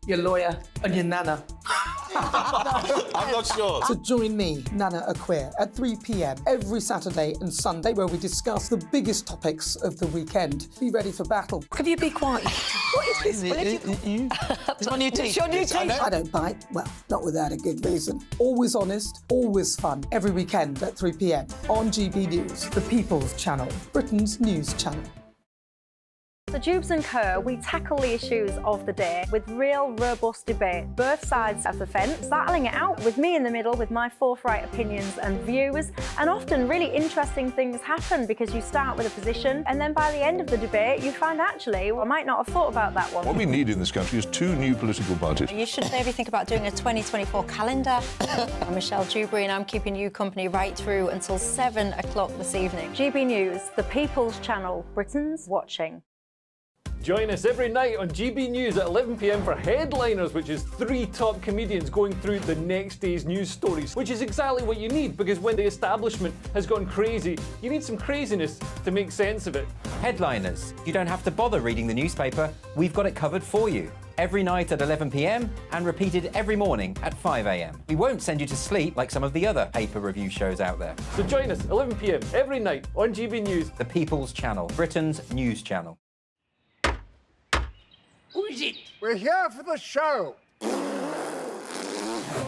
your lawyer and your nana. I'm not sure. So join me, Nana Aquare, at 3 p.m. every Saturday and Sunday, where we discuss the biggest topics of the weekend. Be ready for battle. Could you be quiet? What is this? It's my new teeth. It's your new teeth. I don't bite. Well, not without a good reason. Always honest, always fun. Every weekend at 3 p.m. on GB News, the People's Channel, Britain's news channel. The Jubes and Kerr, we tackle the issues of the day with real, robust debate, both sides of the fence, battling it out with me in the middle with my forthright opinions and views. And often really interesting things happen because you start with a position and then by the end of the debate you find actually, well, I might not have thought about that one. What we need in this country is 2 new political parties. You should maybe think about doing a 2024 calendar. I'm Michelle Dewberry and I'm keeping you company right through until 7 o'clock this evening. GB News, the People's Channel, Britain's watching. Join us every night on GB News at 11 p.m. for Headliners, which is 3 top comedians going through the next day's news stories, which is exactly what you need, because when the establishment has gone crazy, you need some craziness to make sense of it. Headliners. You don't have to bother reading the newspaper. We've got it covered for you. Every night at 11 p.m. and repeated every morning at 5 a.m. We won't send you to sleep like some of the other paper review shows out there. So join us 11 p.m. every night on GB News. The People's Channel, Britain's news channel. Who is it? We're here for the show.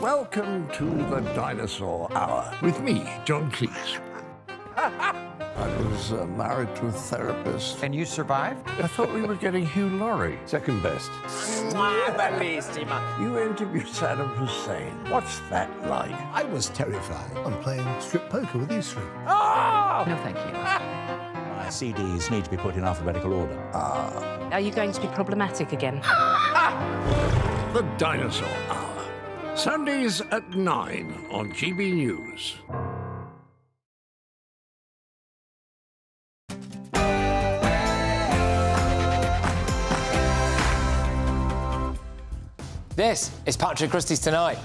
Welcome to the Dinosaur Hour with me, John Cleese. I was married to a therapist. And you survived? I thought we were getting Hugh Laurie. Second best. You interviewed Saddam Hussein. What's that like? I was terrified. I'm playing strip poker with these 3. Oh! No, thank you. My CDs need to be put in alphabetical order. Are you going to be problematic again? The Dinosaur Hour. Sundays at 9 on GB News. This is Patrick Christys Tonight.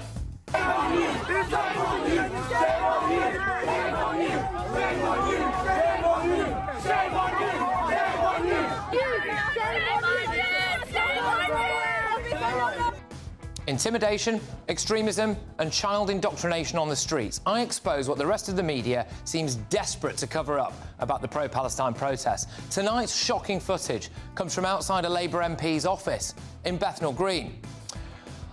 Intimidation, extremism and child indoctrination on the streets. I expose what the rest of the media seems desperate to cover up about the pro-Palestine protests. Tonight's shocking footage comes from outside a Labour MP's office in Bethnal Green.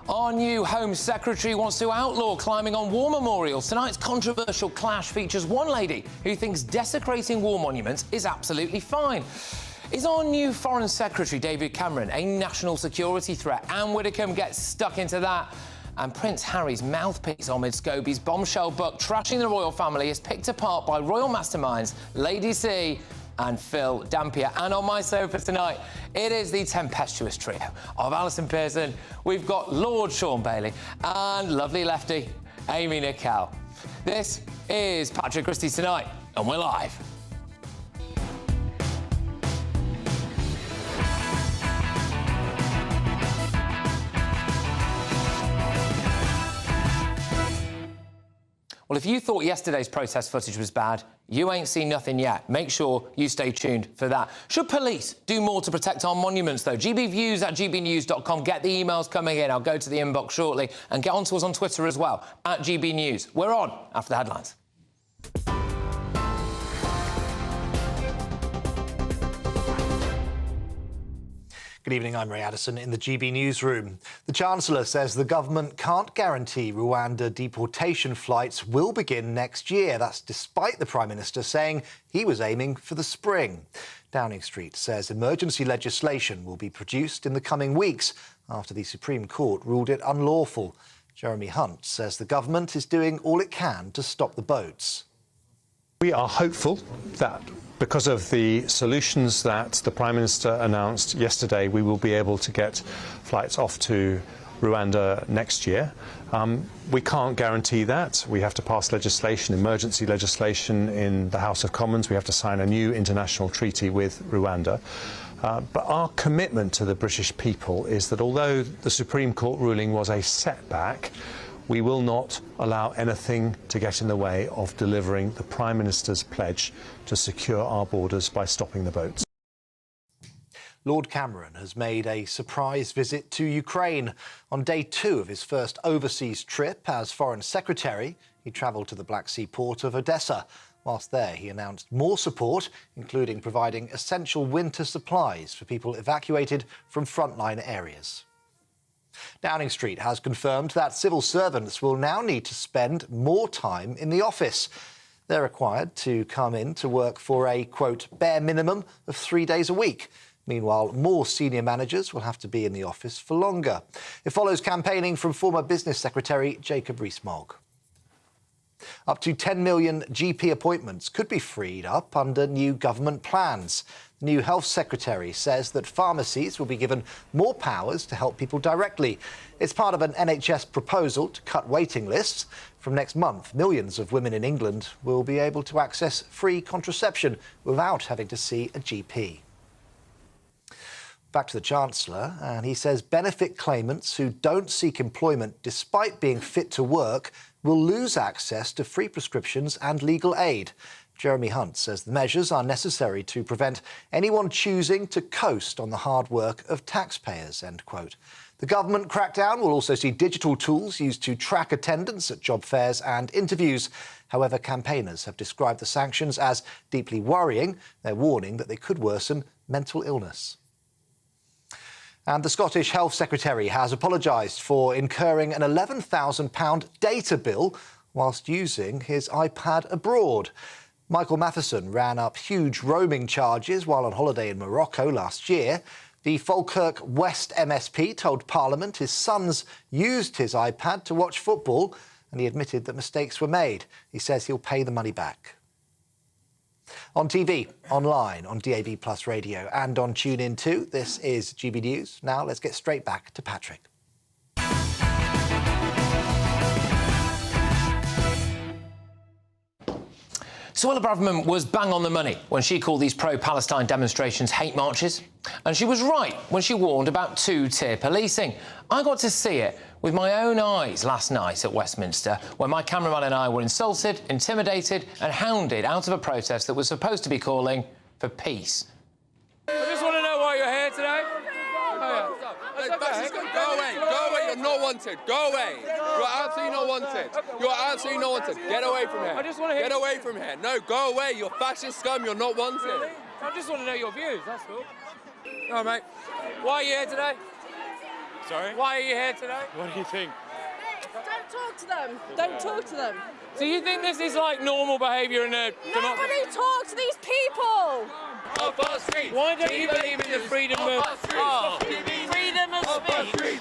Our new Home Secretary wants to outlaw climbing on war memorials. Tonight's controversial clash features one lady who thinks desecrating war monuments is absolutely fine. Is our new Foreign Secretary, David Cameron, a national security threat? Anne Widdecombe gets stuck into that. And Prince Harry's mouthpiece, Omid Scobie's bombshell book, Trashing the Royal Family, is picked apart by royal masterminds Lady C and Phil Dampier. And on my sofa tonight, it is the tempestuous trio of Alison Pearson. We've got Lord Sean Bailey and lovely lefty Amy Nicol. This is Patrick Christys Tonight, and we're live. Well, if you thought yesterday's protest footage was bad, you ain't seen nothing yet. Make sure you stay tuned for that. Should police do more to protect our monuments, though? GBviews at gbnews.com. Get the emails coming in. I'll go to the inbox shortly. And get onto us on Twitter as well, at GB News. We're on after the headlines. Good evening, I'm Ray Addison in the GB newsroom. The Chancellor says the government can't guarantee Rwanda deportation flights will begin next year. That's despite the Prime Minister saying he was aiming for the spring. Downing Street says emergency legislation will be produced in the coming weeks after the Supreme Court ruled it unlawful. Jeremy Hunt says the government is doing all it can to stop the boats. We are hopeful that because of the solutions that the Prime Minister announced yesterday, we will be able to get flights off to Rwanda next year. We can't guarantee that. We have to pass legislation, emergency legislation in the House of Commons. We have to sign a new international treaty with Rwanda. But our commitment to the British people is that although the Supreme Court ruling was a setback, we will not allow anything to get in the way of delivering the Prime Minister's pledge to secure our borders by stopping the boats. Lord Cameron has made a surprise visit to Ukraine. On day 2 of his first overseas trip as Foreign Secretary, he travelled to the Black Sea port of Odessa. Whilst there, he announced more support, including providing essential winter supplies for people evacuated from frontline areas. Downing Street has confirmed that civil servants will now need to spend more time in the office. They're required to come in to work for a, quote, bare minimum of 3 days a week. Meanwhile, more senior managers will have to be in the office for longer. It follows campaigning from former Business Secretary Jacob Rees-Mogg. Up to 10 million GP appointments could be freed up under new government plans. The new Health Secretary says that pharmacies will be given more powers to help people directly. It's part of an NHS proposal to cut waiting lists. From next month, millions of women in England will be able to access free contraception without having to see a GP. Back to the Chancellor, and he says benefit claimants who don't seek employment despite being fit to work will lose access to free prescriptions and legal aid. Jeremy Hunt says the measures are necessary to prevent anyone choosing to coast on the hard work of taxpayers, end quote. The government crackdown will also see digital tools used to track attendance at job fairs and interviews. However, campaigners have described the sanctions as deeply worrying. They're warning that they could worsen mental illness. And the Scottish Health Secretary has apologised for incurring an £11,000 data bill whilst using his iPad abroad. Michael Matheson ran up huge roaming charges while on holiday in Morocco last year. The Falkirk West MSP told Parliament his sons used his iPad to watch football, and he admitted that mistakes were made. He says he'll pay the money back. On TV, online, on DAB+ radio and on TuneIn too, this is GB News. Now let's get straight back to Patrick. Suella Braverman was bang on the money when she called these pro-Palestine demonstrations hate marches. And she was right when she warned about two-tier policing. I got to see it with my own eyes last night at Westminster, where my cameraman and I were insulted, intimidated and hounded out of a protest that was supposed to be calling for peace. I just want to know why you're here today. Go away, you're not wanted. Go away. You're absolutely not wanted. You're absolutely not wanted. Get away from here. I just want to Get away from here. No, go away. You're fascist scum. You're not wanted. Really? I just want to know your views, that's all. All right, mate. Why are you here today? Sorry? Why are you here today? What do you think? Don't talk to them. Don't talk to them. So you think this is like normal behaviour in a democracy? Nobody talks to these people. Off our streets. Why don't you believe in the freedom of freedom of speech?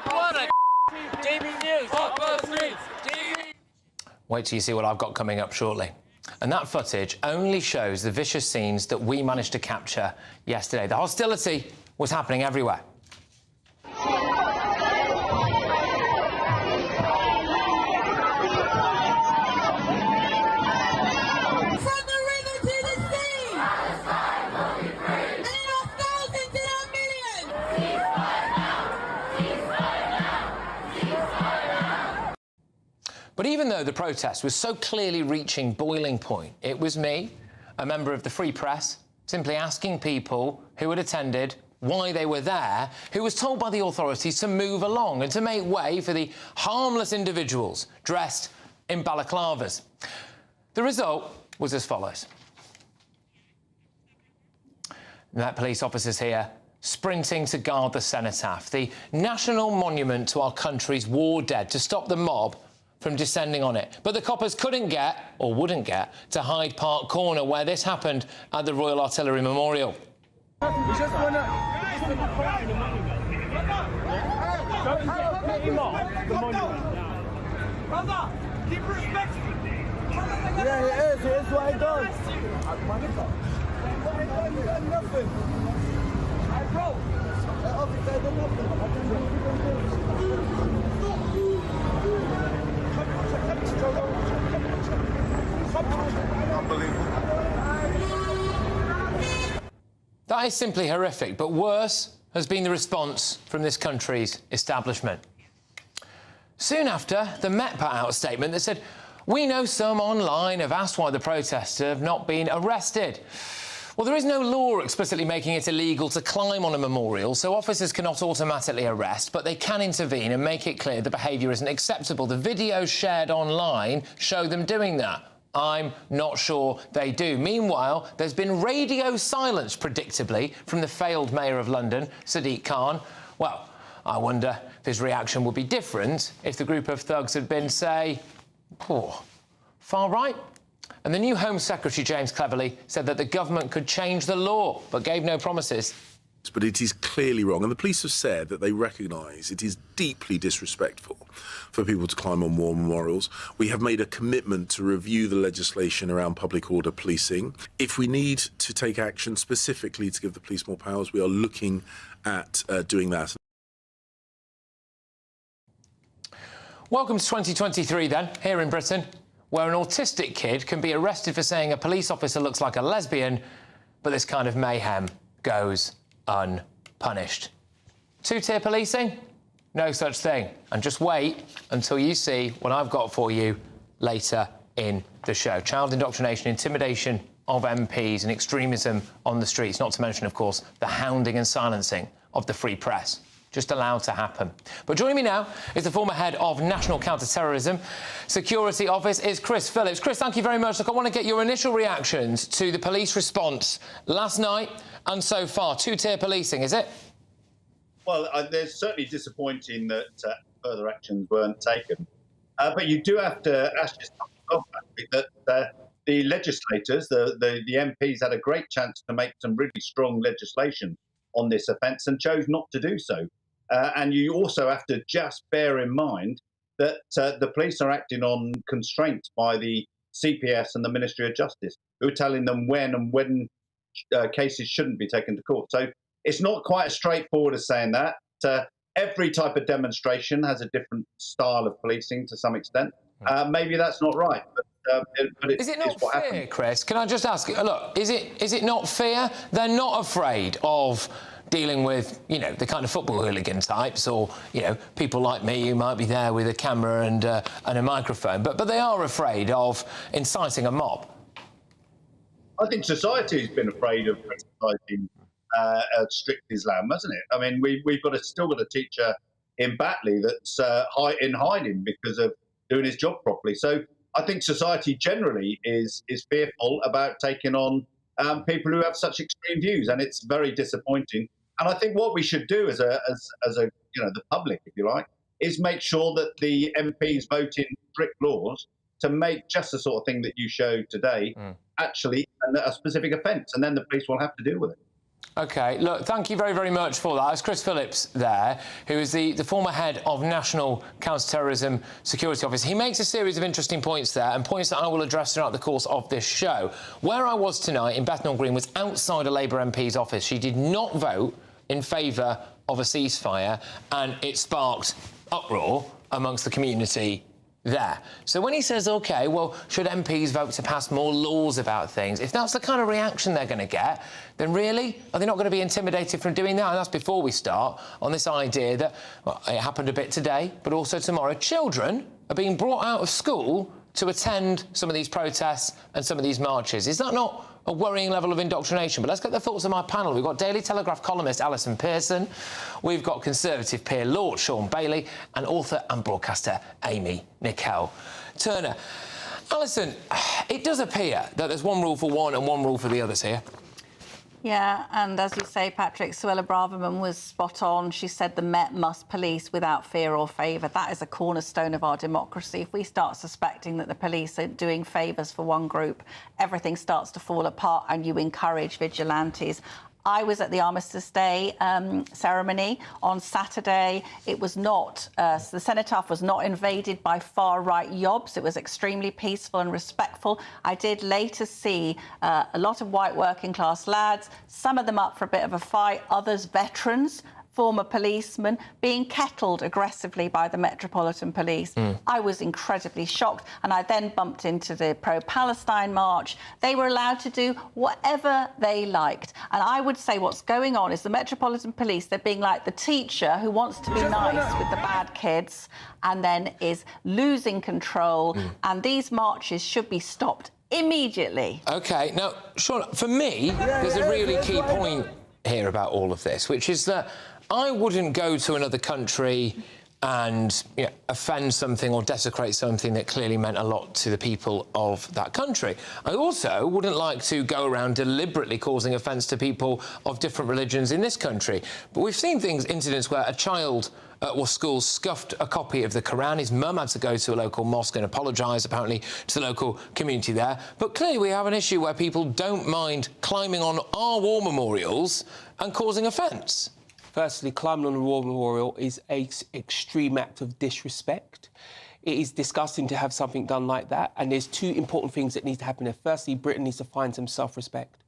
What a GBNews. Off our streets. Wait till you see what I've got coming up shortly. And that footage only shows the vicious scenes that we managed to capture yesterday. The hostility was happening everywhere. But even though the protest was so clearly reaching boiling point, it was me, a member of the Free Press, simply asking people who had attended why they were there, who was told by the authorities to move along and to make way for the harmless individuals dressed in balaclavas. The result was as follows. Met police officers here sprinting to guard the cenotaph, the national monument to our country's war dead, to stop the mob from descending on it. But the coppers couldn't get, or wouldn't get, to Hyde Park Corner, where this happened at the Royal Artillery Memorial. We just want to... Don't let him off the monument. Brother, keep respect. Yeah, he is what he does. He done nothing. Bro, officer done nothing. That is simply horrific, but worse has been the response from this country's establishment. Soon after, the Met put out a statement that said, "We know some online have asked why the protesters have not been arrested. Well, there is no law explicitly making it illegal to climb on a memorial, so officers cannot automatically arrest, but they can intervene and make it clear the behaviour isn't acceptable. The videos shared online show them doing that. I'm not sure they do. Meanwhile, there's been radio silence, predictably, from the failed Mayor of London, Sadiq Khan. Well, I wonder if his reaction would be different if the group of thugs had been, say, far right. And the new Home Secretary, James Cleverly, said that the government could change the law, but gave no promises. But it is clearly wrong, and the police have said that they recognise it is deeply disrespectful for people to climb on war memorials. We have made a commitment to review the legislation around public order policing. If we need to take action specifically to give the police more powers, we are looking at doing that. Welcome to 2023, then, here in Britain, where an autistic kid can be arrested for saying a police officer looks like a lesbian, but this kind of mayhem goes unpunished. Two-tier policing? No such thing. And just wait until you see what I've got for you later in the show. Child indoctrination, intimidation of MPs and extremism on the streets, not to mention, of course, the hounding and silencing of the free press. Just allowed to happen. But joining me now is the former head of National Counter-Terrorism Security Office, is Chris Phillips. Chris, thank you very much. Look, I want to get your initial reactions to the police response last night and so far. Two-tier policing, is it? Well, there's certainly disappointing that further actions weren't taken. But you do have to ask yourself that the legislators, the MPs, had a great chance to make some really strong legislation on this offence and chose not to do so. And you also have to just bear in mind that the police are acting on constraint by the CPS and the Ministry of Justice, who are telling them when cases shouldn't be taken to court. So it's not quite as straightforward as saying that. Every type of demonstration has a different style of policing to some extent. Maybe that's not right, but is it not fair, Chris? Can I just ask, look, is it not fair? They're not afraid of dealing with, you know, the kind of football hooligan types or, you know, people like me who might be there with a camera and a microphone, but they are afraid of inciting a mob. I think society's been afraid of criticising strict Islam, hasn't it? I mean, we've still got a teacher in Batley that's in hiding because of doing his job properly. So I think society generally is fearful about taking on people who have such extreme views, and it's very disappointing. And I think what we should do as a the public, if you like, is make sure that the MPs vote in strict laws to make just the sort of thing that you showed today actually a specific offence, and then the police will have to deal with it. OK, look, thank you very, very much for that. It's Chris Phillips there, who is the former head of National Counter-Terrorism Security Office. He makes a series of interesting points there, and points that I will address throughout the course of this show. Where I was tonight in Bethnal Green was outside a Labour MP's office. She did not vote in favour of a ceasefire, and it sparked uproar amongst the community there. So when he says, OK, well, should MPs vote to pass more laws about things, if that's the kind of reaction they're going to get, then really, are they not going to be intimidated from doing that? And that's before we start on this idea that, well, it happened a bit today, but also tomorrow, children are being brought out of school to attend some of these protests and some of these marches. Is that not a worrying level of indoctrination? But let's get the thoughts of my panel. We've got Daily Telegraph columnist Alison Pearson, we've got Conservative peer Lord Sean Bailey, and author and broadcaster Amy Nicole-Turner. Alison, it does appear that there's one rule for one and one rule for the others here. Yeah, and as you say, Patrick, Suella Braverman was spot on. She said the Met must police without fear or favour. That is a cornerstone of our democracy. If we start suspecting that the police are doing favours for one group, everything starts to fall apart and you encourage vigilantes. I was at the Armistice Day ceremony on Saturday. It was not, the cenotaph was not invaded by far-right yobs. It was extremely peaceful and respectful. I did later see a lot of white working-class lads, some of them up for a bit of a fight, others veterans, former policemen, being kettled aggressively by the Metropolitan Police. I was incredibly shocked, and I then bumped into the pro-Palestine march. They were allowed to do whatever they liked. And I would say what's going on is the Metropolitan Police, they're being like the teacher who wants to be nice with the bad kids and then is losing control. And these marches should be stopped immediately. OK, now, Sean, for me, there's a really key point here about all of this, which is that I wouldn't go to another country and offend something or desecrate something that clearly meant a lot to the people of that country. I also wouldn't like to go around deliberately causing offence to people of different religions in this country. But we've seen incidents where a child at school scuffed a copy of the Quran. His mum had to go to a local mosque and apologise, apparently, to the local community there. But clearly we have an issue where people don't mind climbing on our war memorials and causing offence. Firstly, climbing on a war memorial is an extreme act of disrespect. It is disgusting to have something done like that, and there's two important things that need to happen there. Firstly, Britain needs to find some self-respect.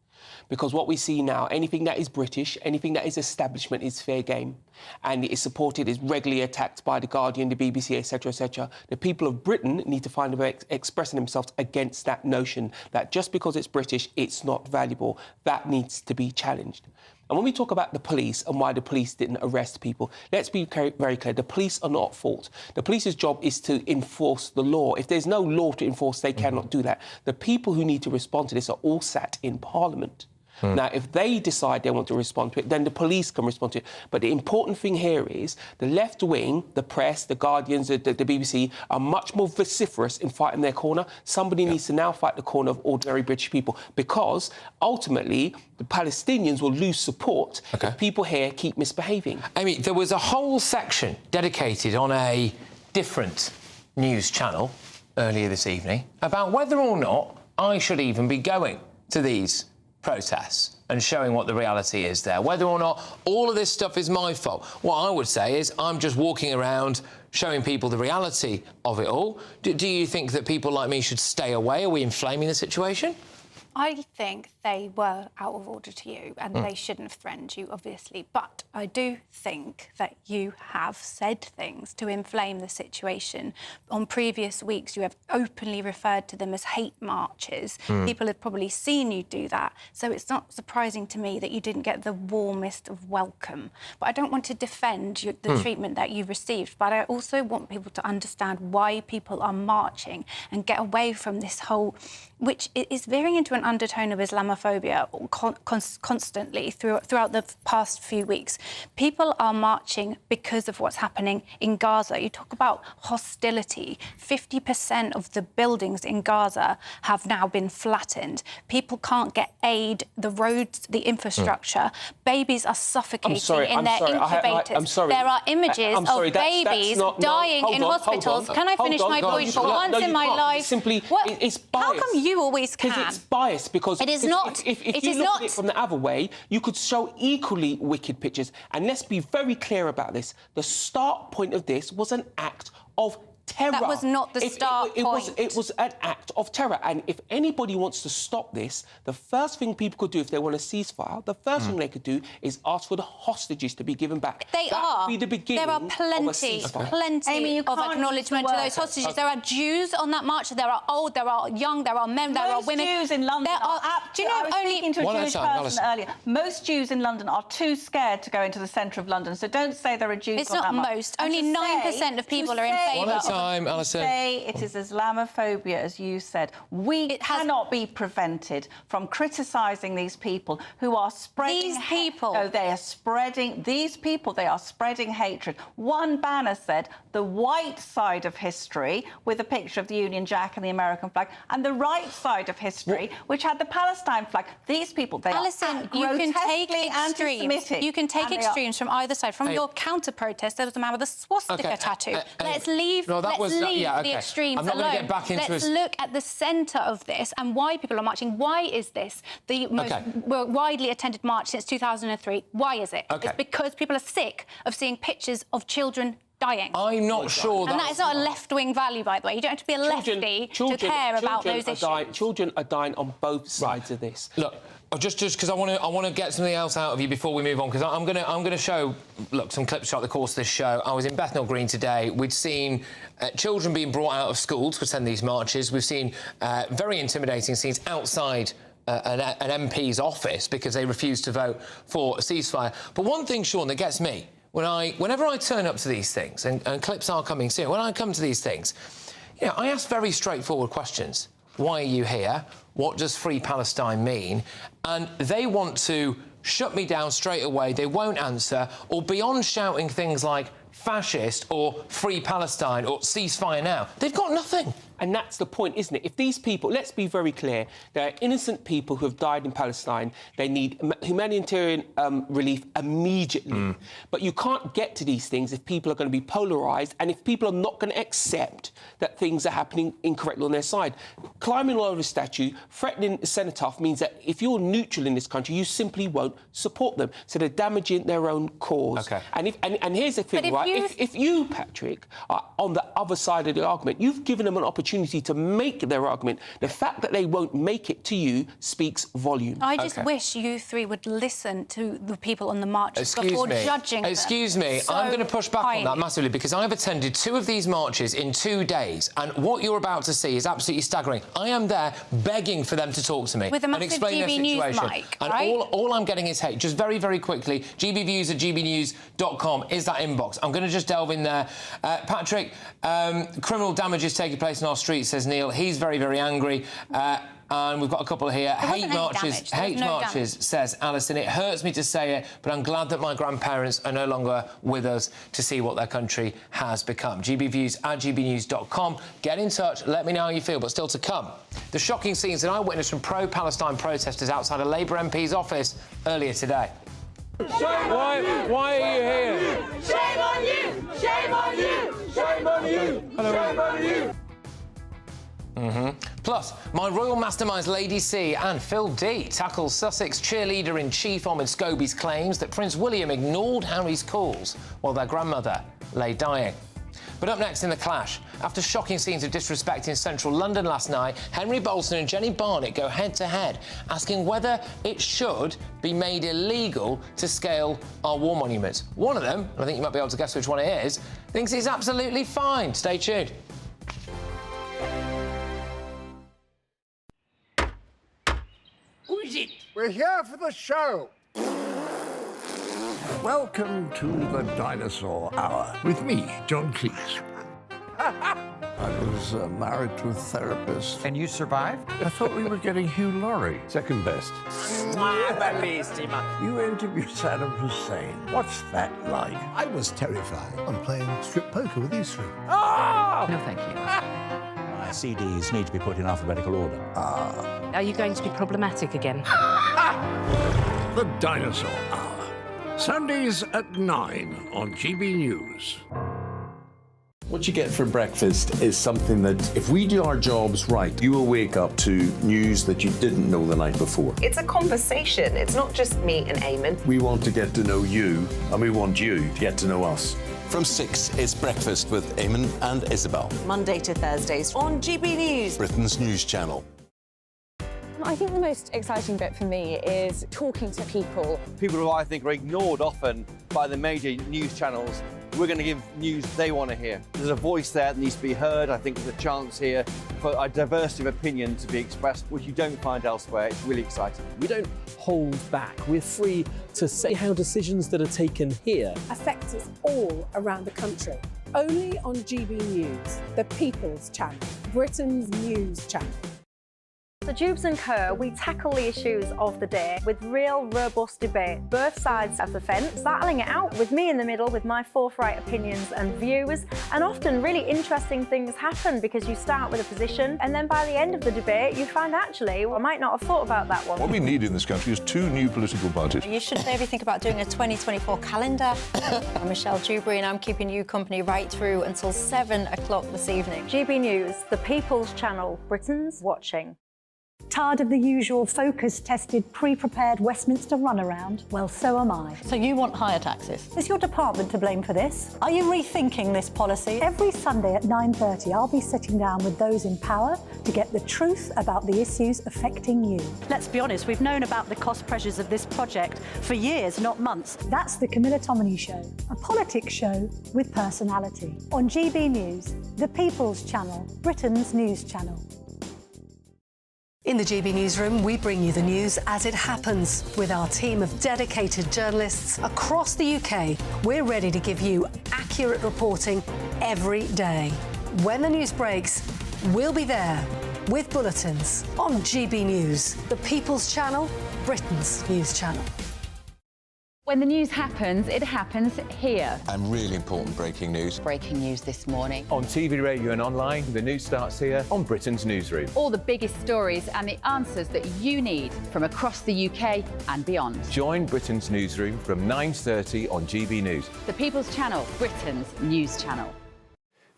Because what we see now, anything that is British, anything that is establishment is fair game. And it is supported, is regularly attacked by The Guardian, the BBC, etc., etc. The people of Britain need to find a way of expressing themselves against that notion that just because it's British, it's not valuable. That needs to be challenged. And when we talk about the police and why the police didn't arrest people, let's be very clear. The police are not at fault. The police's job is to enforce the law. If there's no law to enforce, they cannot do that. The people who need to respond to this are all sat in Parliament. Now, if they decide they want to respond to it, then the police can respond to it. But the important thing here is the left wing, the press, the Guardians, the BBC, are much more vociferous in fighting their corner. Somebody needs to now fight the corner of ordinary British people, because ultimately the Palestinians will lose support if people here keep misbehaving. Amy, there was a whole section dedicated on a different news channel earlier this evening about whether or not I should even be going to these protests and showing what the reality is there, whether or not all of this stuff is my fault. What I would say is I'm just walking around showing people the reality of it all. Do you think that people like me should stay away? Are we inflaming the situation? I think they were out of order to you and they shouldn't have threatened you, obviously. But I do think that you have said things to inflame the situation. On previous weeks, you have openly referred to them as hate marches. People have probably seen you do that. So it's not surprising to me that you didn't get the warmest of welcome. But I don't want to defend the treatment that you received. But I also want people to understand why people are marching and get away from this whole, which is veering into an undertone of Islamophobia constantly throughout the past few weeks. People are marching because of what's happening in Gaza. You talk about hostility. 50% of the buildings in Gaza have now been flattened. People can't get aid, the roads, the infrastructure. Babies are suffocating in their incubators. There are images of babies dying in hospitals. Can I finish my point for once in my life? Simply, it's biased. How come you always can? Because it's biased. Because it is not. If you look at it from the other way, you could show equally wicked pictures. And let's be very clear about this. The start point of this was an act of terror. That was not the start point. It was an act of terror. And if anybody wants to stop this, the first thing people could do if they want a ceasefire, the first thing they could do is ask for the hostages to be given back. There are plenty of acknowledgement to those hostages. There are Jews on that march. There are old, there are young, there are men, there are women. Most Jews in London do you know, I was speaking to a Jewish person earlier. Most Jews in London are too scared to go into the centre of London. So don't say there are Jews on that march. It's not most. Only 9% of people are in favour. Alison. Say it is Islamophobia, as you said. We cannot be prevented from criticising these people who are spreading... These people? No, they are spreading... These people, they are spreading hatred. One banner said the white side of history, with a picture of the Union Jack and the American flag, and the right side of history, which had the Palestine flag. These people, they Alison, are you can take extremes. You can take extremes from either side. From your counter-protest, there was a man with a swastika tattoo. Let's leave... the extremes alone. Let's look at the centre of this and why people are marching. Why is this the most widely attended march since 2003? Why is it? It's because people are sick of seeing pictures of children dying. I'm not sure that is not a left-wing value, by the way. You don't have to be a lefty to care about those issues. Children are dying on both sides of this. Look, just because I want to get something else out of you before we move on, because I'm going to show some clips throughout the course of this show. I was in Bethnal Green today. We'd seen children being brought out of school to attend these marches. We've seen very intimidating scenes outside an MP's office because they refused to vote for a ceasefire. But one thing, Sean, that gets me whenever I turn up to these things, and clips are coming soon. When I come to these things, I ask very straightforward questions. why are you here? What does Free Palestine mean? And they want to shut me down straight away. They won't answer, or beyond shouting things like fascist or Free Palestine or ceasefire now, they've got nothing. And that's the point, isn't it? If these people, let's be very clear, there are innocent people who have died in Palestine. They need humanitarian relief immediately. But you can't get to these things if people are going to be polarised and if people are not going to accept that things are happening incorrectly on their side. Climbing all over a statue, threatening a cenotaph means that if you're neutral in this country, you simply won't support them. So they're damaging their own cause. OK. And here's the thing, right? If you, Patrick, are on the other side of the argument, you've given them an opportunity to make their argument. The fact that they won't make it to you speaks volumes. I just wish you three would listen to the people on the marches before judging them. Excuse me, I'm going to push back on that massively because I've attended 2 of these marches in 2 days, and what you're about to see is absolutely staggering. I am there begging for them to talk to me with a and explain their GBNews situation. mic, and right? all I'm getting is hate. Just very, very quickly, gbviews@gbnews.com is that inbox. I'm going to just delve in there. Patrick, criminal damage is taking place in our streets, says Neil. He's very, very angry. And we've got a couple here. Hate marches, says Alison. It hurts me to say it, but I'm glad that my grandparents are no longer with us to see what their country has become. gbviews@gbnews.com. Get in touch. Let me know how you feel. But still to come, the shocking scenes that I witnessed from pro-Palestine protesters outside a Labour MP's office earlier today. Why are you here? Shame on you! Shame on you! Shame on you! Shame on you! Plus, my royal masterminds Lady C and Phil D tackles Sussex cheerleader-in-chief Omid Scobie's claims that Prince William ignored Harry's calls while their grandmother lay dying. But up next in the clash, after shocking scenes of disrespect in central London last night, Henry Bolton and Jenny Barnett go head-to-head, asking whether it should be made illegal to scale our war monuments. One of them, and I think you might be able to guess which one it is, thinks it's absolutely fine. Stay tuned. Who is it? We're here for the show. Welcome to the Dinosaur Hour with me, John Cleese. I was married to a therapist. And you survived? I thought we were getting Hugh Laurie. Second best. You interviewed Saddam Hussein. What's that like? I was terrified. I'm playing strip poker with these three. No, thank you. My CDs need to be put in alphabetical order. Are you going to be problematic again? The Dinosaur Hour. Sundays at 9 on GB News. What you get for breakfast is something that, if we do our jobs right, you will wake up to news that you didn't know the night before. It's a conversation. It's not just me and Eamon. We want to get to know you, and we want you to get to know us. From 6, it's Breakfast with Eamon and Isabel. Monday to Thursdays on GB News, Britain's news channel. I think the most exciting bit for me is talking to people. People who I think are ignored often by the major news channels. We're going to give news they want to hear. There's a voice there that needs to be heard. I think there's a chance here for a diversity of opinion to be expressed, which you don't find elsewhere. It's really exciting. We don't hold back. We're free to say how decisions that are taken here affect us all around the country. Only on GB News, the People's Channel, Britain's news channel. The Jubes and Kerr, we tackle the issues of the day with real, robust debate, both sides of the fence, battling it out with me in the middle with my forthright opinions and views. And often really interesting things happen because you start with a position and then by the end of the debate you find actually, well, I might not have thought about that one. What we need in this country is 2 new political parties. You should maybe think about doing a 2024 calendar. I'm Michelle Dewberry and I'm keeping you company right through until 7 o'clock this evening. GB News, the People's Channel, Britain's watching. Tired of the usual focus-tested, pre-prepared Westminster runaround? Well, so am I. So you want higher taxes? Is your department to blame for this? Are you rethinking this policy? Every Sunday at 9:30, I'll be sitting down with those in power to get the truth about the issues affecting you. Let's be honest, we've known about the cost pressures of this project for years, not months. That's the Camilla Tominey Show, a politics show with personality. On GB News, the People's Channel, Britain's news channel. In the GB Newsroom, we bring you the news as it happens. With our team of dedicated journalists across the UK, we're ready to give you accurate reporting every day. When the news breaks, we'll be there with bulletins on GB News, the People's Channel, Britain's news channel. When the news happens, it happens here. And really important breaking news. Breaking news this morning. On TV, radio and online, the news starts here on Britain's newsroom. All the biggest stories and the answers that you need from across the UK and beyond. Join Britain's newsroom from 9:30 on GB News. The People's Channel, Britain's news channel.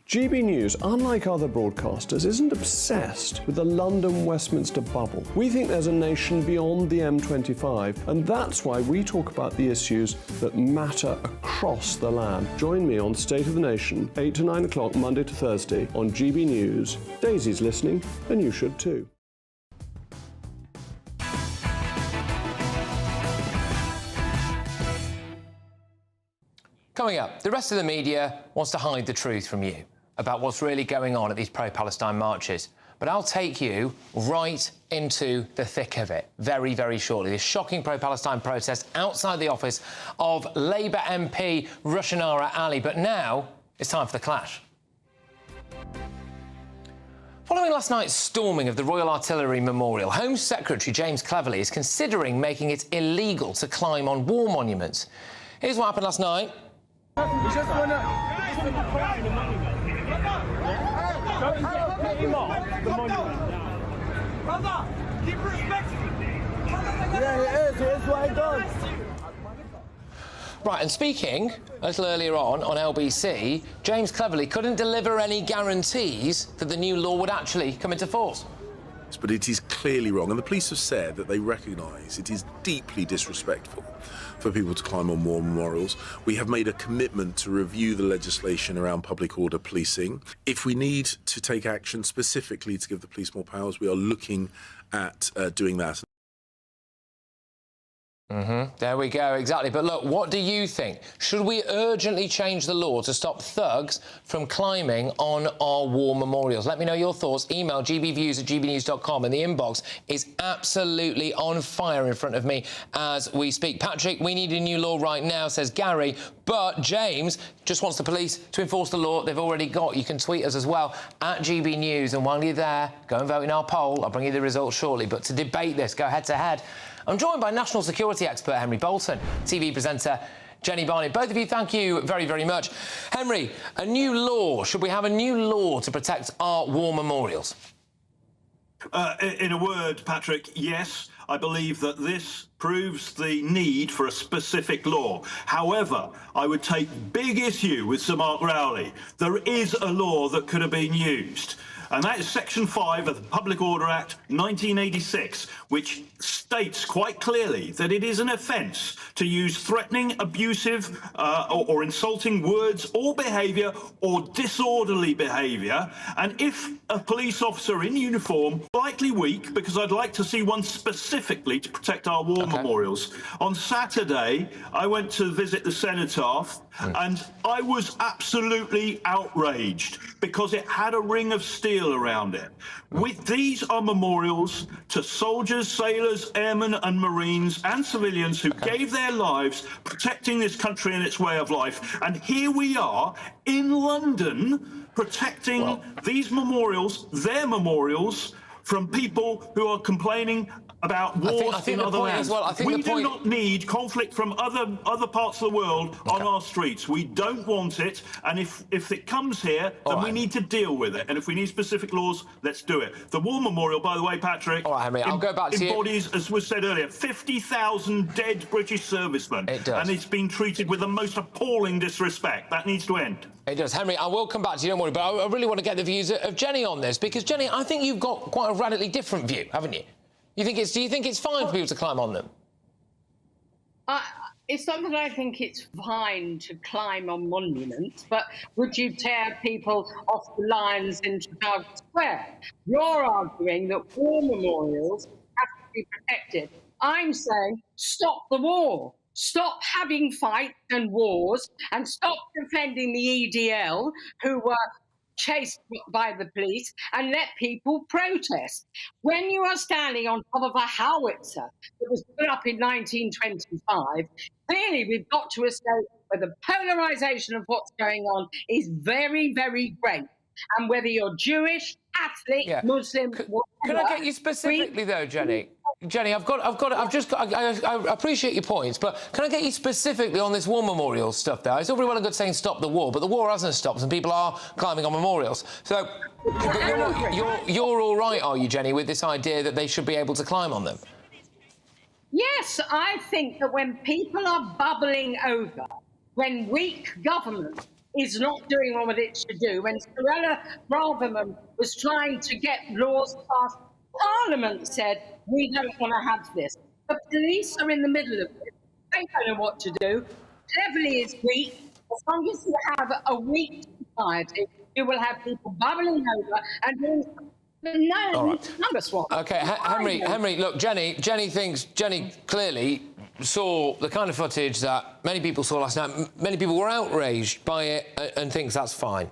GB News, unlike other broadcasters, isn't obsessed with the London-Westminster bubble. We think there's a nation beyond the M25, and that's why we talk about the issues that matter across the land. Join me on State of the Nation, 8 to 9 o'clock, Monday to Thursday, on GB News. Daisy's listening, and you should too. Coming up, the rest of the media wants to hide the truth from you about what's really going on at these pro-Palestine marches. But I'll take you right into the thick of it very, very shortly. This shocking pro-Palestine protest outside the office of Labour MP Rushanara Ali. But now it's time for the clash. Following last night's storming of the Royal Artillery Memorial, Home Secretary James Cleverly is considering making it illegal to climb on war monuments. Here's what happened last night. We just want to... Don't get him off the monument. Brother, keep respecting. Yeah, he is what he does. Right, and speaking a little earlier on LBC, James Cleverly couldn't deliver any guarantees that the new law would actually come into force. But it is clearly wrong, and the police have said that they recognise it is deeply disrespectful for people to climb on war memorials. We have made a commitment to review the legislation around public order policing. If we need to take action specifically to give the police more powers, we are looking at doing that. There we go, exactly. But look, what do you think? Should we urgently change the law to stop thugs from climbing on our war memorials? Let me know your thoughts. Email gbviews@gbnews.com, and the inbox is absolutely on fire in front of me as we speak. Patrick, we need a new law right now, says Gary, but James just wants the police to enforce the law they've already got. You can tweet us as well, at GB News, and while you're there, go and vote in our poll. I'll bring you the results shortly. But to debate this, go head-to-head, I'm joined by national security expert Henry Bolton, TV presenter Jenny Barnett. Both of you, thank you very, very much. Henry, a new law. Should we have a new law to protect our war memorials? In a word, Patrick, yes. I believe that this proves the need for a specific law. However, I would take big issue with Sir Mark Rowley. There is a law that could have been used, and that is Section 5 of the Public Order Act 1986, which states quite clearly that it is an offence to use threatening, abusive or insulting words or behaviour or disorderly behaviour. And if a police officer in uniform, slightly weak, because I'd like to see one specifically to protect our war memorials. On Saturday, I went to visit the cenotaph, and I was absolutely outraged because it had a ring of steel around it. These are memorials to soldiers, sailors, airmen and Marines and civilians who gave their lives protecting this country and its way of life. And here we are in London protecting these memorials, their memorials, from people who are complaining about wars in other lands. We do not need conflict from other parts of the world on our streets. We don't want it, and if it comes here, then we need to deal with it. And if we need specific laws, let's do it. The War Memorial, by the way, Patrick, Henry, I'll go back to you. Embodies, as was said earlier, 50,000 dead British servicemen. It does. And it's been treated with the most appalling disrespect. That needs to end. It does. Henry, I will come back to you, don't worry, but I really want to get the views of Jenny on this, because, Jenny, I think you've got quite a radically different view, haven't you? Do you think it's fine for people to climb on them? It's not that I think it's fine to climb on monuments, but would you tear people off the lines in Trafalgar Square? You're arguing that war memorials have to be protected. I'm saying stop the war. Stop having fights and wars, and stop defending the EDL, who were chased by the police, and let people protest. When you are standing on top of a howitzer that was put up in 1925, clearly we've got to a state where the polarisation of what's going on is very, very great. And whether you're Jewish, Catholic, Muslim, whatever. Can I get you specifically, though, Jenny? Jenny, I appreciate your points, but can I get you specifically on this war memorial stuff there? It's all very well and good saying stop the war, but the war hasn't stopped and people are climbing on memorials. So, but you're all right, are you, Jenny, with this idea that they should be able to climb on them? Yes, I think that when people are bubbling over, when weak government is not doing what it should do, when Sorella Braverman was trying to get laws passed, Parliament said, we don't want to have this. The police are in the middle of it. They don't know what to do. Cleverly is weak. As long as you have a weak society, you will have people bubbling over and doing number swap. OK, Henry, look, Jenny clearly saw the kind of footage that many people saw last night. Many people were outraged by it and thinks that's fine.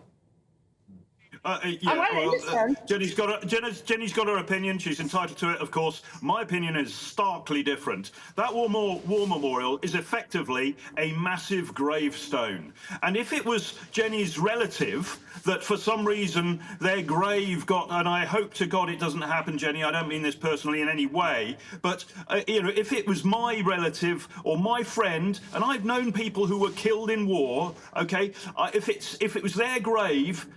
Jenny's got her opinion. She's entitled to it, of course. My opinion is starkly different. That war memorial is effectively a massive gravestone. And if it was Jenny's relative that for some reason their grave got, and I hope to God it doesn't happen, Jenny, I don't mean this personally in any way, but if it was my relative or my friend, and I've known people who were killed in war, okay, if it was their grave,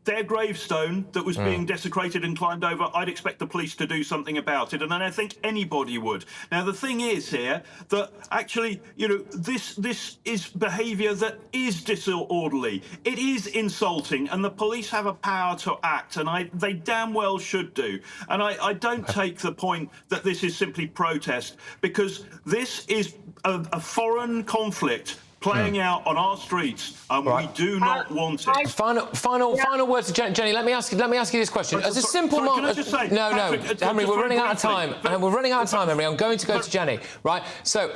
their gravestone that was being desecrated and climbed over, I'd expect the police to do something about it, and I think anybody would. Now, the thing is here that actually, this is behaviour that is disorderly. It is insulting, and the police have a power to act, and they damn well should do. And I don't take the point that this is simply protest, because this is a foreign conflict playing out on our streets, and we do not want it. Final words to Jenny. Let me ask you this question. As a simple can I just say, Patrick, Henry, we're running out of time. We're running out of time, Henry. I'm going to go to Jenny, right? So,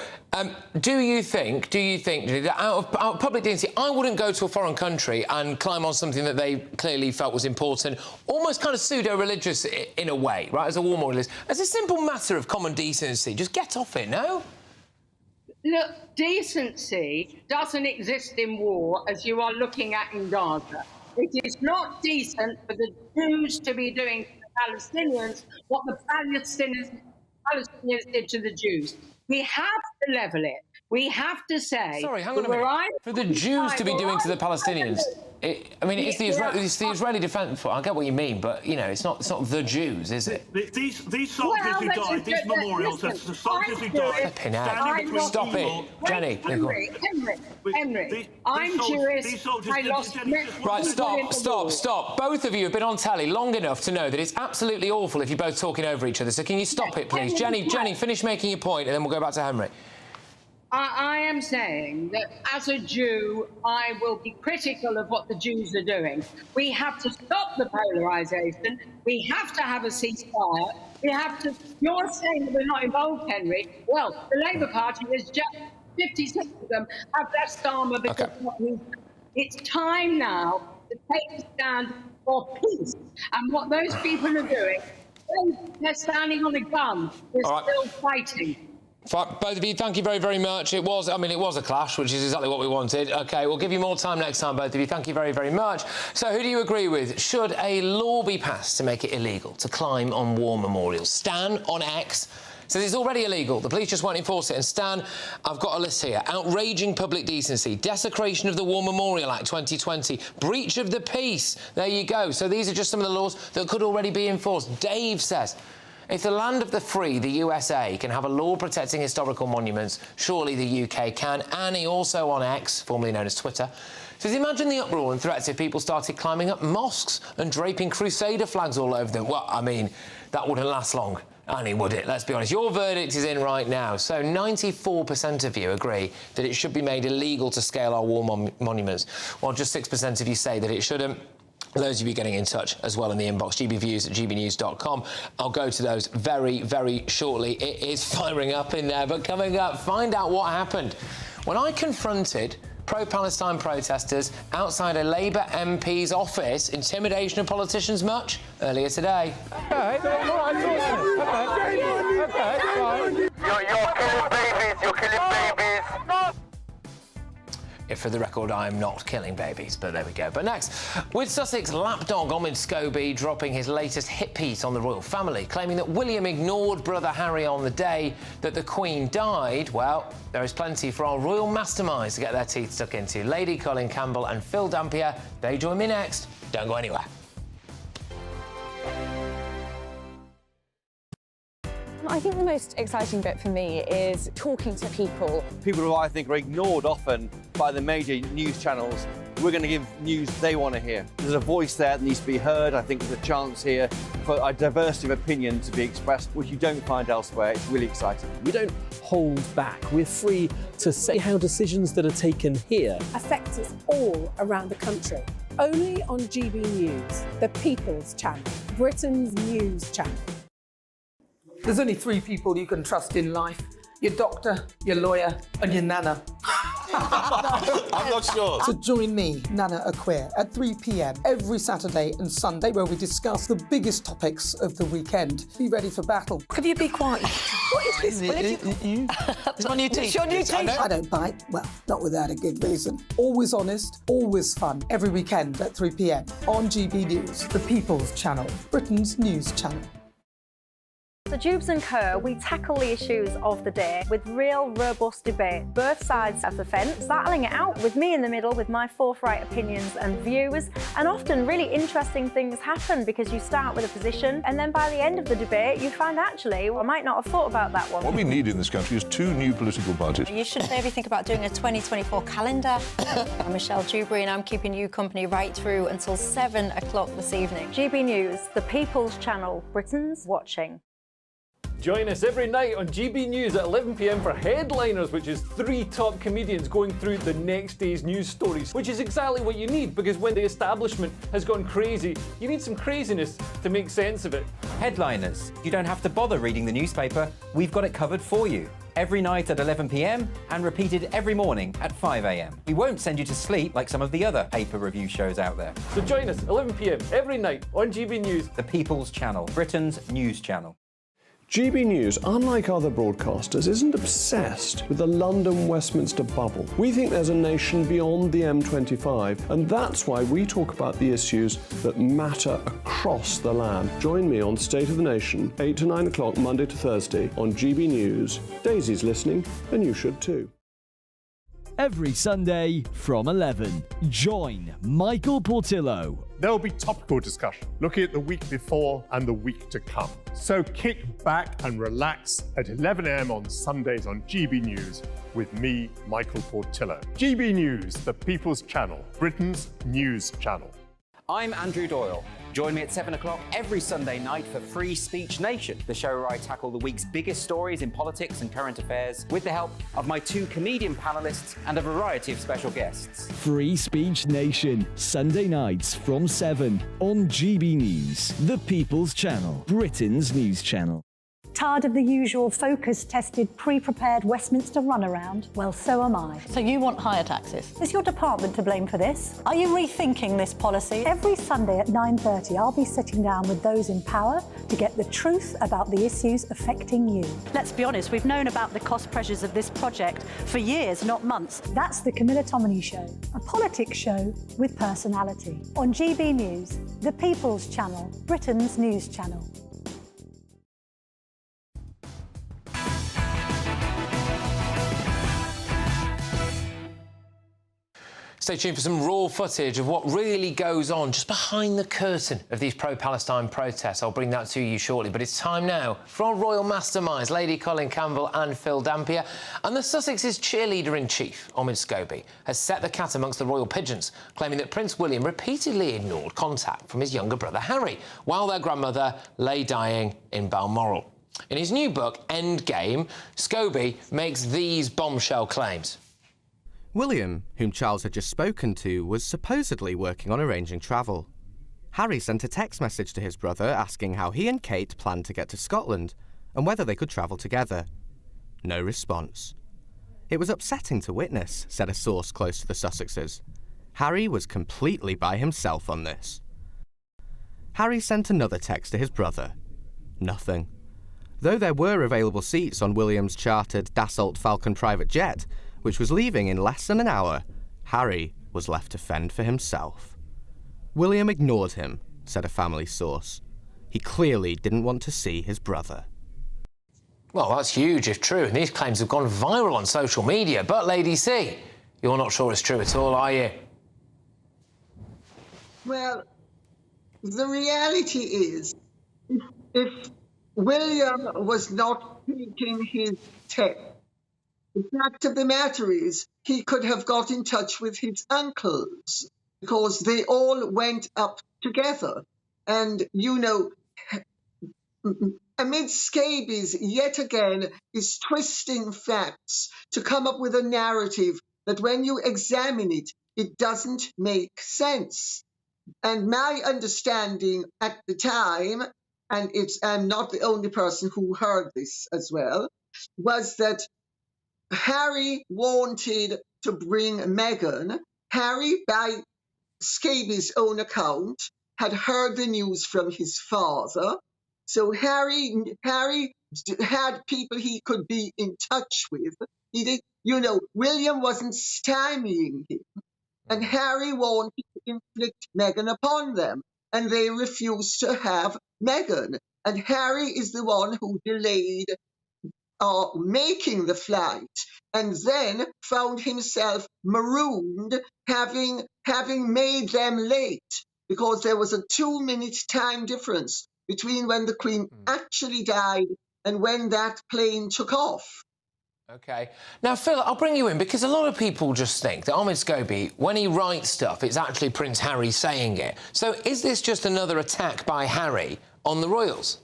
do you think that out of public decency, I wouldn't go to a foreign country and climb on something that they clearly felt was important, almost kind of pseudo-religious in a way, right? As a war memorialist, as a simple matter of common decency, just get off it, no? Look, decency doesn't exist in war, as you are looking at in Gaza. It is not decent for the Jews to be doing to the Palestinians what the Palestinians did to the Jews. We have to level it. We have to say... Sorry, hang on a minute. For the Jews to be doing to the Palestinians... it's the Israeli Defence Force. I get what you mean, but, it's not the Jews, is it? These soldiers who died, these memorials, the soldiers who died... Stop it. Jenny. Henry, I'm Jewish. I lost... Right, stop. Both of you have been on telly long enough to know that it's absolutely awful if you're both talking over each other, so can you stop it, please? Jenny, finish making your point, and then we'll go back to Henry. I am saying that as a Jew, I will be critical of what the Jews are doing. We have to stop the polarisation. We have to have a ceasefire. We have to... You're saying that we're not involved, Henry. Well, the Labour Party is just 56 of them have left armour because it's time now to take a stand for peace. And what those people are doing, they're standing on a gun. They're still fighting. Both of you, thank you very, very much. It was a clash, which is exactly what we wanted. OK, we'll give you more time next time, both of you. Thank you very, very much. So who do you agree with? Should a law be passed to make it illegal to climb on war memorials? Stan on X says it's already illegal. The police just won't enforce it. And Stan, I've got a list here. Outraging public decency, desecration of the War Memorial Act 2020, breach of the peace. There you go. So these are just some of the laws that could already be enforced. Dave says... If the land of the free, the USA, can have a law protecting historical monuments, surely the UK can. Annie, also on X, formerly known as Twitter, says, imagine the uproar and threats if people started climbing up mosques and draping Crusader flags all over them. Well, I mean, that wouldn't last long, Annie, would it? Let's be honest. Your verdict is in right now. So 94% of you agree that it should be made illegal to scale our war monuments, while just 6% of you say that it shouldn't. Those of you getting in touch as well in the inbox, gbviews@gbnews.com. I'll go to those very, very shortly. It is firing up in there, but coming up, find out what happened when I confronted pro-Palestine protesters outside a Labour MP's office. Intimidation of politicians much? Earlier today. You're killing babies. If for the record, I'm not killing babies, but there we go. But next, with Sussex lapdog Omid Scobie dropping his latest hit piece on the royal family, claiming that William ignored brother Harry on the day that the Queen died, well, there is plenty for our royal masterminds to get their teeth stuck into. Lady Colin Campbell and Phil Dampier, they join me next. Don't go anywhere. I think the most exciting bit for me is talking to people. People who I think are ignored often by the major news channels. We're going to give news they want to hear. There's a voice there that needs to be heard. I think there's a chance here for a diversity of opinion to be expressed, which you don't find elsewhere. It's really exciting. We don't hold back. We're free to say how decisions that are taken here affect us all around the country. Only on GB News, the People's Channel, Britain's news channel. There's only 3 people you can trust in life. Your doctor, your lawyer, and your nana. I'm not sure. So join me, Nana Aquare, at 3 p.m. every Saturday and Sunday, where we discuss the biggest topics of the weekend. Be ready for battle. Could you be quiet? What is this? It's my new teeth. It's your new teeth. I don't bite. Well, not without a good reason. Always honest, always fun. Every weekend at 3 p.m. on GB News, the People's Channel, Britain's news channel. So Jubes and Co, we tackle the issues of the day with real, robust debate, both sides of the fence, battling it out with me in the middle with my forthright opinions and views. And often really interesting things happen because you start with a position and then by the end of the debate you find actually, well, I might not have thought about that one. What we need in this country is 2 new political budgets. You should maybe think about doing a 2024 calendar. I'm Michelle Dewberry and I'm keeping you company right through until 7 o'clock this evening. GB News, the People's Channel, Britain's watching. Join us every night on GB News at 11 p.m. for Headliners, which is 3 top comedians going through the next day's news stories, which is exactly what you need, because when the establishment has gone crazy, you need some craziness to make sense of it. Headliners. You don't have to bother reading the newspaper. We've got it covered for you. Every night at 11 p.m. and repeated every morning at 5 a.m. We won't send you to sleep like some of the other paper review shows out there. So join us 11 p.m. every night on GB News. The People's Channel, Britain's news channel. GB News, unlike other broadcasters, isn't obsessed with the London-Westminster bubble. We think there's a nation beyond the M25, and that's why we talk about the issues that matter across the land. Join me on State of the Nation, 8 to 9 o'clock, Monday to Thursday, on GB News. Daisy's listening, and you should too. Every Sunday from 11, join Michael Portillo. There will be topical discussion, looking at the week before and the week to come. So kick back and relax at 11 a.m. on Sundays on GB News with me, Michael Portillo. GB News, the People's Channel, Britain's news channel. I'm Andrew Doyle. Join me at 7 o'clock every Sunday night for Free Speech Nation, the show where I tackle the week's biggest stories in politics and current affairs with the help of my 2 comedian panellists and a variety of special guests. Free Speech Nation, Sunday nights from 7 on GB News, the People's Channel, Britain's news channel. Tired of the usual focus-tested, pre-prepared Westminster runaround? Well, so am I. So you want higher taxes? Is your department to blame for this? Are you rethinking this policy? Every Sunday at 9:30, I'll be sitting down with those in power to get the truth about the issues affecting you. Let's be honest, we've known about the cost pressures of this project for years, not months. That's the Camilla Tominey Show, a politics show with personality. On GB News, the People's Channel, Britain's news channel. Stay tuned for some raw footage of what really goes on just behind the curtain of these pro-Palestine protests. I'll bring that to you shortly, but it's time now for our royal masterminds, Lady Colin Campbell and Phil Dampier. And the Sussex's cheerleader-in-chief, Omid Scobie, has set the cat amongst the royal pigeons, claiming that Prince William repeatedly ignored contact from his younger brother Harry while their grandmother lay dying in Balmoral. In his new book, Endgame, Scobie makes these bombshell claims. William, whom Charles had just spoken to, was supposedly working on arranging travel. Harry sent a text message to his brother asking how he and Kate planned to get to Scotland and whether they could travel together. No response. It was upsetting to witness, said a source close to the Sussexes. Harry was completely by himself on this. Harry sent another text to his brother. Nothing. Though there were available seats on William's chartered Dassault Falcon private jet, which was leaving in less than an hour, Harry was left to fend for himself. William ignored him, said a family source. He clearly didn't want to see his brother. Well, that's huge if true, and these claims have gone viral on social media. But, Lady C, you're not sure it's true at all, are you? Well, the reality is, if William was not taking his test, the fact of the matter is he could have got in touch with his uncles because they all went up together. And, you know, amid scabies, yet again, is twisting facts to come up with a narrative that when you examine it, it doesn't make sense. And my understanding at the time, and I'm not the only person who heard this as well, was that Harry wanted to bring Meghan. Harry, by Scabies' own account, had heard the news from his father. So Harry had people he could be in touch with. He did, you know, William wasn't stymieing him. And Harry wanted to inflict Meghan upon them. And they refused to have Meghan. And Harry is the one who delayed making the flight, and then found himself marooned, having made them late, because there was a 2-minute time difference between when the Queen actually died and when that plane took off. OK. Now, Phil, I'll bring you in, because a lot of people just think that Omid Scobie, when he writes stuff, it's actually Prince Harry saying it. So is this just another attack by Harry on the royals?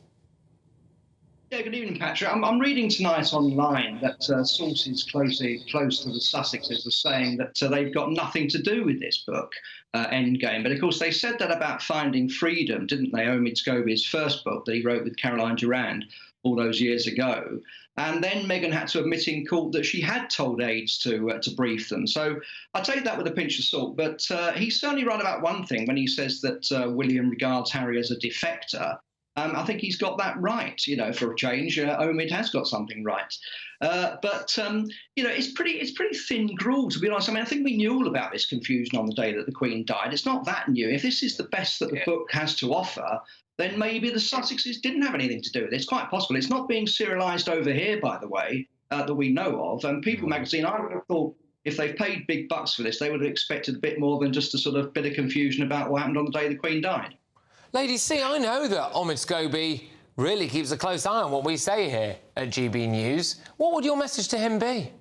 Yeah, good evening, Patrick. I'm reading tonight online that sources close to the Sussexes are saying that they've got nothing to do with this book, Endgame. But, of course, they said that about Finding Freedom, didn't they? Omid Scobie's first book that he wrote with Caroline Durand all those years ago. And then Meghan had to admit in court that she had told aides to brief them. So I take that with a pinch of salt. But he's certainly right about one thing when he says that William regards Harry as a defector. I think he's got that right, you know, for a change. Omid has got something right. But you know, it's pretty thin gruel, to be honest. I mean, I think we knew all about this confusion on the day that the Queen died. It's not that new. If this is the best that the book has to offer, then maybe the Sussexes didn't have anything to do with it. It's quite possible. It's not being serialised over here, by the way, that we know of. And People magazine, I would have thought, if they paid big bucks for this, they would have expected a bit more than just a sort of bit of confusion about what happened on the day the Queen died. Lady C, I know that Omid Scobie really keeps a close eye on what we say here at GB News. What would your message to him be?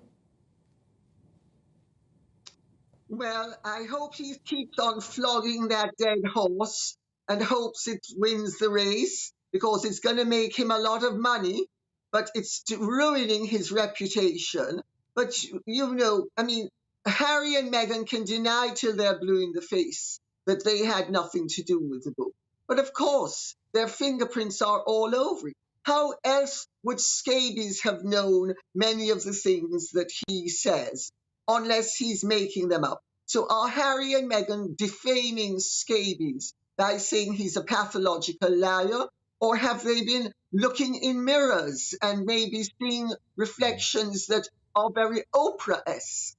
Well, I hope he keeps on flogging that dead horse and hopes it wins the race, because it's going to make him a lot of money, but it's ruining his reputation. But, you know, I mean, Harry and Meghan can deny till they're blue in the face that they had nothing to do with the book. But of course, their fingerprints are all over it. How else would Scabies have known many of the things that he says, unless he's making them up? So are Harry and Meghan defaming Scabies by saying he's a pathological liar? Or have they been looking in mirrors and maybe seeing reflections that are very Oprah-esque?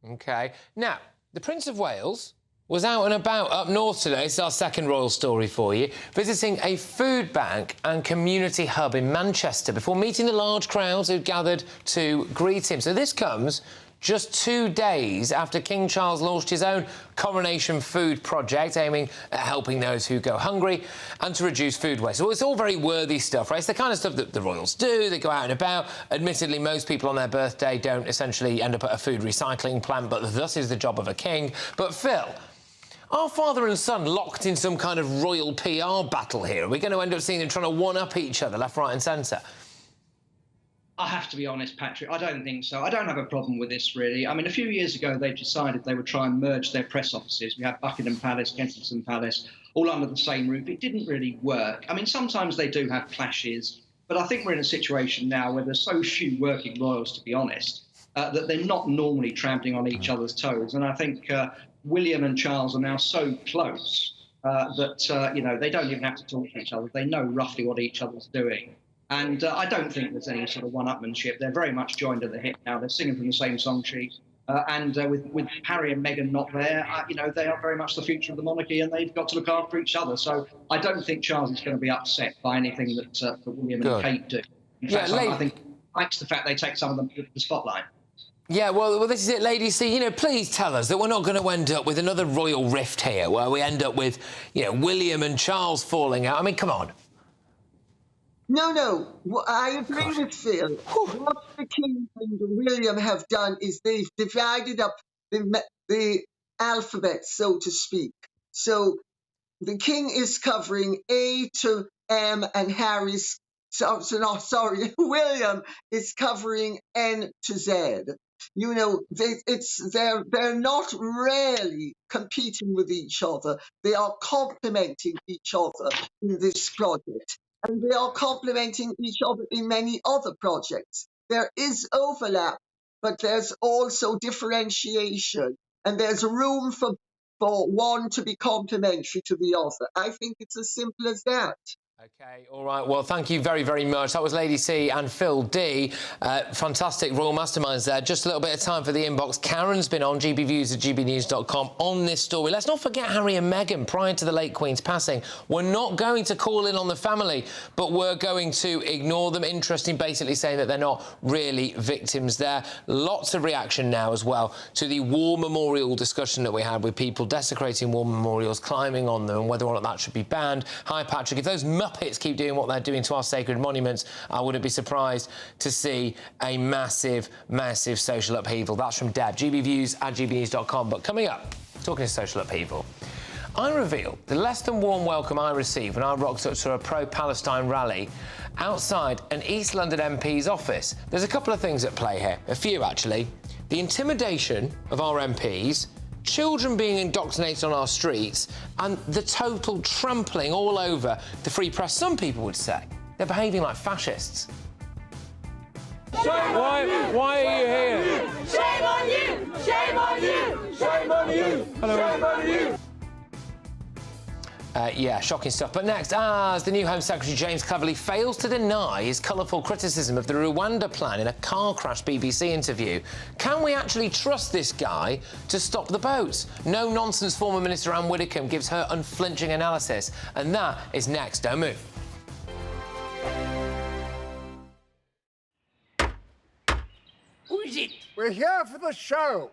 OK. Now, the Prince of Wales was out and about up north today. It's our second royal story for you, visiting a food bank and community hub in Manchester before meeting the large crowds who gathered to greet him. So this comes just 2 days after King Charles launched his own Coronation Food Project, aiming at helping those who go hungry and to reduce food waste. So it's all very worthy stuff, right? It's the kind of stuff that the royals do. They go out and about. Admittedly, most people on their birthday don't essentially end up at a food recycling plant, but thus is the job of a king. But Phil, are father and son locked in some kind of royal PR battle here? Are we going to end up seeing them trying to one-up each other left, right and centre? I have to be honest, Patrick, I don't think so. I don't have a problem with this, really. I mean, a few years ago, they decided they would try and merge their press offices. We had Buckingham Palace, Kensington Palace, all under the same roof. It didn't really work. I mean, sometimes they do have clashes, but I think we're in a situation now where there's so few working royals, to be honest, that they're not normally trampling on each other's toes. And I think William and Charles are now so close that, you know, they don't even have to talk to each other. They know roughly what each other's doing. And I don't think there's any sort of one-upmanship. They're very much joined at the hip now. They're singing from the same song sheet. And with Harry and Meghan not there, they are very much the future of the monarchy, and they've got to look after each other. So I don't think Charles is going to be upset by anything that William and Kate do. In fact, I think he likes the fact they take some of the spotlight. Yeah, well, this is it, Lady C. Please tell us that we're not going to end up with another royal rift here, where we end up with, William and Charles falling out. I mean, come on. No, I agree with Phil. What the King and William have done is they've divided up the alphabet, so to speak. So the King is covering A to M, and William is covering N to Z. They're not really competing with each other. They are complementing each other in this project. And they are complementing each other in many other projects. There is overlap, but there's also differentiation. And there's room for one to be complementary to the other. I think it's as simple as that. OK, all right. Well, thank you very, very much. That was Lady C and Phil D. Fantastic royal masterminds there. Just a little bit of time for the inbox. Karen's been on GBViews at GBnews.com on this story. Let's not forget Harry and Meghan prior to the late Queen's passing. We're not going to call in on the family, but we're going to ignore them. Interesting, basically saying that they're not really victims there. Lots of reaction now as well to the war memorial discussion that we had with people desecrating war memorials, climbing on them, and whether or not that should be banned. Hi, Patrick. If those Muppets keep doing what they're doing to our sacred monuments, I wouldn't be surprised to see a massive, massive social upheaval. That's from Deb. GBViews at GBnews.com. But coming up, talking of social upheaval, I revealed the less than warm welcome I received when I rocked up to a pro-Palestine rally outside an East London MP's office. There's a couple of things at play here. A few, actually. The intimidation of our MPs, children being indoctrinated on our streets, and the total trampling all over the free press, some people would say. They're behaving like fascists. Why are you here? Shame on you! Shame on you! Shame on you! Shame on you! Yeah, shocking stuff. But next, as the new Home Secretary James Cleverly fails to deny his colourful criticism of the Rwanda plan in a car crash BBC interview, can we actually trust this guy to stop the boats? No-nonsense former Minister Anne Widdecombe gives her unflinching analysis, and that is next. Don't move. Who is it? We're here for the show.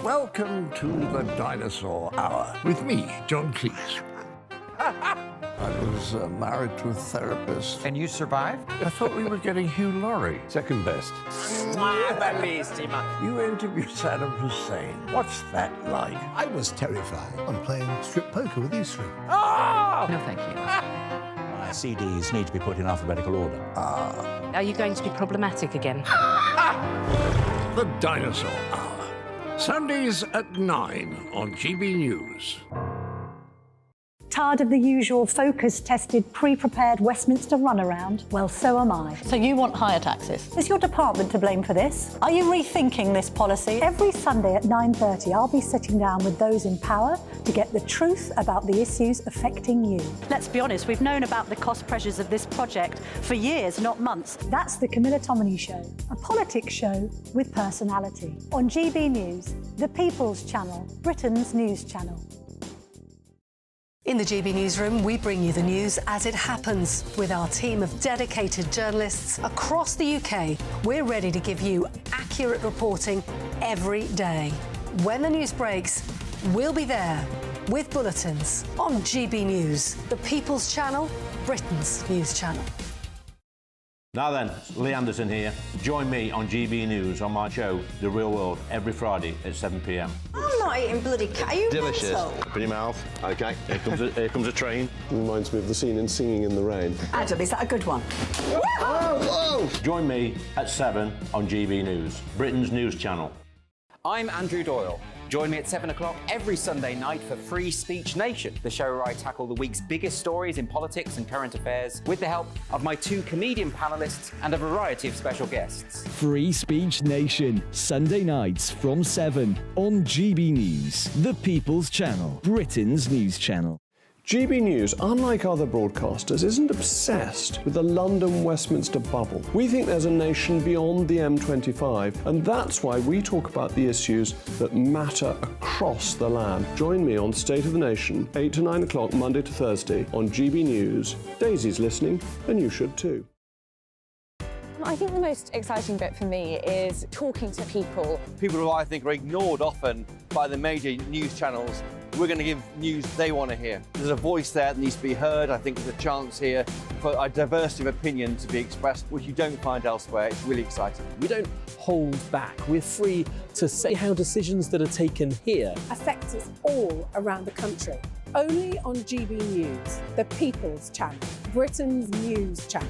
Welcome to the Dinosaur Hour with me, John Cleese. I was married to a therapist. And you survived? I thought we were getting Hugh Laurie. Second best. You interviewed Saddam Hussein. What's that like? I was terrified. I'm playing strip poker with these three. Ah! No, thank you. My CDs need to be put in alphabetical order. Are you going to be problematic again? The Dinosaur Hour. Sundays at 9 on GB News. Tired of the usual focus-tested, pre-prepared Westminster runaround? Well, so am I. So you want higher taxes? Is your department to blame for this? Are you rethinking this policy? Every Sunday at 9:30, I'll be sitting down with those in power to get the truth about the issues affecting you. Let's be honest, we've known about the cost pressures of this project for years, not months. That's the Camilla Tominey Show, a politics show with personality. On GB News, the People's Channel, Britain's news channel. In the GB Newsroom, we bring you the news as it happens. With our team of dedicated journalists across the UK, we're ready to give you accurate reporting every day. When the news breaks, we'll be there with bulletins on GB News, the People's Channel, Britain's news channel. Now then, Lee Anderson here. Join me on GB News on my show, The Real World, every Friday at 7 p.m. I'm not eating bloody cat. Are you Delicious. mental? Put in your mouth. OK, here comes a train. Reminds me of the scene in Singing in the Rain. Adam, is that a good one? Whoa! Join me at 7 on GB News, Britain's news channel. I'm Andrew Doyle. Join me at 7 o'clock every Sunday night for Free Speech Nation, the show where I tackle the week's biggest stories in politics and current affairs with the help of my two comedian panellists and a variety of special guests. Free Speech Nation, Sunday nights from 7 on GB News, the People's Channel, Britain's news channel. GB News, unlike other broadcasters, isn't obsessed with the London-Westminster bubble. We think there's a nation beyond the M25, and that's why we talk about the issues that matter across the land. Join me on State of the Nation, 8 to 9 o'clock, Monday to Thursday, on GB News. Daisy's listening, and you should too. I think the most exciting bit for me is talking to people. People who I think are ignored often by the major news channels. We're going to give news they want to hear. There's a voice there that needs to be heard. I think there's a chance here for a diversity of opinion to be expressed, which you don't find elsewhere. It's really exciting. We don't hold back. We're free to say how decisions that are taken here affect us all around the country. Only on GB News, the People's Channel, Britain's news channel.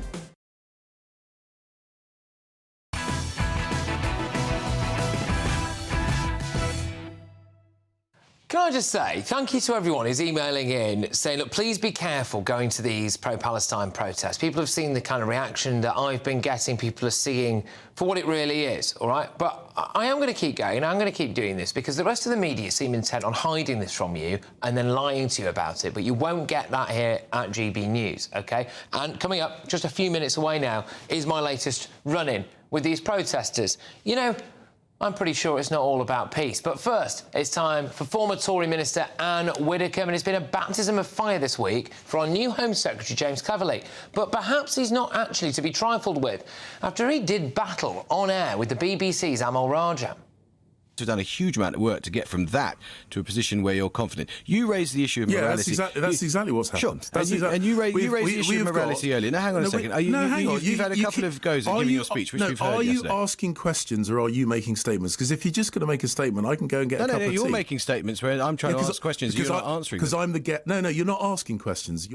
Can I just say thank you to everyone who's emailing in saying, look, please be careful going to these pro-Palestine protests. People have seen the kind of reaction that I've been getting. People are seeing for what it really is, all right? But I am going to keep going. I'm going to keep doing this because the rest of the media seem intent on hiding this from you and then lying to you about it. But you won't get that here at GB News, OK? And coming up, just a few minutes away now, is my latest run-in with these protesters. You know, I'm pretty sure it's not all about peace. But first, it's time for former Tory Minister Anne Widdecombe, and it's been a baptism of fire this week for our new Home Secretary, James Cleverly. But perhaps he's not actually to be trifled with, after he did battle on air with the BBC's Amal Raja. Have done a huge amount of work to get from that to a position where you're confident. You raised the issue of morality. That's exactly what's happened. Sure. And you raised the issue of morality earlier. Now, hang on a second. You've had a couple of goes at giving your speech, which we've heard yesterday. Are you asking questions or are you making statements? Because if you're just going to make a statement, I can go and get a cup of tea. You're making statements where I'm trying to ask questions and you're not answering them. Because I'm the guest. No, you're not asking questions.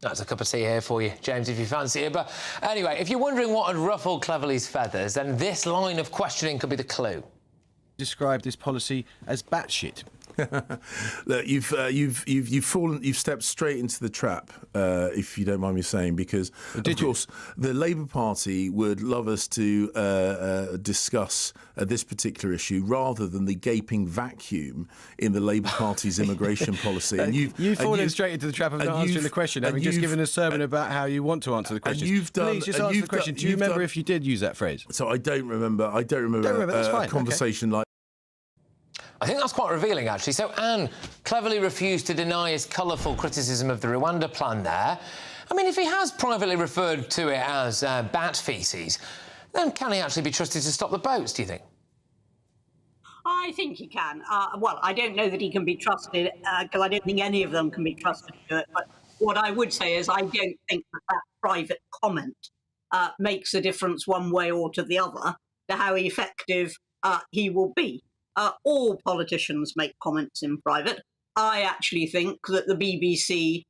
That's a cup of tea here for you, James, if you fancy it. But anyway, if you're wondering what had ruffled Cleverly's feathers, then this line of questioning could be the clue. Describe this policy as batshit. Look, you've stepped straight into the trap, if you don't mind me saying, because of course the Labour Party would love us to discuss this particular issue rather than the gaping vacuum in the Labour Party's immigration policy. And you've fallen straight into the trap of not answering the question, having just given a sermon about how you want to answer the question. Please just answer the question. Do you remember if you did use that phrase? So I don't remember a conversation like. I think that's quite revealing, actually. So Anne cleverly refused to deny his colourful criticism of the Rwanda plan there. I mean, if he has privately referred to it as bat faeces, then can he actually be trusted to stop the boats, do you think? I think he can. Well, I don't know that he can be trusted, because I don't think any of them can be trusted to do it. But what I would say is I don't think that private comment makes a difference one way or to the other to how effective he will be. All politicians make comments in private. I actually think that the BBC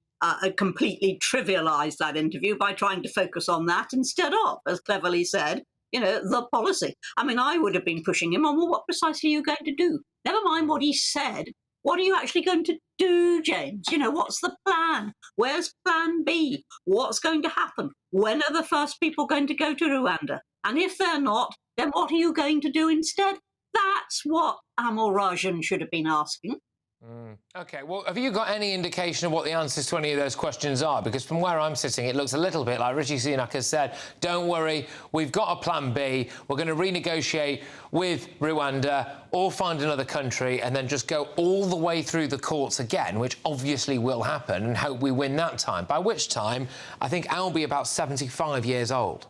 completely trivialised that interview by trying to focus on that instead of, as Cleverly said, the policy. I mean, I would have been pushing him on, well, what precisely are you going to do? Never mind what he said. What are you actually going to do, James? What's the plan? Where's plan B? What's going to happen? When are the first people going to go to Rwanda? And if they're not, then what are you going to do instead? That's what Amal Rajan should have been asking. OK, well, have you got any indication of what the answers to any of those questions are? Because from where I'm sitting, it looks a little bit like Rishi Sunak has said, don't worry, we've got a plan B, we're going to renegotiate with Rwanda or find another country and then just go all the way through the courts again, which obviously will happen, and hope we win that time, by which time I think I'll be about 75 years old.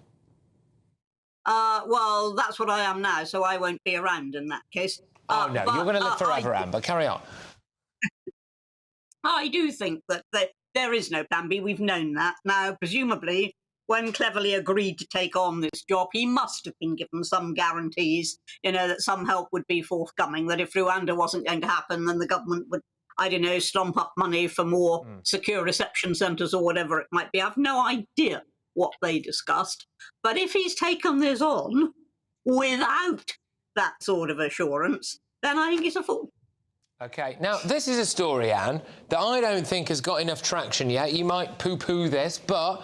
Well, that's what I am now, so I won't be around in that case. Oh, no, you're going to live forever, Anne, but carry on. I do think that there is no plan B. We've known that. Now, presumably, when Cleverly agreed to take on this job, he must have been given some guarantees, that some help would be forthcoming, that if Rwanda wasn't going to happen, then the government would, I don't know, slump up money for more secure reception centres or whatever it might be. I've no idea what they discussed. But if he's taken this on without that sort of assurance, then I think he's a fool. OK, now, this is a story, Anne, that I don't think has got enough traction yet. You might poo-poo this, but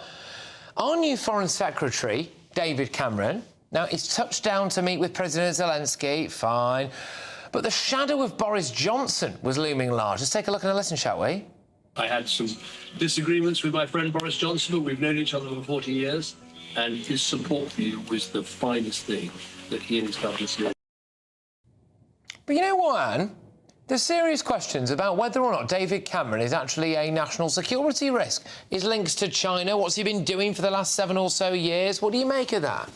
our new Foreign Secretary, David Cameron, now, he's touched down to meet with President Zelensky, fine, but the shadow of Boris Johnson was looming large. Let's take a look and a listen, shall we? I had some disagreements with my friend Boris Johnson, but we've known each other for 40 years, and his support for you was the finest thing that he and his government did. But you know what, Anne? There's serious questions about whether or not David Cameron is actually a national security risk. His links to China, what's he been doing for the last 7 or so years? What do you make of that?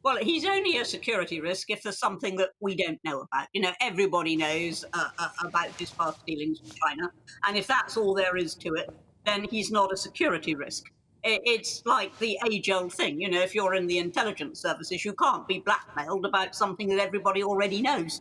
Well, he's only a security risk if there's something that we don't know about. You know, everybody knows about his past dealings with China. And if that's all there is to it, then he's not a security risk. It's like the age-old thing. You know, if you're in the intelligence services, you can't be blackmailed about something that everybody already knows.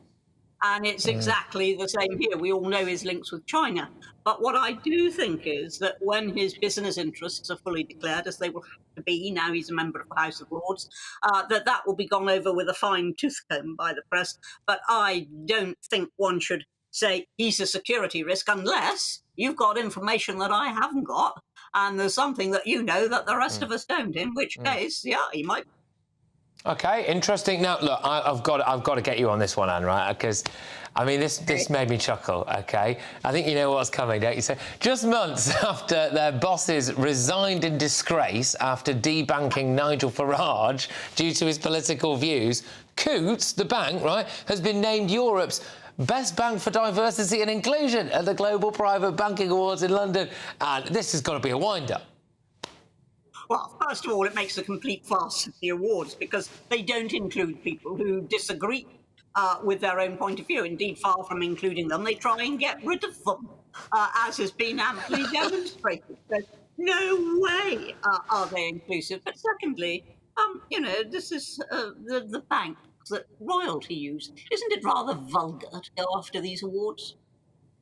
And it's exactly the same here. We all know his links with China. But what I do think is that when his business interests are fully declared, as they will have to be, now he's a member of the House of Lords, that will be gone over with a fine tooth comb by the press. But I don't think one should say he's a security risk unless you've got information that I haven't got, and there's something that you know that the rest of us don't, in which case, yeah, he might. OK, interesting. Now, look, I've got to get you on this one, Anne, right? Because, I mean, this made me chuckle, OK? I think you know what's coming, don't you? So, just months after their bosses resigned in disgrace after debanking Nigel Farage due to his political views, Coutts, the bank, right, has been named Europe's Best Bank for Diversity and Inclusion at the Global Private Banking Awards in London. And this has got to be a wind-up. Well, first of all, it makes a complete farce of the awards because they don't include people who disagree with their own point of view. Indeed, far from including them, they try and get rid of them, as has been amply demonstrated. So no way are they inclusive. But secondly, you know, this is the bank that royalty use. Isn't it rather vulgar to go after these awards?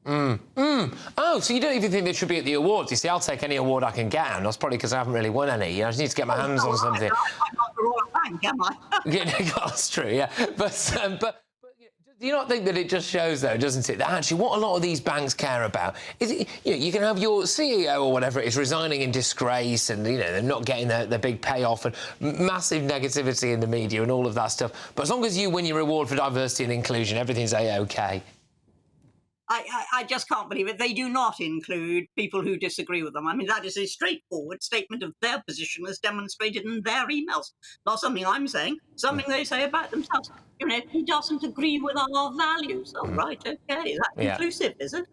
Oh, so you don't even think they should be at the awards? You see, I'll take any award I can get, and that's probably because I haven't really won any. You know, I just need to get my hands on something. I'm not the Royal Bank, am I? Yeah, that's true, yeah. But do you not think that it just shows, though, doesn't it, that actually what a lot of these banks care about is, you know, you can have your CEO or whatever it is resigning in disgrace and, you know, they're not getting the big payoff and massive negativity in the media and all of that stuff. But as long as you win your reward for diversity and inclusion, everything's A-OK. I just can't believe it. They do not include people who disagree with them. I mean, that is a straightforward statement of their position as demonstrated in their emails. Not something I'm saying, something they say about themselves. You know, he doesn't agree with our values. Oh, right, OK. That's inclusive, is it?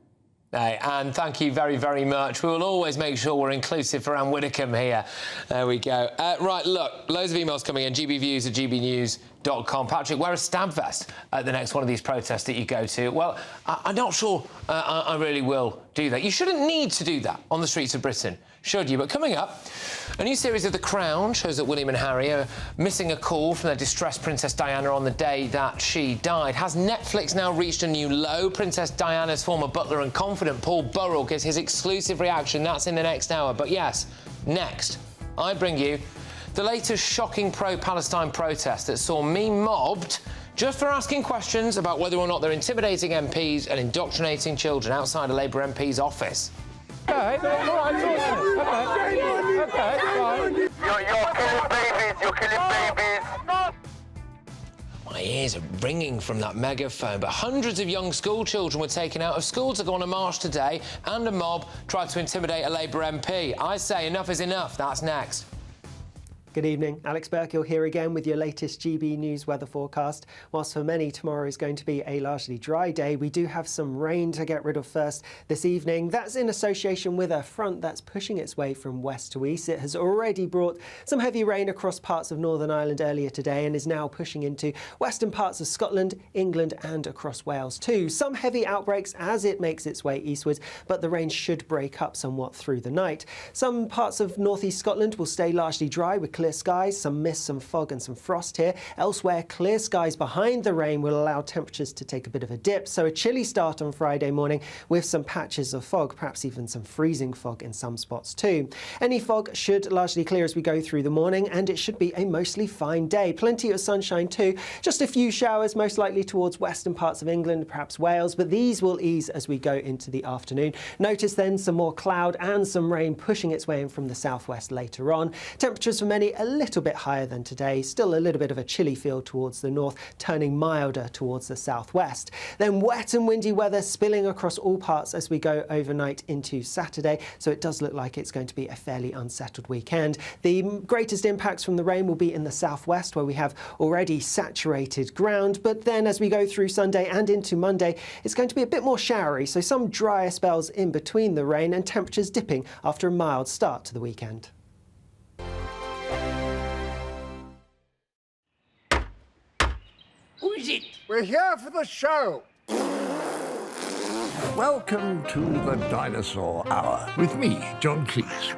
And thank you very, very much. We will always make sure we're inclusive for Anne Widdecombe here. There we go. Right, look, loads of emails coming in, gbviews@gbnews.com. Patrick, wear a stab vest at the next one of these protests that you go to. Well, I'm not sure I really will do that. You shouldn't need to do that on the streets of Britain, should you? But coming up, a new series of The Crown shows that William and Harry are missing a call from their distressed Princess Diana on the day that she died. Has Netflix now reached a new low? Princess Diana's former butler and confidant, Paul Burrell, gives his exclusive reaction. That's in the next hour. But yes, next, I bring you the latest shocking pro-Palestine protest that saw me mobbed just for asking questions about whether or not they're intimidating MPs and indoctrinating children outside a Labour MP's office. Okay, fine. You're killing babies, you're killing babies. My ears are ringing from that megaphone, but hundreds of young school children were taken out of school to go on a march today, and a mob tried to intimidate a Labour MP. I say enough is enough. That's next. Good evening, Alex Burkill here again with your latest GB News weather forecast. Whilst for many tomorrow is going to be a largely dry day, we do have some rain to get rid of first this evening. That's in association with a front that's pushing its way from west to east. It has already brought some heavy rain across parts of Northern Ireland earlier today and is now pushing into western parts of Scotland, England and across Wales too. Some heavy outbreaks as it makes its way eastwards, but the rain should break up somewhat through the night. Some parts of northeast Scotland will stay largely dry with clear skies, some mist, some fog and some frost here. Elsewhere, clear skies behind the rain will allow temperatures to take a bit of a dip, so a chilly start on Friday morning with some patches of fog, perhaps even some freezing fog in some spots too. Any fog should largely clear as we go through the morning, and it should be a mostly fine day. Plenty of sunshine too, just a few showers most likely towards western parts of England, perhaps Wales, but these will ease as we go into the afternoon. Notice then some more cloud and some rain pushing its way in from the southwest later on. Temperatures for many stay a little bit higher than today, still a little bit of a chilly feel towards the north, turning milder towards the southwest. Then wet and windy weather spilling across all parts as we go overnight into Saturday, so it does look like it's going to be a fairly unsettled weekend. The greatest impacts from the rain will be in the southwest, where we have already saturated ground, but then as we go through Sunday and into Monday, it's going to be a bit more showery, so some drier spells in between the rain and temperatures dipping after a mild start to the weekend. Who is it? We're here for the show. Welcome to the Dinosaur Hour with me, John Cleese.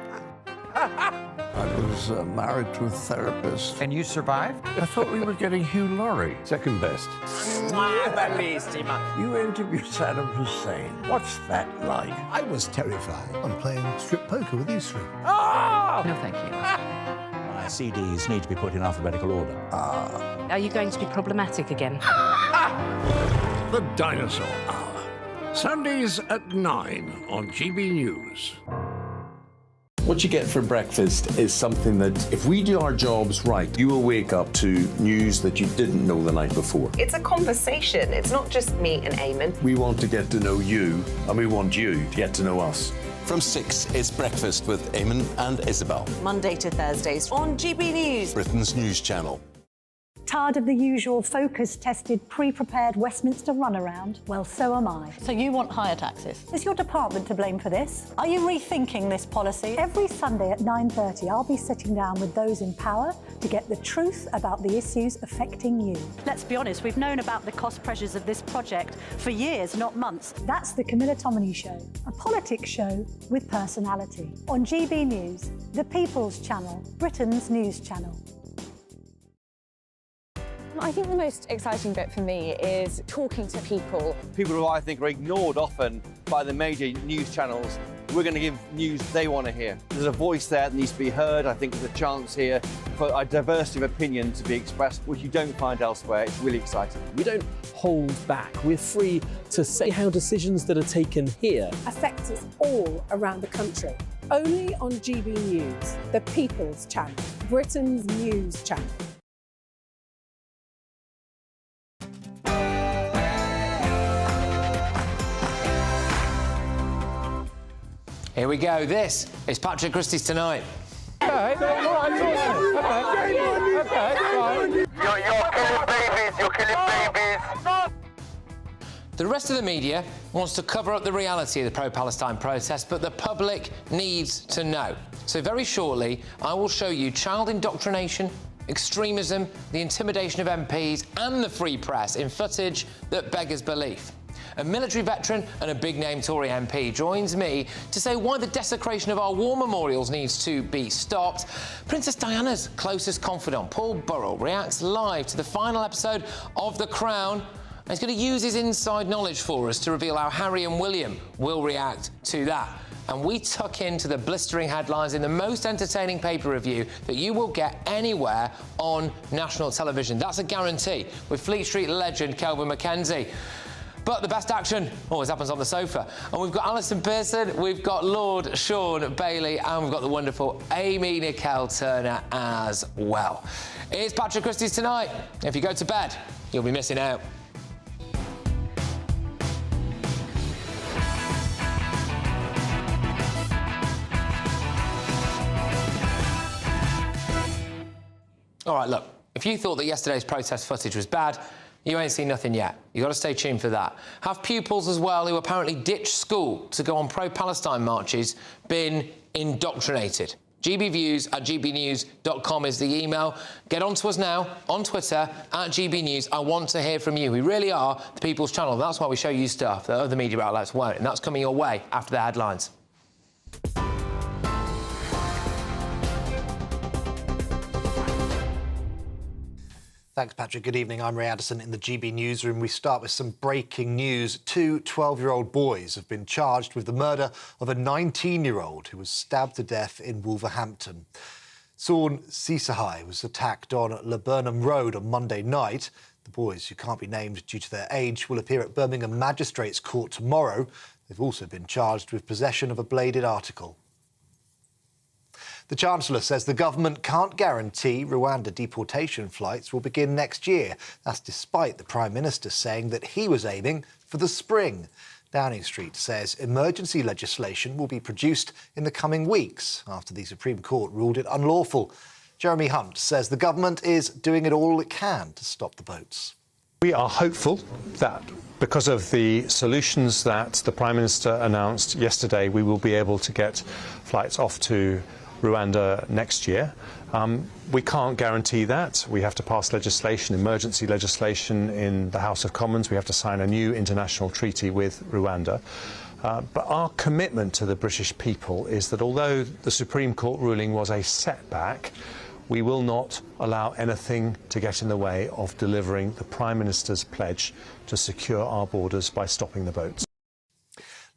I was married to a therapist. And you survived? I thought we were getting Hugh Laurie. Second best. You interviewed Saddam Hussein. What's that like? I was terrified. I'm playing strip poker with you three. Oh! No, thank you. My CDs need to be put in alphabetical order. Are you going to be problematic again? The Dinosaur Hour. Sundays at 9 on GB News. What you get for breakfast is something that, if we do our jobs right, you will wake up to news that you didn't know the night before. It's a conversation. It's not just me and Eamon. We want to get to know you, and we want you to get to know us. From 6, it's Breakfast with Eamon and Isabel. Monday to Thursdays on GB News, Britain's news channel. Tired of the usual focus-tested, pre-prepared Westminster runaround? Well, so am I. So you want higher taxes? Is your department to blame for this? Are you rethinking this policy? Every Sunday at 9:30, I'll be sitting down with those in power to get the truth about the issues affecting you. Let's be honest, we've known about the cost pressures of this project for years, not months. That's the Camilla Tominey Show, a politics show with personality. On GB News, the People's Channel, Britain's news channel. I think the most exciting bit for me is talking to people. People who I think are ignored often by the major news channels. We're going to give news they want to hear. There's a voice there that needs to be heard. I think there's a chance here for a diversity of opinion to be expressed, which you don't find elsewhere. It's really exciting. We don't hold back. We're free to say how decisions that are taken here affect us all around the country. Only on GB News, the People's Channel, Britain's news channel. Here we go. This is Patrick Christys Tonight. Okay, You're killing babies. The rest of the media wants to cover up the reality of the pro-Palestine protest, but the public needs to know. So very shortly, I will show you child indoctrination, extremism, the intimidation of MPs and the free press in footage that beggars belief. A military veteran and a big-name Tory MP joins me to say why the desecration of our war memorials needs to be stopped. Princess Diana's closest confidant, Paul Burrell, reacts live to the final episode of The Crown. And he's going to use his inside knowledge for us to reveal how Harry and William will react to that. And we tuck into the blistering headlines in the most entertaining paper review that you will get anywhere on national television. That's a guarantee, with Fleet Street legend Kelvin McKenzie. But the best action always happens on the sofa. And we've got Alison Pearson, we've got Lord Sean Bailey, and we've got the wonderful Amy Nicole-Turner as well. It's Patrick Christys Tonight. If you go to bed, you'll be missing out. All right, look, if you thought that yesterday's protest footage was bad, you ain't seen nothing yet. You've got to stay tuned for that. Have pupils as well who apparently ditched school to go on pro-Palestine marches been indoctrinated? gbviews@gbnews.com is the email. Get on to us now on Twitter @GBNews. I want to hear from you. We really are the People's Channel. That's why we show you stuff that other media outlets won't, and that's coming your way after the headlines. Thanks, Patrick. Good evening. I'm Ray Addison in the GB newsroom. We start with some breaking news. 2 12-year-old boys have been charged with the murder of a 19-year-old who was stabbed to death in Wolverhampton. Sawn Sisahai was attacked on Laburnham Road on Monday night. The boys, who can't be named due to their age, will appear at Birmingham Magistrates Court tomorrow. They've also been charged with possession of a bladed article. The Chancellor says the government can't guarantee Rwanda deportation flights will begin next year. That's despite the Prime Minister saying that he was aiming for the spring. Downing Street says emergency legislation will be produced in the coming weeks after the Supreme Court ruled it unlawful. Jeremy Hunt says the government is doing it all it can to stop the boats. We are hopeful that because of the solutions that the Prime Minister announced yesterday, we will be able to get flights off to Rwanda next year. We can't guarantee that. We have to pass legislation, emergency legislation in the House of Commons. We have to sign a new international treaty with Rwanda. But our commitment to the British people is that although the Supreme Court ruling was a setback, we will not allow anything to get in the way of delivering the Prime Minister's pledge to secure our borders by stopping the boats.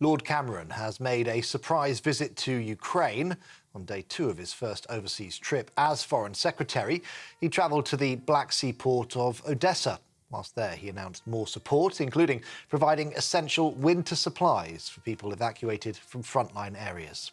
Lord Cameron has made a surprise visit to Ukraine on day 2 of his first overseas trip as Foreign Secretary. He travelled to the Black Sea port of Odessa. Whilst there, he announced more support, including providing essential winter supplies for people evacuated from frontline areas.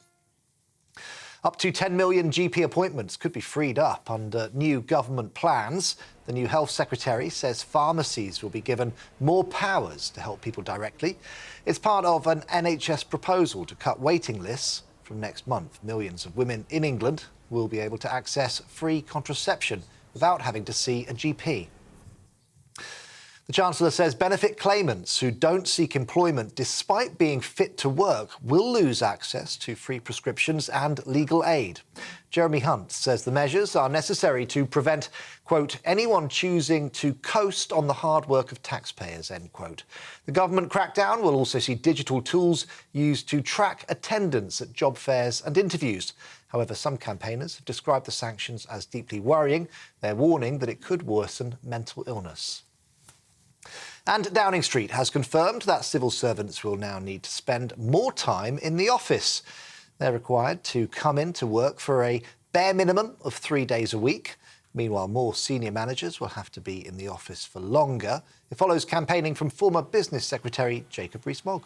Up to 10 million GP appointments could be freed up under new government plans. The new Health Secretary says pharmacies will be given more powers to help people directly. It's part of an NHS proposal to cut waiting lists. From next month, millions of women in England will be able to access free contraception without having to see a GP. The Chancellor says benefit claimants who don't seek employment despite being fit to work will lose access to free prescriptions and legal aid. Jeremy Hunt says the measures are necessary to prevent, quote, anyone choosing to coast on the hard work of taxpayers, end quote. The government crackdown will also see digital tools used to track attendance at job fairs and interviews. However, some campaigners have described the sanctions as deeply worrying. They're warning that it could worsen mental illness. And Downing Street has confirmed that civil servants will now need to spend more time in the office. They're required to come in to work for a bare minimum of 3 days a week. Meanwhile, more senior managers will have to be in the office for longer. It follows campaigning from former Business Secretary Jacob Rees-Mogg.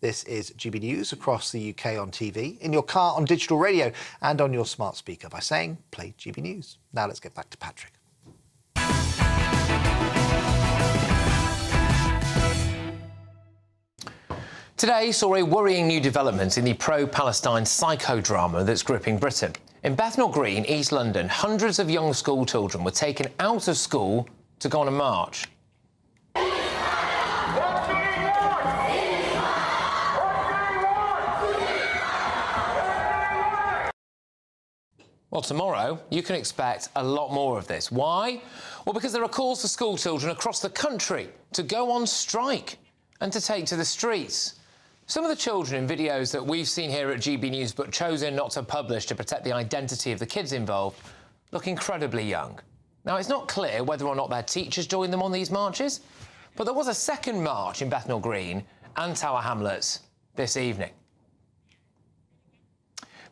This is GB News across the UK on TV, in your car on digital radio and on your smart speaker by saying, play GB News. Now let's get back to Patrick. Today saw a worrying new development in the pro-Palestine psychodrama that's gripping Britain. In Bethnal Green, East London, hundreds of young school children were taken out of school to go on a march. Well, tomorrow you can expect a lot more of this. Why? Well, because there are calls for school children across the country to go on strike and to take to the streets. Some of the children in videos that we've seen here at GB News but chosen not to publish to protect the identity of the kids involved look incredibly young. Now, it's not clear whether or not their teachers joined them on these marches, but there was a second march in Bethnal Green and Tower Hamlets this evening.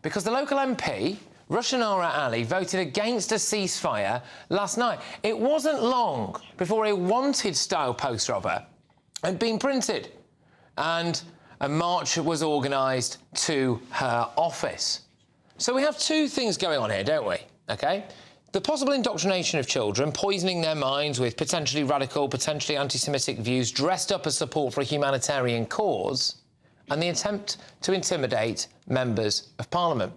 Because the local MP, Rushanara Ali, voted against a ceasefire last night. It wasn't long before a wanted-style poster of her had been printed, and a march was organised to her office. So we have two things going on here, don't we? OK? The possible indoctrination of children, poisoning their minds with potentially radical, potentially anti-Semitic views dressed up as support for a humanitarian cause, and the attempt to intimidate members of Parliament.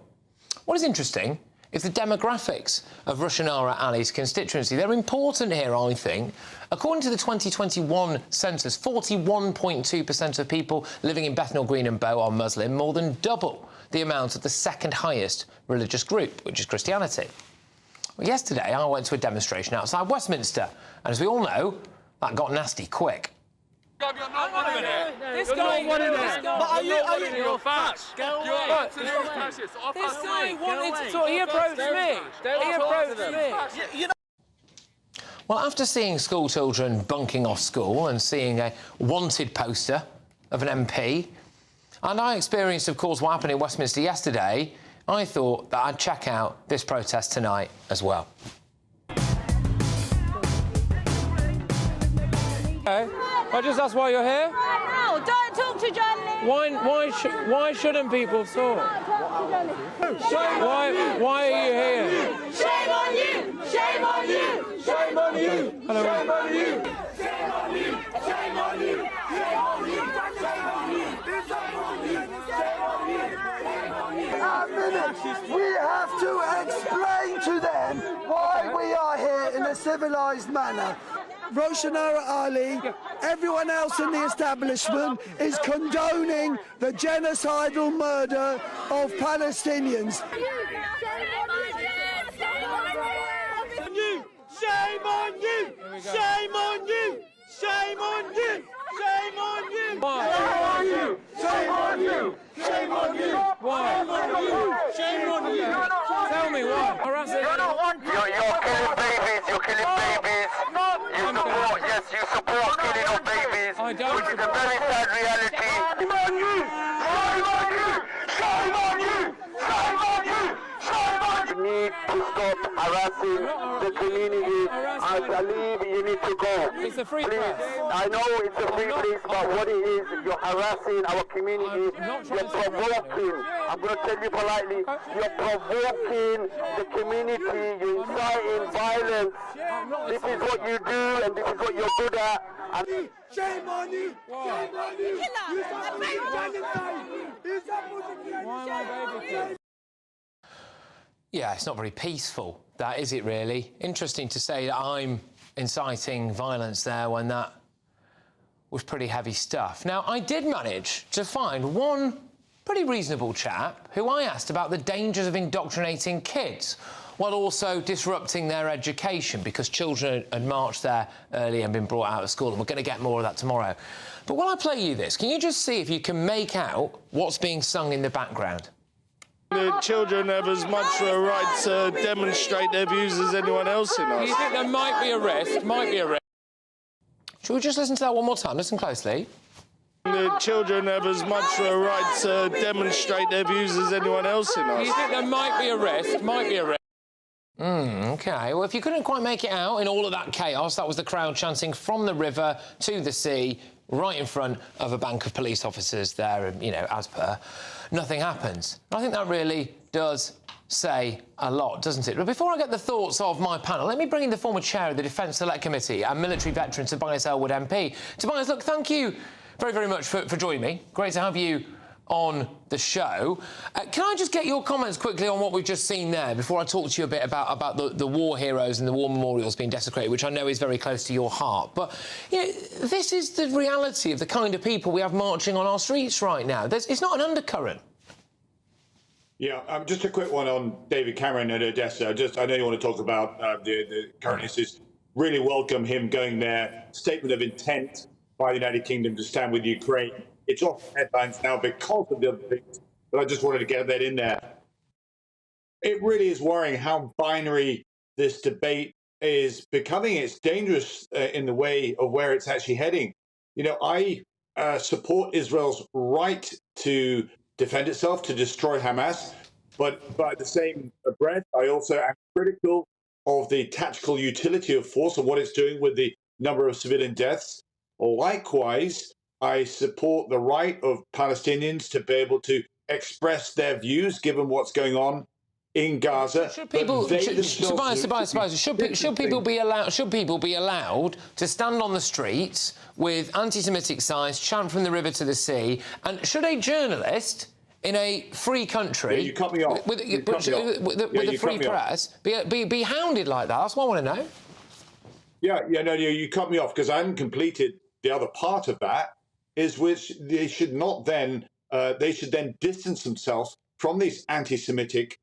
What is interesting is the demographics of Rushanara Ali's constituency. They're important here, I think. According to the 2021 census, 41.2% of people living in Bethnal Green and Bow are Muslim, more than double the amount of the second highest religious group, which is Christianity. Well, yesterday, I went to a demonstration outside Westminster, and as we all know, that got nasty quick. This guy wanted to talk. He approached me. Well, after seeing school children bunking off school and seeing a wanted poster of an MP, and I experienced, of course, what happened in Westminster yesterday, I thought that I'd check out this protest tonight as well. I just asked why you're here. No, don't talk to journalists. Why shouldn't people talk? Why are you here? Shame on you! Shame on you! Shame on you! Hello. Shame on you! Shame on you! Shame on you! Shame on you! We have to explain to them why we are here in a civilised manner. Roshanara Ali, everyone else in the establishment is condoning the genocidal murder of Palestinians. Shame on you! Shame on you! Shame on you! Shame on you! Shame on you! Shame on you! Shame on you! Why? Shame on you! Tell me why. You're killing babies. You're killing babies. You support killing of babies. I don't. Which is a very sad reality. Shame on you! Shame on you! Shame on you! Shame on you! Shame on you! You need to stop harassing the community. I believe you need to go. It's a free Please. press. I know it's a free place, but what it is, you're harassing our community. You're provoking. I'm going to tell you politely. You're provoking the community. You're inciting violence. This is what you do, and this is what you're good at. Shame on you! Shame on you! You support genocide! You support genocide! Yeah, it's not very peaceful, that is it really? Interesting to say that I'm inciting violence there when that was pretty heavy stuff. Now, I did manage to find one pretty reasonable chap who I asked about the dangers of indoctrinating kids while also disrupting their education, because children had marched there early and been brought out of school, and we're going to get more of that tomorrow. But while I play you this, can you just see if you can make out what's being sung in the background? The children have as much a right to demonstrate their views as anyone else in us. Do you think there might be a risk? Might be a risk. Should we just listen to that one more time? Listen closely. The children have as much a right to demonstrate their views as anyone else in us. Do you think there might be a risk? Might be a risk. OK. Well, if you couldn't quite make it out in all of that chaos, that was the crowd chanting from the river to the sea, right in front of a bank of police officers there, and, you know, as per, nothing happens. I think that really does say a lot, doesn't it? But before I get the thoughts of my panel, let me bring in the former chair of the Defence Select Committee and military veteran Tobias Ellwood MP. Tobias, look, thank you very, very much for joining me. Great to have you on the show. Can I just get your comments quickly on what we've just seen there before I talk to you a bit about the war heroes and the war memorials being desecrated, which I know is very close to your heart. But, you know, this is the reality of the kind of people we have marching on our streets right now. It's not an undercurrent. Yeah, just a quick one on David Cameron at Odessa. I know you want to talk about the current issues. Really welcome him going there. Statement of intent by the United Kingdom to stand with Ukraine. It's off headlines now because of the other things, but I just wanted to get that in there. It really is worrying how binary this debate is becoming. It's dangerous in the way of where it's actually heading. You know, I support Israel's right to defend itself, to destroy Hamas, but by the same breath, I also am critical of the tactical utility of force and what it's doing with the number of civilian deaths. Likewise, I support the right of Palestinians to be able to express their views, given what's going on in Gaza. Should people, should people be allowed to stand on the streets with anti-Semitic signs, chant from the river to the sea, and should a journalist in a free country you cut me off. with a free press be hounded like that? That's what I want to know. No, you cut me off because I hadn't completed the other part of that. Is which they should not then they should then distance themselves from these anti-Semitic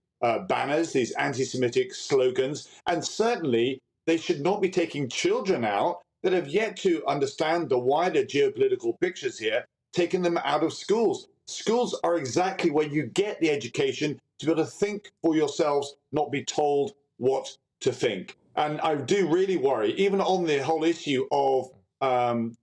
banners, these anti-Semitic slogans, and certainly they should not be taking children out that have yet to understand the wider geopolitical pictures here, taking them out of schools. Schools are exactly where you get the education to be able to think for yourselves, not be told what to think. And I do really worry, even on the whole issue of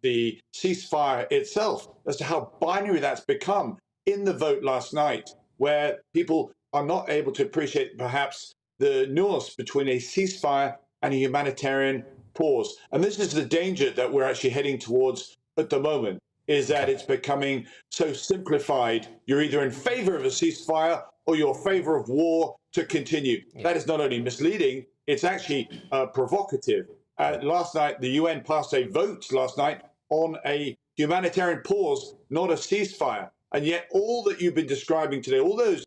the ceasefire itself, as to how binary that's become in the vote last night, where people are not able to appreciate perhaps the nuance between a ceasefire and a humanitarian pause. And this is the danger that we're actually heading towards at the moment. is that it's becoming so simplified. You're either in favor of a ceasefire or you're in favor of war to continue. That is not only misleading, it's actually provocative. Last night, the UN passed a vote last night on a humanitarian pause, not a ceasefire. And yet all that you've been describing today, all those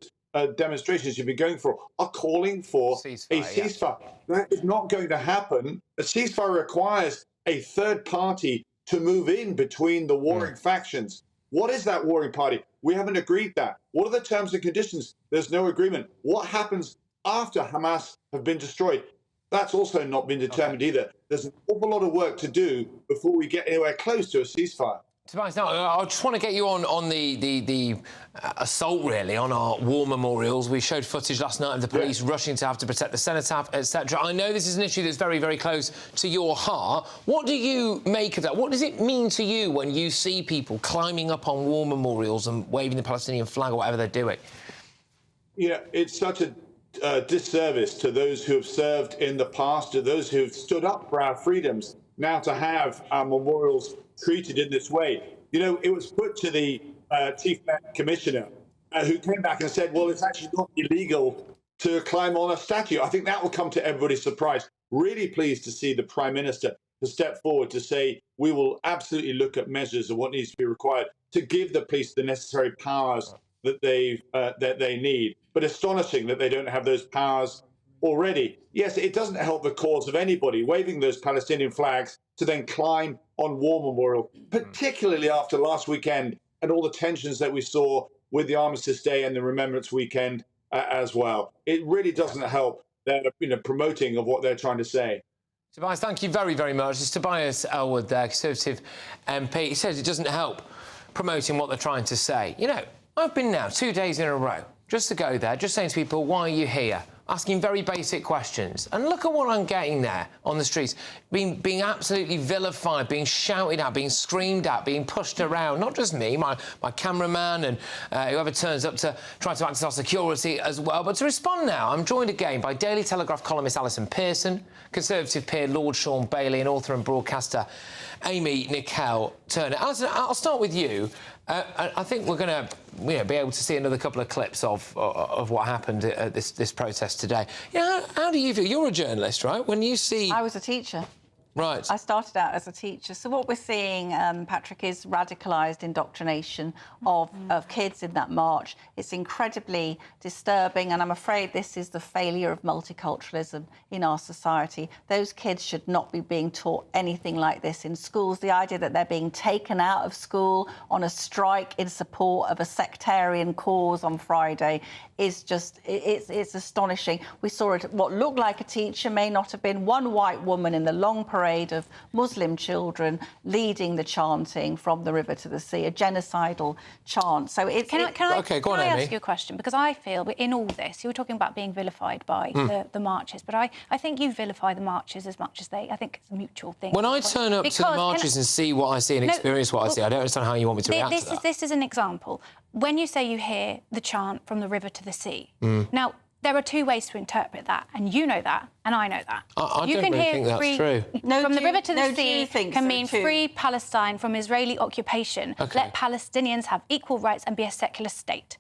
demonstrations you've been going for, are calling for a ceasefire. That is not going to happen. A ceasefire requires a third party to move in between the warring factions. What is that warring party? We haven't agreed that. What are the terms and conditions? There's no agreement. What happens after Hamas have been destroyed? That's also not been determined either. There's an awful lot of work to do before we get anywhere close to a ceasefire. Tobias, now, I just want to get you on the assault, really, on our war memorials. We showed footage last night of the police rushing to have to protect the cenotaph, etc. I know this is an issue that's very, very close to your heart. What do you make of that? What does it mean to you when you see people climbing up on war memorials and waving the Palestinian flag or whatever they're doing? Yeah, it's such a disservice to those who have served in the past, to those who have stood up for our freedoms, now to have our memorials treated in this way. You know, it was put to the Chief Commissioner who came back and said, well, it's actually not illegal to climb on a statue. I think that will come to everybody's surprise. Really pleased to see the Prime Minister to step forward to say we will absolutely look at measures of what needs to be required to give the police the necessary powers that they need. But astonishing that they don't have those powers already. Yes, it doesn't help the cause of anybody waving those Palestinian flags to then climb on war memorial, particularly after last weekend and all the tensions that we saw with the Armistice Day and the Remembrance Weekend as well. It really doesn't help their promoting of what they're trying to say. Tobias, thank you very, very much. It's Tobias Elwood there, Conservative MP. He says it doesn't help promoting what they're trying to say. You know, I've been now 2 days in a row just to go there, just saying to people, why are you here? Asking very basic questions. And look at what I'm getting there on the streets. Being absolutely vilified, being shouted at, being screamed at, being pushed around. Not just me, my cameraman and whoever turns up to try to access our security as well. But to respond now, I'm joined again by Daily Telegraph columnist Alison Pearson, Conservative peer Lord Sean Bailey and author and broadcaster Amy Nicole Turner. Alison, I'll start with you. I think we're going to be able to see another couple of clips of what happened at this protest today. How do you feel? You're a journalist, right? When you see... I was a teacher. Right. I started out as a teacher. So what we're seeing, Patrick, is radicalised indoctrination of kids in that march. It's incredibly disturbing, and I'm afraid this is the failure of multiculturalism in our society. Those kids should not be being taught anything like this in schools. The idea that they're being taken out of school on a strike in support of a sectarian cause on Friday is just, it's astonishing. We saw it, what looked like a teacher may not have been one white woman in the long parade of Muslim children leading the chanting from the river to the sea, a genocidal chant. So it's... Can I Amy. ask you a question? Because I feel in all this, you were talking about being vilified by the marches, but I think you vilify the marches as much as they... I think it's a mutual thing. When I turn up to the marches and see what I see and experience what I see, I don't understand how you want me to react to that. This is an example. When you say you hear the chant from the river to the sea, now, there are two ways to interpret that, and you know that, and I know that. I don't really think that's true. From the river to the sea can mean free Palestine from Israeli occupation, let Palestinians have equal rights and be a secular state.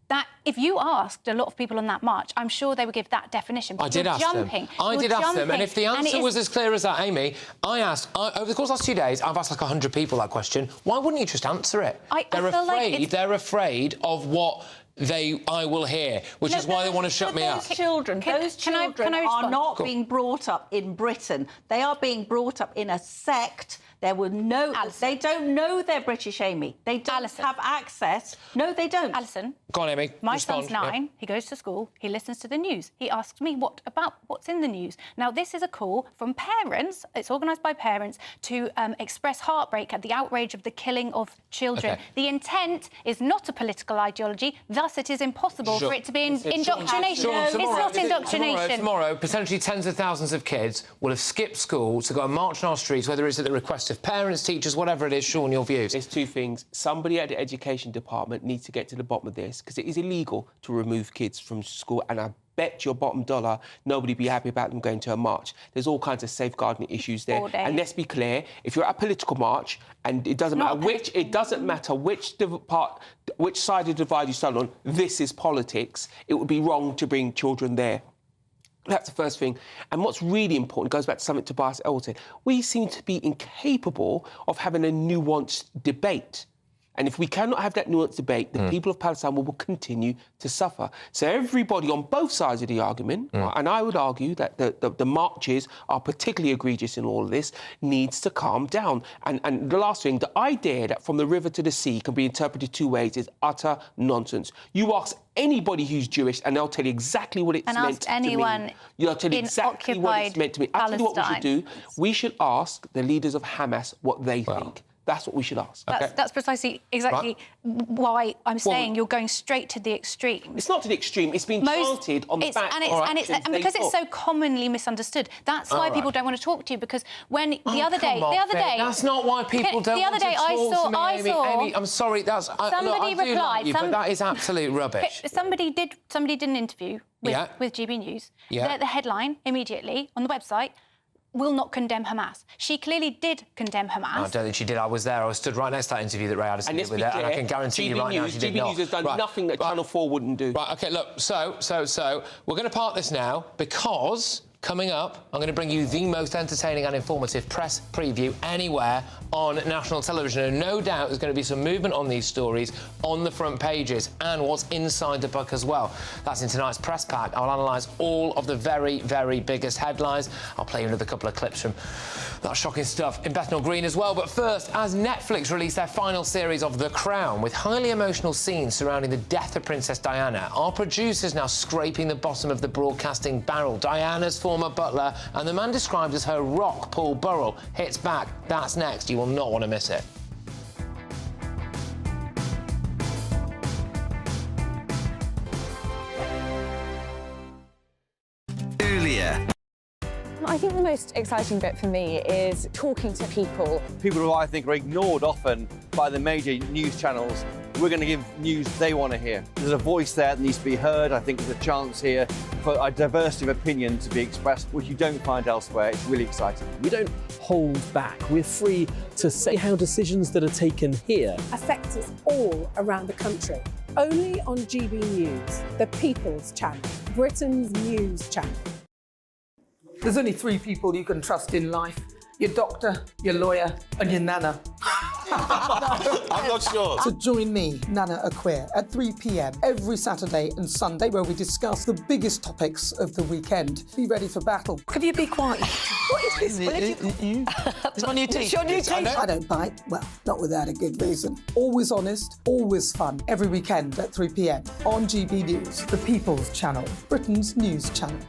That, if you asked a lot of people on that march, I'm sure they would give that definition. I did ask them. And if the answer was as clear as that, Amy, I asked, over the course of the last 2 days, I've asked like 100 people that question. Why wouldn't you just answer it? They're afraid of what I will hear, which is why they want to shut me up. Those children are not being brought up in Britain. They are being brought up in a sect. There were no... They don't know they're British, Amy. They don't have access. No, they don't. Alison. Go on, Amy. My son's 9. He goes to school. He listens to the news. He asks me what's in the news. Now, this is a call from parents. It's organised by parents to express heartbreak at the outrage of the killing of children. The intent is not a political ideology. Thus, it is impossible for it to be indoctrination. It's not indoctrination. Tomorrow, potentially tens of thousands of kids will have skipped school to go and march on our streets, whether it's at the request of parents, teachers, whatever it is. Sean, your views? There's two things. Somebody at the Education Department needs to get to the bottom of this, because it is illegal to remove kids from school, and I bet your bottom dollar nobody be happy about them going to a march. There's all kinds of safeguarding issues there. And let's be clear, if you're at a political march, and it doesn't matter which side of the divide you stand on, this is politics, it would be wrong to bring children there. That's the first thing. And what's really important, goes back to something Tobias Ewell said, we seem to be incapable of having a nuanced debate. And if we cannot have that nuanced debate, the people of Palestine will continue to suffer. So everybody on both sides of the argument, and I would argue that the marches are particularly egregious in all of this, needs to calm down. And the last thing, the idea that from the river to the sea can be interpreted two ways is utter nonsense. You ask anybody who's Jewish and they'll tell you exactly what it's meant to mean. They'll tell you exactly what it's meant to mean. I'll tell you what we should do. We should ask the leaders of Hamas what they think. That's what we should ask. That's precisely why I'm saying you're going straight to the extreme. It's not to the extreme. It's been chanted on the back. And because it's so commonly misunderstood, that's why people don't want to talk to you. Because when the other day, that's not why people don't want to talk to me, Amy, I'm sorry. Somebody replied. But that is absolute rubbish. Somebody did an interview with GB News. The headline immediately on the website: will not condemn Hamas. She clearly did condemn Hamas. I don't think she did. I was there. I stood right next to that interview that Ray Addison did with her, and I can guarantee you right now she did not. GB News has done nothing that Channel 4 wouldn't do. Right, OK, look, so we're going to park this now because coming up, I'm going to bring you the most entertaining and informative press preview anywhere on national television. And no doubt there's going to be some movement on these stories on the front pages and what's inside the book as well. That's in tonight's press pack. I'll analyse all of the very, very biggest headlines. I'll play you another couple of clips from that shocking stuff in Bethnal Green as well. But first, as Netflix released their final series of The Crown with highly emotional scenes surrounding the death of Princess Diana, our producer's now scraping the bottom of the broadcasting barrel. Diana's former butler and the man described as her rock, Paul Burrell, hits back. That's next. You will not want to miss it. Earlier. I think the most exciting bit for me is talking to people. People who I think are ignored often by the major news channels. We're going to give news they want to hear. There's a voice there that needs to be heard. I think there's a chance here for a diversity of opinion to be expressed, which you don't find elsewhere. It's really exciting. We don't hold back. We're free to say how decisions that are taken here affect us all around the country. Only on GB News, the People's Channel, Britain's news channel. There's only three people you can trust in life: your doctor, your lawyer, and your nana. I'm not sure. So join me, Nana Aquare, at 3 p.m. every Saturday and Sunday, where we discuss the biggest topics of the weekend. Be ready for battle. Could you be quiet? What is this? It's my new teeth. It's your new teeth. I don't bite. Well, not without a good reason. Always honest, always fun. Every weekend at 3 p.m. on GB News, the People's Channel, Britain's news channel.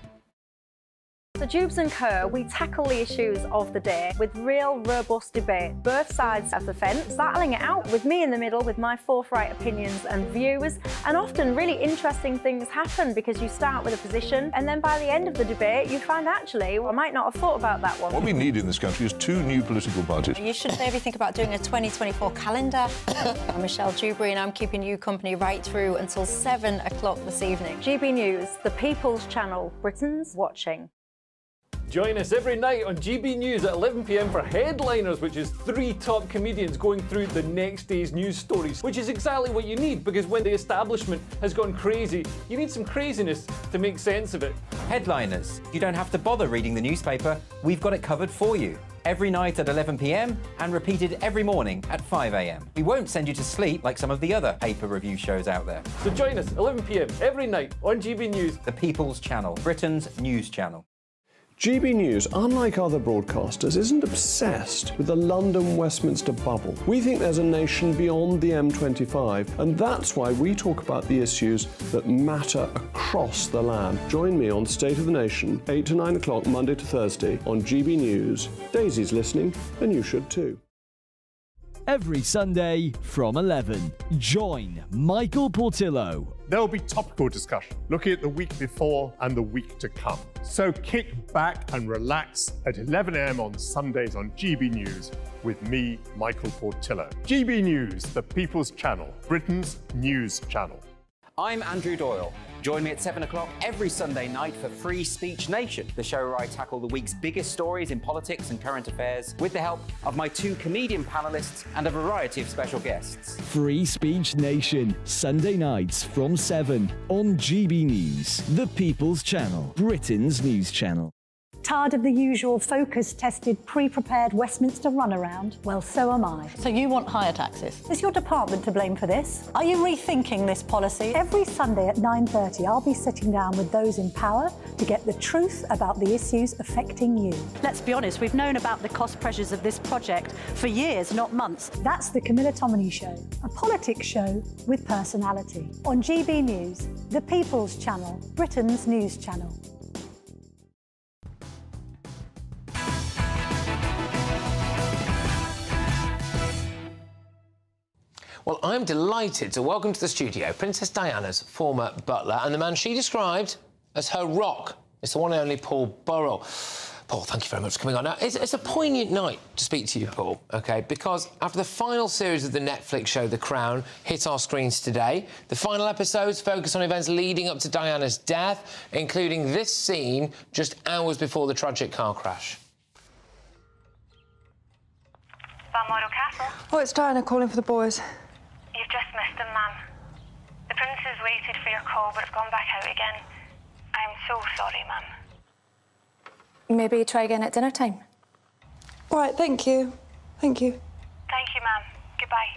So Jubes and Kerr, we tackle the issues of the day with real, robust debate, both sides of the fence, battling it out with me in the middle with my forthright opinions and views. And often really interesting things happen because you start with a position and then by the end of the debate you find actually, well, I might not have thought about that one. What we need in this country is two new political parties. You should maybe think about doing a 2024 calendar. I'm Michelle Dewberry and I'm keeping you company right through until 7 o'clock this evening. GB News, the People's Channel, Britain's watching. Join us every night on GB News at 11 p.m. for Headliners, which is 3 top comedians going through the next day's news stories, which is exactly what you need, because when the establishment has gone crazy, you need some craziness to make sense of it. Headliners. You don't have to bother reading the newspaper. We've got it covered for you. Every night at 11 p.m. and repeated every morning at 5 a.m. We won't send you to sleep like some of the other paper review shows out there. So join us 11 p.m. every night on GB News. The People's Channel, Britain's news channel. GB News, unlike other broadcasters, isn't obsessed with the London-Westminster bubble. We think there's a nation beyond the M25, and that's why we talk about the issues that matter across the land. Join me on State of the Nation, 8 to 9 o'clock, Monday to Thursday, on GB News. Daisy's listening, and you should too. Every Sunday from 11, join Michael Portillo. There'll be topical discussion, looking at the week before and the week to come. So kick back and relax at 11 a.m. on Sundays on GB News with me, Michael Portillo. GB News, the People's Channel, Britain's news channel. I'm Andrew Doyle. Join me at 7 o'clock every Sunday night for Free Speech Nation, the show where I tackle the week's biggest stories in politics and current affairs with the help of my 2 comedian panellists and a variety of special guests. Free Speech Nation, Sunday nights from 7 on GB News, the People's Channel, Britain's news channel. Tired of the usual focus-tested, pre-prepared Westminster runaround? Well, so am I. So you want higher taxes? Is your department to blame for this? Are you rethinking this policy? Every Sunday at 9:30, I'll be sitting down with those in power to get the truth about the issues affecting you. Let's be honest, we've known about the cost pressures of this project for years, not months. That's the Camilla Tominey Show, a politics show with personality. On GB News, the People's Channel, Britain's news channel. Well, I'm delighted to welcome to the studio Princess Diana's former butler and the man she described as her rock. It's the one and only Paul Burrell. Paul, thank you very much for coming on. Now, it's a poignant night to speak to you, Paul, OK, because after the final series of the Netflix show The Crown hit our screens today, the final episodes focus on events leading up to Diana's death, including this scene just hours before the tragic car crash. Balmoral Castle. Oh, it's Diana calling for the boys. You've just missed them, ma'am. The princes waited for your call, but have gone back out again. I'm so sorry, ma'am. Maybe try again at dinner time. All right, thank you. Thank you. Thank you, ma'am. Goodbye.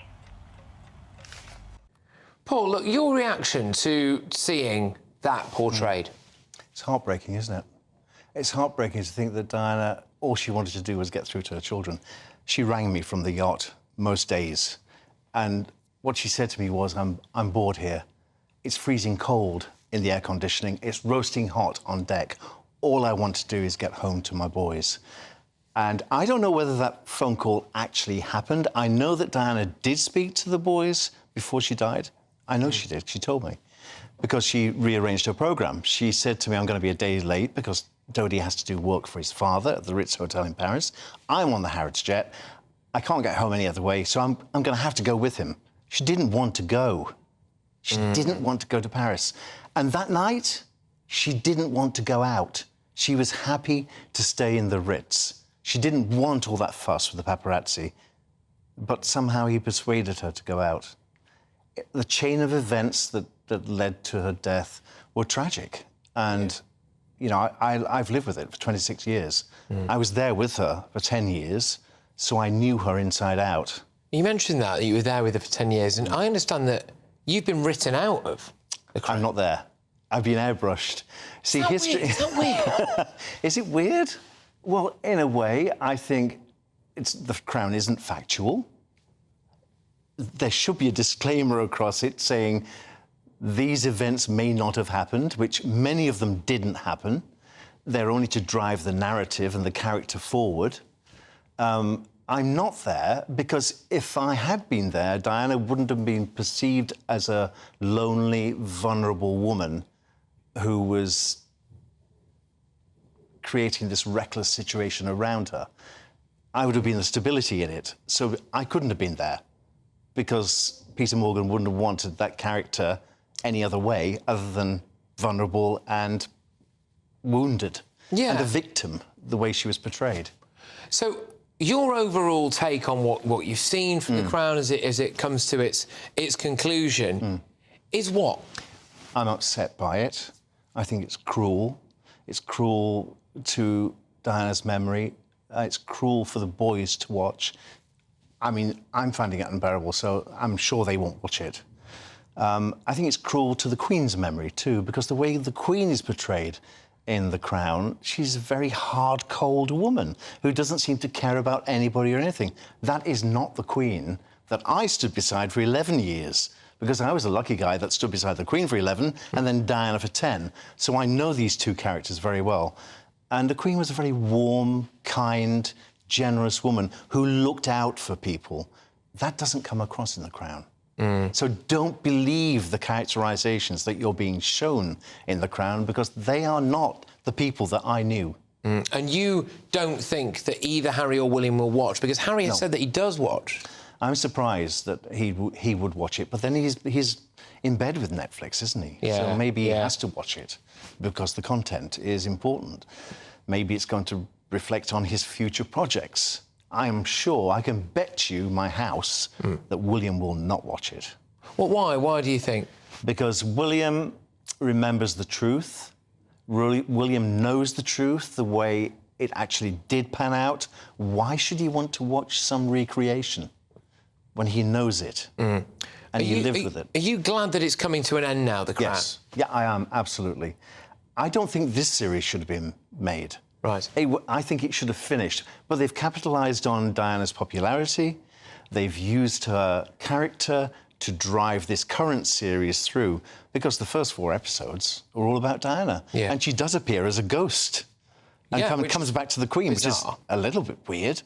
Paul, look, your reaction to seeing that portrayed? It's heartbreaking, isn't it? It's heartbreaking to think that Diana, all she wanted to do was get through to her children. She rang me from the yacht most days, and what she said to me was, I'm bored here. It's freezing cold in the air conditioning. It's roasting hot on deck. All I want to do is get home to my boys. And I don't know whether that phone call actually happened. I know that Diana did speak to the boys before she died. I know she did. She told me. Because she rearranged her programme. She said to me, I'm going to be a day late because Dodie has to do work for his father at the Ritz Hotel in Paris. I'm on the Harrods jet. I can't get home any other way, so I'm going to have to go with him. She didn't want to go. She didn't want to go to Paris. And that night, she didn't want to go out. She was happy to stay in the Ritz. She didn't want all that fuss with the paparazzi. But somehow he persuaded her to go out. The chain of events that led to her death were tragic. And, you know, I've lived with it for 26 years. I was there with her for 10 years, so I knew her inside out. You mentioned that you were there with her for 10 years, and I understand that you've been written out of the Crown. I'm not there. I've been airbrushed. See, history... Is that weird? Is it weird? Well, in a way, I think the Crown isn't factual. There should be a disclaimer across it saying these events may not have happened, which many of them didn't happen. They're only to drive the narrative and the character forward. I'm not there because if I had been there, Diana wouldn't have been perceived as a lonely, vulnerable woman who was creating this reckless situation around her. I would have been the stability in it. So I couldn't have been there because Peter Morgan wouldn't have wanted that character any other way other than vulnerable and wounded. Yeah. And a victim, the way she was portrayed. So your overall take on what you've seen from the Crown as it comes to its conclusion is what? I'm upset by it. I think it's cruel. It's cruel to Diana's memory. It's cruel for the boys to watch. I mean, I'm finding it unbearable, so I'm sure they won't watch it. I think it's cruel to the Queen's memory, too, because the way the Queen is portrayed in The Crown, she's a very hard, cold woman who doesn't seem to care about anybody or anything. That is not the Queen that I stood beside for 11 years, because I was a lucky guy that stood beside the Queen for 11 and then Diana for 10. So I know these two characters very well. And the Queen was a very warm, kind, generous woman who looked out for people. That doesn't come across in The Crown. So don't believe the characterizations that you're being shown in The Crown, because they are not the people that I knew. And you don't think that either Harry or William will watch? Because Harry has said that he does watch. I'm surprised that he would watch it, but then he's in bed with Netflix, isn't he? Yeah, so maybe he has to watch it because the content is important. Maybe it's going to reflect on his future projects. I'm sure, I can bet you my house that William will not watch it. Well, why? Why do you think? Because William remembers the truth. William knows the truth, the way it actually did pan out. Why should he want to watch some recreation when he knows it and he lives with it? Are you glad that it's coming to an end now, The Crown? Yes. Yeah, I am, absolutely. I don't think this series should have been made. Right. I think it should have finished. But they've capitalised on Diana's popularity. They've used her character to drive this current series through, because the first 4 episodes are all about Diana. Yeah. And she does appear as a ghost and comes back to the Queen, which is a little bit weird.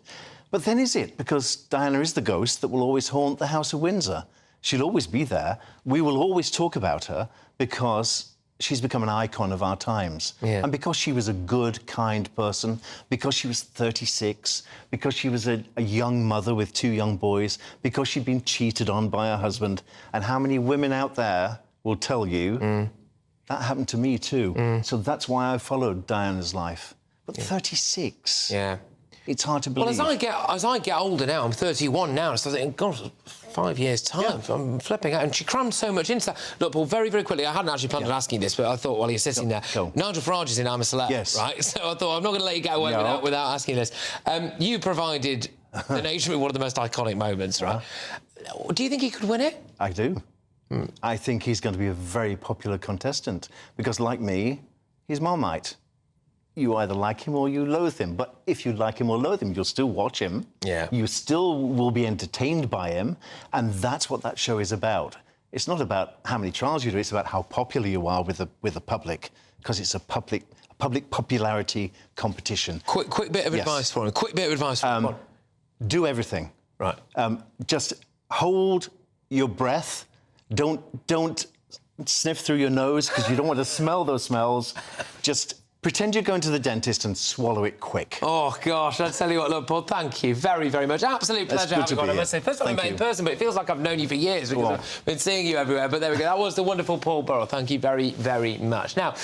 But then is it? Because Diana is the ghost that will always haunt the House of Windsor. She'll always be there. We will always talk about her because she's become an icon of our times. Yeah. And because she was a good, kind person, because she was 36, because she was a young mother with 2 young boys, because she'd been cheated on by her husband. And how many women out there will tell you that happened to me too. So that's why I followed Diana's life. But 36. Yeah. It's hard to believe. Well, as I get older now, I'm 31 now, so I think, God, 5 years' time, I'm flipping out. And she crammed so much into that. Look, Paul, very, very quickly, I hadn't actually planned on asking this, but I thought while you're sitting there, Nigel Farage is in I'm a Celeb, right? So I thought, I'm not going to let you get away without asking this. You provided the nation with one of the most iconic moments, right? Do you think he could win it? I do. I think he's going to be a very popular contestant because, like me, he's Marmite. You either like him or you loathe him. But if you like him or loathe him, you'll still watch him. Yeah. You still will be entertained by him. And that's what that show is about. It's not about how many trials you do, it's about how popular you are with the public, because it's a public popularity competition. Quick bit of advice for him. Quick bit of advice for him. Do everything. Right. Just hold your breath. Don't sniff through your nose, because you don't want to smell those smells. Just pretend you're going to the dentist and swallow it quick. Oh, gosh, I tell you what, look, Paul, thank you very, very much. Absolute pleasure having you on. I must say, first time I met in person, but it feels like I've known you for years because I've been seeing you everywhere. But there we go. That was the wonderful Paul Burrell. Thank you very, very much. Now,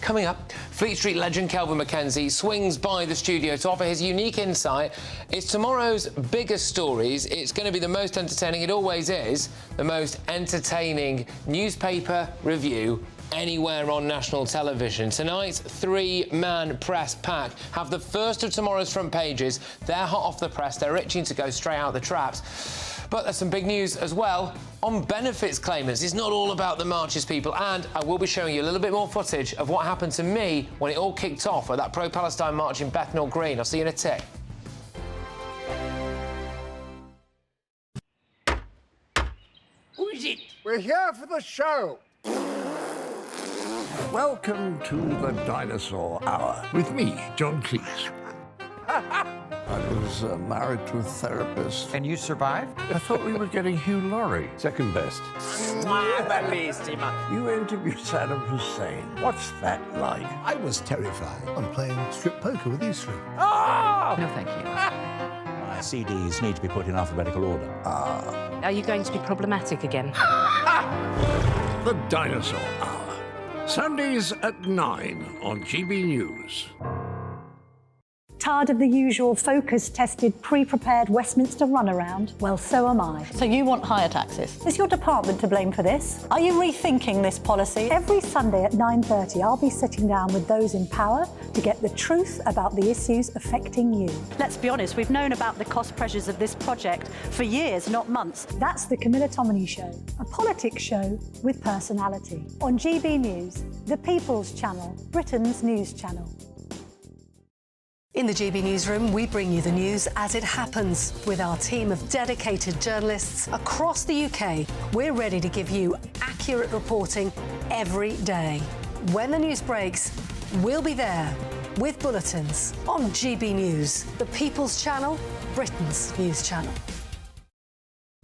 coming up, Fleet Street legend Kelvin McKenzie swings by the studio to offer his unique insight. It's tomorrow's biggest stories. It's going to be the most entertaining. It always is the most entertaining newspaper review anywhere on national television. Tonight's 3-man press pack have the first of tomorrow's front pages. They're hot off the press. They're itching to go straight out the traps. But there's some big news as well on benefits claimants. It's not all about the marches, people, and I will be showing you a little bit more footage of what happened to me when it all kicked off at that pro-Palestine march in Bethnal Green. I'll see you in a tick. Who is it? We're here for the show. Welcome to the Dinosaur Hour with me, John Cleese. I was married to a therapist. And you survived? I thought we were getting Hugh Laurie. Second best. You interviewed Saddam Hussein. What's that like? I was terrified. I'm playing strip poker with these 3. Ah! No, thank you. My CDs need to be put in alphabetical order. Are you going to be problematic again? The Dinosaur Hour. Sundays at 9 on GBNews. Tired of the usual focus-tested, pre-prepared Westminster runaround? Well, so am I. So you want higher taxes? Is your department to blame for this? Are you rethinking this policy? Every Sunday at 9:30, I'll be sitting down with those in power to get the truth about the issues affecting you. Let's be honest, we've known about the cost pressures of this project for years, not months. That's the Camilla Tominey Show, a politics show with personality. On GB News, the People's Channel, Britain's news channel. In the GB Newsroom, we bring you the news as it happens. With our team of dedicated journalists across the UK, we're ready to give you accurate reporting every day. When the news breaks, we'll be there with bulletins on GB News, the People's Channel, Britain's news channel.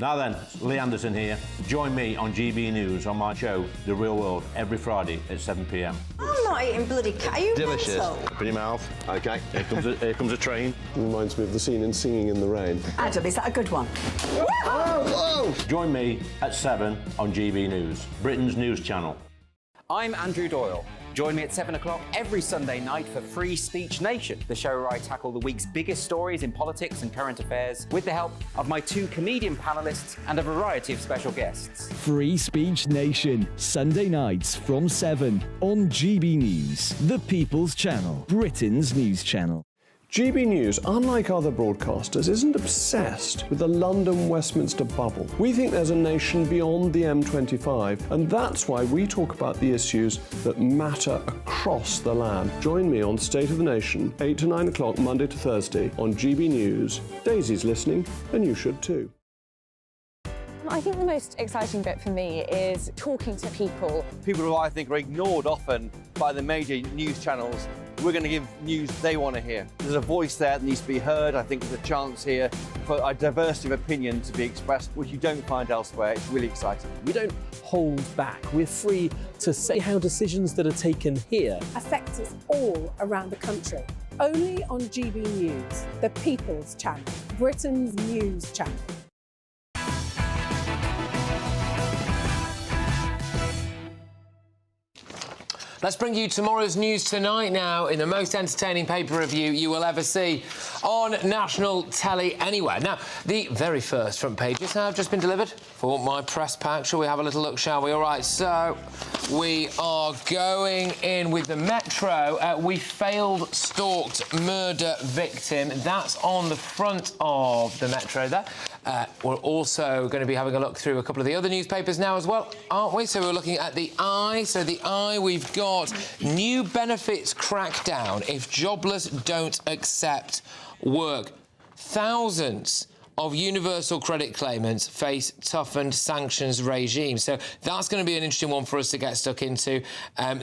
Now then, Lee Anderson here. Join me on GB News on my show, The Real World, every Friday at 7 p.m. I'm not eating bloody cat. Are you Delicious. mental? Open your mouth. OK, here comes a train. Reminds me of the scene in Singing in the Rain. Adam, is that a good one? Whoa! Join me at 7 on GB News, Britain's news channel. I'm Andrew Doyle. Join me at 7 o'clock every Sunday night for Free Speech Nation, the show where I tackle the week's biggest stories in politics and current affairs with the help of my 2 comedian panellists and a variety of special guests. Free Speech Nation, Sunday nights from 7 on GB News, the People's Channel, Britain's news channel. GB News, unlike other broadcasters, isn't obsessed with the London-Westminster bubble. We think there's a nation beyond the M25, and that's why we talk about the issues that matter across the land. Join me on State of the Nation, 8 to 9 o'clock, Monday to Thursday, on GB News. Daisy's listening, and you should too. I think the most exciting bit for me is talking to people. People who I think are ignored often by the major news channels. We're going to give news they want to hear. There's a voice there that needs to be heard. I think there's a chance here for a diversity of opinion to be expressed, which you don't find elsewhere. It's really exciting. We don't hold back. We're free to say how decisions that are taken here affect us all around the country. Only on GB News, the People's Channel, Britain's news channel. Let's bring you tomorrow's news tonight now in the most entertaining paper review you will ever see on national telly anywhere. Now, the very first front pages have just been delivered for my press pack. Shall we have a little look, shall we? All right, so we are going in with the Metro. We failed stalked murder victim. That's on the front of the Metro there. We're also going to be having a look through a couple of the other newspapers now as well, aren't we? So we're looking at the Eye. So the Eye, we've got new benefits crackdown if jobless don't accept work. Thousands of universal credit claimants face toughened sanctions regime. So that's going to be an interesting one for us to get stuck into.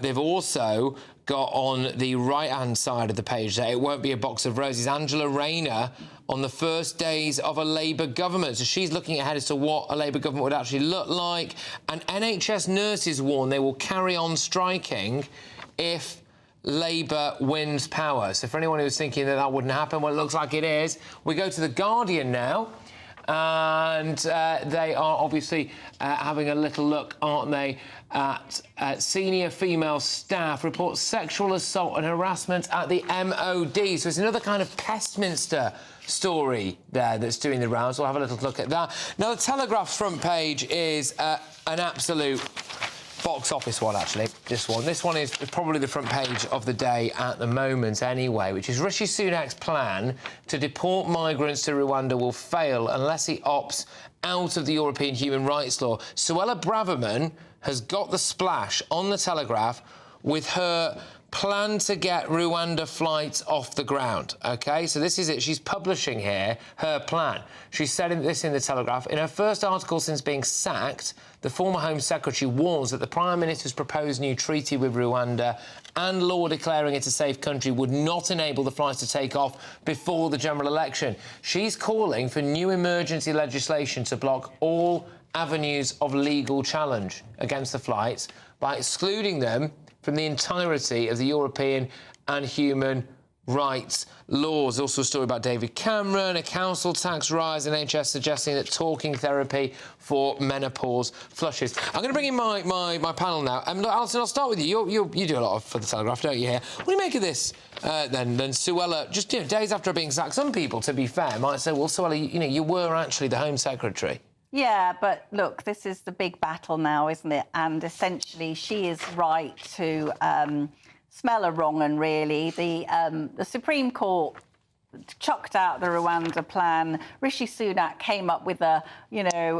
They've also got on the right-hand side of the page there, it won't be a box of roses, Angela Rayner on the first days of a Labour government. So she's looking ahead as to what a Labour government would actually look like. And NHS nurses warn they will carry on striking if Labour wins power. So for anyone who's thinking that that wouldn't happen, well, it looks like it is. We go to The Guardian now. And they are obviously having a little look, aren't they, at senior female staff report sexual assault and harassment at the MOD. So it's another kind of Pestminster story there that's doing the rounds. We'll have a little look at that. Now, the Telegraph's front page is an absolute box office one, actually, this one. This one is probably the front page of the day at the moment anyway, which is Rishi Sunak's plan to deport migrants to Rwanda will fail unless he opts out of the European human rights law. Suella Braverman has got the splash on the Telegraph with her plan to get Rwanda flights off the ground, OK? So this is it. She's publishing here her plan. She said this in the Telegraph. In her first article since being sacked, the former Home Secretary warns that the Prime Minister's proposed new treaty with Rwanda and law declaring it a safe country would not enable the flights to take off before the general election. She's calling for new emergency legislation to block all avenues of legal challenge against the flights by excluding them from the entirety of the European and human rights laws. Also a story about David Cameron, a council tax rise, NHS suggesting that talking therapy for menopause flushes. I'm going to bring in my panel now. Look, Alison, I'll start with you. You do a lot for the Telegraph, don't you, here? What do you make of this, then Suella, just days after being sacked? Some people, to be fair, might say, well, Suella, you were actually the Home Secretary. Yeah, but look, this is the big battle now, isn't it? And essentially, she is right to smell a wrong un, really. The Supreme Court chucked out the Rwanda plan. Rishi Sunak came up with a,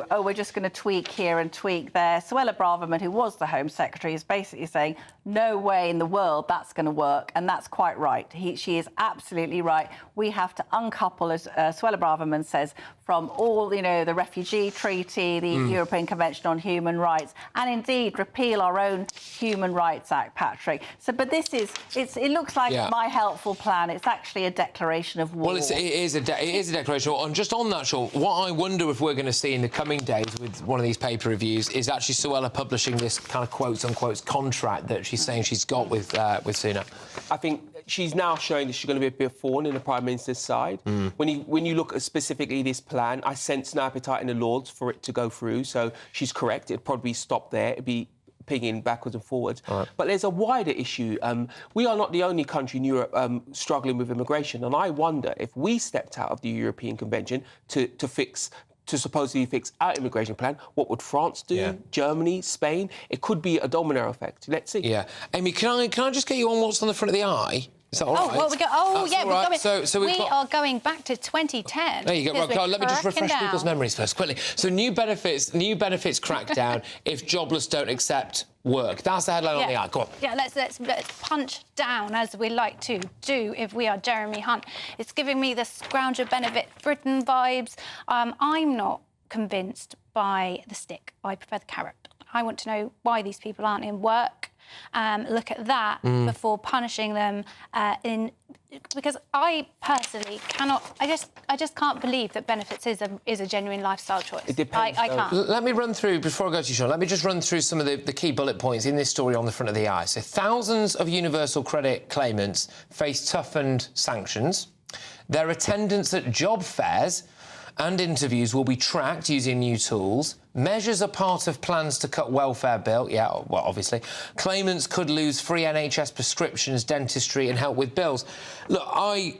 oh, we're just going to tweak here and tweak there. Suella Braverman, who was the Home Secretary, is basically saying, no way in the world that's going to work. And that's quite right. She is absolutely right. We have to uncouple, as Suella Braverman says, from all, you know, the Refugee Treaty, the European Convention on Human Rights, and indeed repeal our own Human Rights Act, Patrick. So, but this is, it looks like my helpful plan. It's actually a declaration of war. Well, it is a declaration of war. And just on that, Sean, what I wonder if we're going to see in the coming days with one of these paper reviews is actually Suella publishing this kind of quotes-unquote contract that she's saying she's got with Sunak. I think she's now showing that she's going to be a bit of thorn in the Prime Minister's side. When you look at specifically this plan, I sense no appetite in the Lords for it to go through, so she's correct. It'd probably stop there. It'd be pinging backwards and forwards. But there's a wider issue. We are not the only country in Europe struggling with immigration, and I wonder if we stepped out of the European Convention to supposedly fix our immigration plan, what would France do? Germany, Spain? It could be a domino effect. Let's see. Yeah. Amy, can I just get you on what's on the front of the eye? Is that all right? Well, we're going. So we are going back to 2010. There you go. Right, let me just refresh people's memories first, quickly. So new benefits crackdown if jobless don't accept work. That's the headline on the eye. Go on. Yeah, let's punch down, as we like to do if we are Jeremy Hunt. It's giving me the Scrounger Benefit Britain vibes. I'm not convinced by the stick. I prefer the carrot. I want to know why these people aren't in work. Look at that before punishing them because I personally cannot. I just can't believe that benefits is a genuine lifestyle choice. It depends. I can't. Let me run through, before I go to you, Sean, let me just run through some of the key bullet points in this story on the front of the eye. So thousands of universal credit claimants face toughened sanctions. Their attendance at job fairs and interviews will be tracked using new tools. Measures are part of plans to cut welfare bill. Yeah, well, obviously. Claimants could lose free NHS prescriptions, dentistry and help with bills. Look, I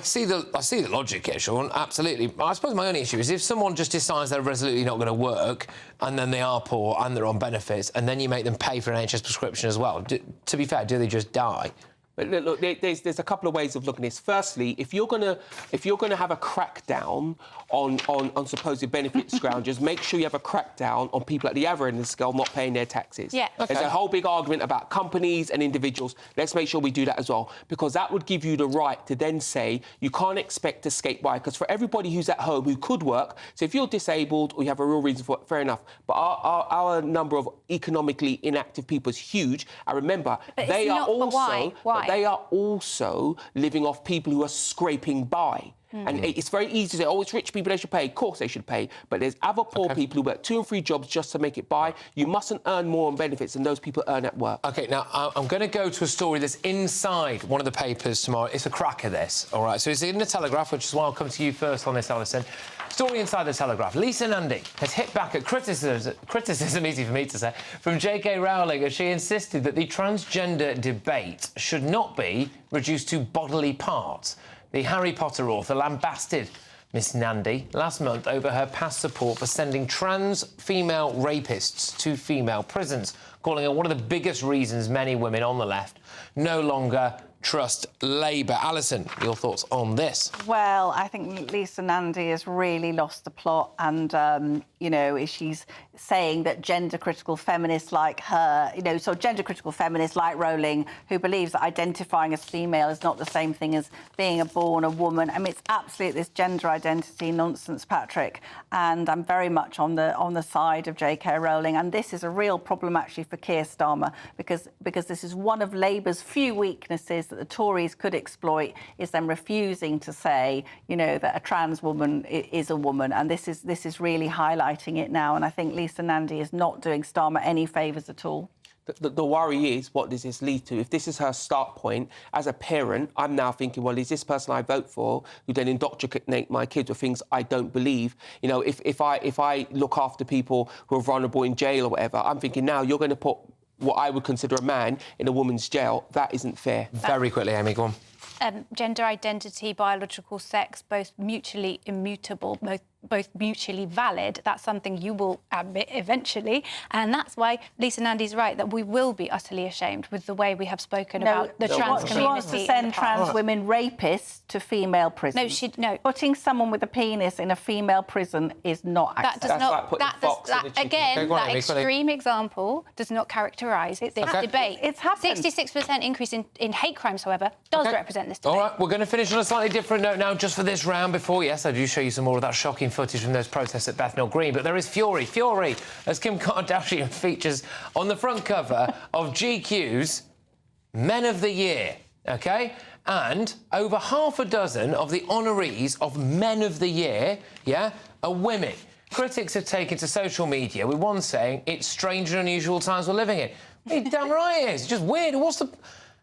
see the logic here, Sean, absolutely. I suppose my only issue is if someone just decides they're resolutely not going to work and then they are poor and they're on benefits and then you make them pay for an NHS prescription as well, to be fair, do they just die? But look, there's a couple of ways of looking at this. Firstly, if you're gonna have a crackdown on supposed benefit scroungers, make sure you have a crackdown on people at the other end of the scale not paying their taxes. Yeah. Okay. There's a whole big argument about companies and individuals. Let's make sure we do that as well, because that would give you the right to then say you can't expect to skate by. Because for everybody who's at home who could work, so if you're disabled or you have a real reason for it, fair enough. But our number of economically inactive people is huge. I remember they are also. Why? They are also living off people who are scraping by. And it's very easy to say, oh, it's rich people, they should pay. Of course they should pay. But there's other poor people who work 2 and 3 jobs just to make it by. You mustn't earn more on benefits than those people earn at work. OK, now, I'm going to go to a story that's inside one of the papers tomorrow. It's a cracker, this, all right? So it's in the Telegraph, which is why I'll come to you first on this, Alison. Story inside the Telegraph. Lisa Nandy has hit back at criticism, easy for me to say, from J.K. Rowling as she insisted that the transgender debate should not be reduced to bodily parts. The Harry Potter author lambasted Miss Nandy last month over her past support for sending trans female rapists to female prisons, calling it one of the biggest reasons many women on the left no longer trust Labour. Alison, your thoughts on this? Well, I think Lisa Nandy has really lost the plot and, you know, she's saying that gender-critical feminists like her, you know, so gender-critical feminists like Rowling, who believes that identifying as female is not the same thing as being born a woman. I mean, it's absolute this gender identity nonsense, Patrick, and I'm very much on the side of J.K. Rowling, and this is a real problem actually for Keir Starmer because this is one of Labour's few weaknesses that the Tories could exploit, is them refusing to say, you know, that a trans woman is a woman, and this is really highlighting it now. And I think Lisa Nandy is not doing Starmer any favours at all. The worry is, what does this lead to? If this is her start point, as a parent, I'm now thinking, well, is this person I vote for who then indoctrinate my kids with things I don't believe? You know, if I look after people who are vulnerable in jail or whatever, I'm thinking now you're going to put what I would consider a man in a woman's jail. That isn't fair. Very quickly, Amy, go on. Gender identity, biological sex, both mutually immutable, both mutually valid. That's something you will admit eventually. And that's why Lisa Nandy's right, that we will be utterly ashamed with the way we have spoken about the trans community. She wants to send trans women rapists to female prisons. No. Putting someone with a penis in a female prison is not acceptable. That extreme example does not characterise this debate. It's happened. 66% increase in hate crimes, however, does represent this debate. All right, we're going to finish on a slightly different note now, just for this round before, yes, I do show you some more of that shocking footage from those protests at Bethnal Green, but there is fury. Fury, as Kim Kardashian features on the front cover of GQ's Men of the Year, OK? And over half a dozen of the honorees of Men of the Year, are women. Critics have taken to social media with one saying it's strange and unusual times we're living in. Hey, damn right it is. It's just weird. What's the...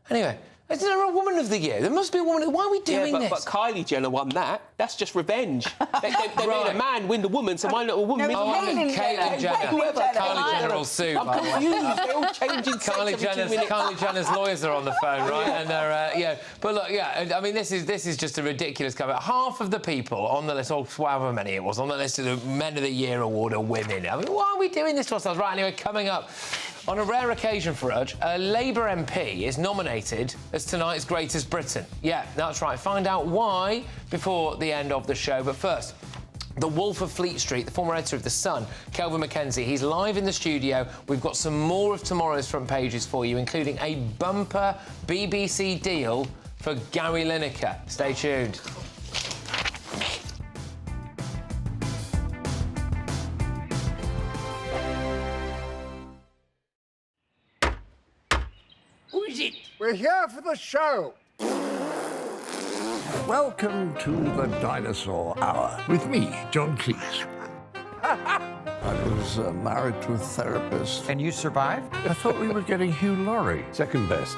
Anyway, is there a Woman of the Year? There must be a woman... Why are we doing this? But Kylie Jenner won that. That's just revenge. they made a man win the woman, so why not a woman win the woman? Caitlyn Jenner. Kylie Jenner will sue. I'm confused. They're all changing Kylie Jenner's lawyers are on the phone, right? And they're But look, I mean, this is just a ridiculous cover. Half of the people on the list, or however many it was, on the list of the Men of the Year award are women. I mean, why are we doing this to ourselves? Right, anyway, coming up. On a rare occasion for us, a Labour MP is nominated as tonight's Greatest Britain. Yeah, that's right. Find out why before the end of the show. But first, the Wolf of Fleet Street, the former editor of The Sun, Kelvin McKenzie. He's live in the studio. We've got some more of tomorrow's front pages for you, including a bumper BBC deal for Gary Lineker. Stay tuned. We're here for the show. Welcome to the Dinosaur Hour with me, John Cleese. I was married to a therapist. And you survived? I thought we were getting Hugh Laurie. Second best.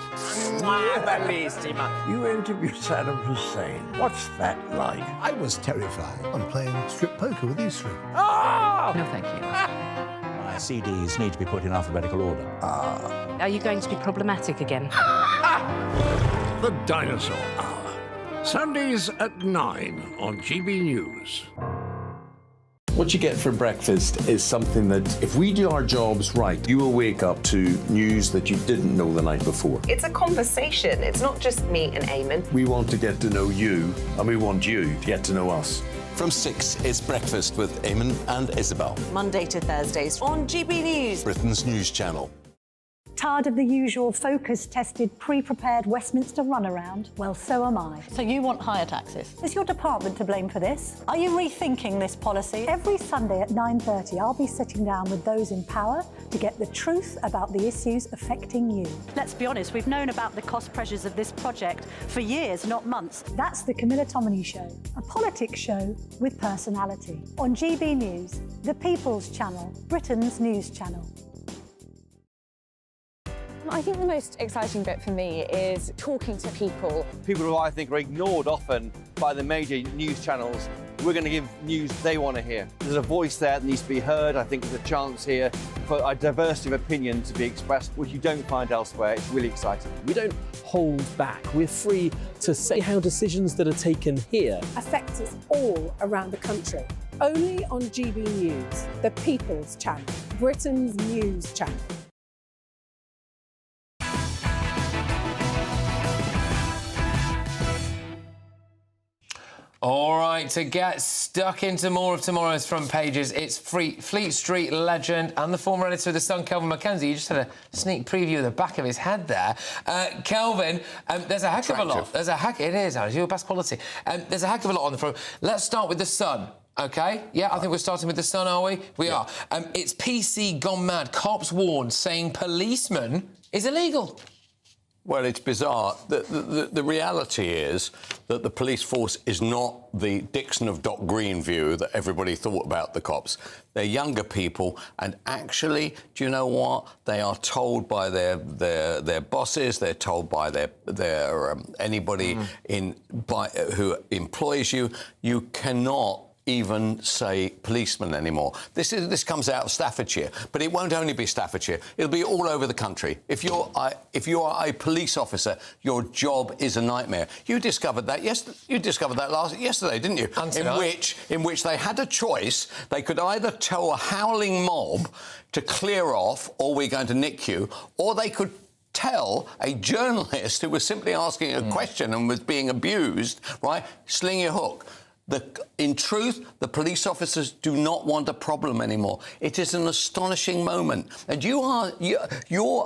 You interviewed Saddam Hussein. What's that like? I was terrified. I'm playing strip poker with you three. Oh! No, thank you. My CDs need to be put in alphabetical order. Are you going to be problematic again? The Dinosaur Hour. Sundays at 9 on GBNews. What you get for breakfast is something that, if we do our jobs right, you will wake up to news that you didn't know the night before. It's a conversation. It's not just me and Eamon. We want to get to know you, and we want you to get to know us. From 6, it's Breakfast with Eamon and Isabel. Monday to Thursdays on GB News. Britain's news channel. Tired of the usual focus-tested, pre-prepared Westminster runaround? Well, so am I. So you want higher taxes? Is your department to blame for this? Are you rethinking this policy? Every Sunday at 9:30, I'll be sitting down with those in power to get the truth about the issues affecting you. Let's be honest, we've known about the cost pressures of this project for years, not months. That's the Camilla Tominey Show, a politics show with personality. On GB News, the People's Channel, Britain's news channel. I think the most exciting bit for me is talking to people. People who I think are ignored often by the major news channels. We're going to give news they want to hear. There's a voice there that needs to be heard. I think there's a chance here for a diversity of opinion to be expressed, which you don't find elsewhere. It's really exciting. We don't hold back. We're free to say how decisions that are taken here affect us all around the country. Only on GB News, the People's Channel, Britain's news channel. All right, to get stuck into more of tomorrow's front pages, it's Fleet Street legend and the former editor of The Sun, Kelvin McKenzie. You just had a sneak preview of the back of his head there. Kelvin, there's a heck of a lot. There's a heck... It is, Alex, your best quality. There's a heck of a lot on the front. Let's start with The Sun. OK? Yeah, I think we're starting with The Sun, are we? We are. It's PC gone mad. Cops warned, saying policeman is illegal. Well, it's bizarre. The reality is that the police force is not the Dixon of Dock Green view that everybody thought about the cops. They're younger people, and actually, do you know what? They are told by their bosses. They're told by their anybody who employs you. You cannot even say policeman anymore. This comes out of Staffordshire, but it won't only be Staffordshire. It'll be all over the country. If you are a police officer, your job is a nightmare. You discovered that yesterday, didn't you? In which they had a choice. They could either tell a howling mob to clear off, or we're going to nick you, or they could tell a journalist who was simply asking a question and was being abused, right, sling your hook. In truth, the police officers do not want a problem anymore. It is an astonishing moment. And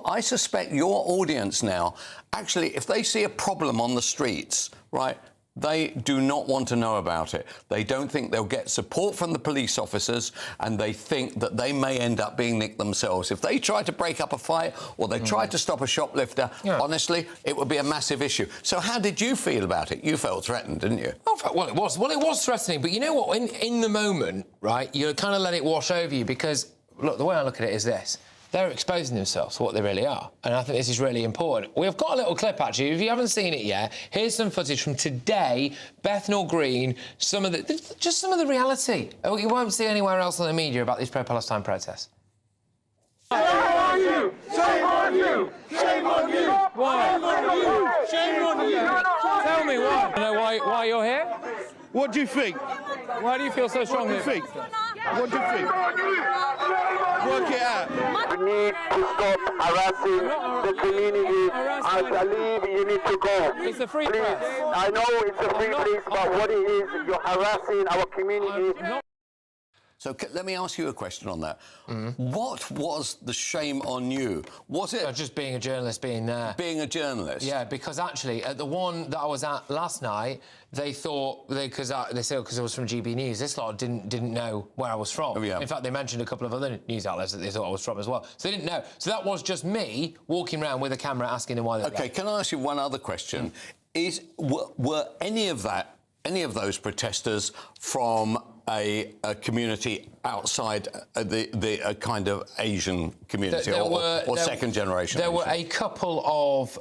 I suspect your audience now, actually, if they see a problem on the streets, right, They do not want to know about it. They don't think they'll get support from the police officers, and they think that they may end up being nicked themselves. If they try to break up a fight or they try to stop a shoplifter, honestly, it would be a massive issue. So how did you feel about it? You felt threatened, didn't you? Well, it was threatening, but you know what? In the moment, right, you kind of let it wash over you because, look, the way I look at it is this. They're exposing themselves to what they really are, and I think this is really important. We've got a little clip, actually. If you haven't seen it yet, here's some footage from today, Bethnal Green, just some of the reality. You won't see anywhere else on the media about these pro-Palestine protests. Shame on you! Shame on you! Shame on you! Why? Shame on you! Tell me why. You know why you're here? What do you think? Why do you feel so strongly? What do you think? What do you think? Work it out. You need to stop harassing the community. I believe you need to go. It's a free Please. press. I know it's a free place, but what it is, you're harassing our community. So let me ask you a question on that. What was the shame on you? Was it just being a journalist, being there? Being a journalist? Yeah, because actually at the one that I was at last night, they thought they said because I was from GBNews, this lot didn't know where I was from. In fact, they mentioned a couple of other news outlets that they thought I was from as well. So they didn't know. So that was just me walking around with a camera asking them why they were there. OK, can I ask you one other question? Were any of those protesters from a community outside the kind of Asian community or second generation? There were a couple of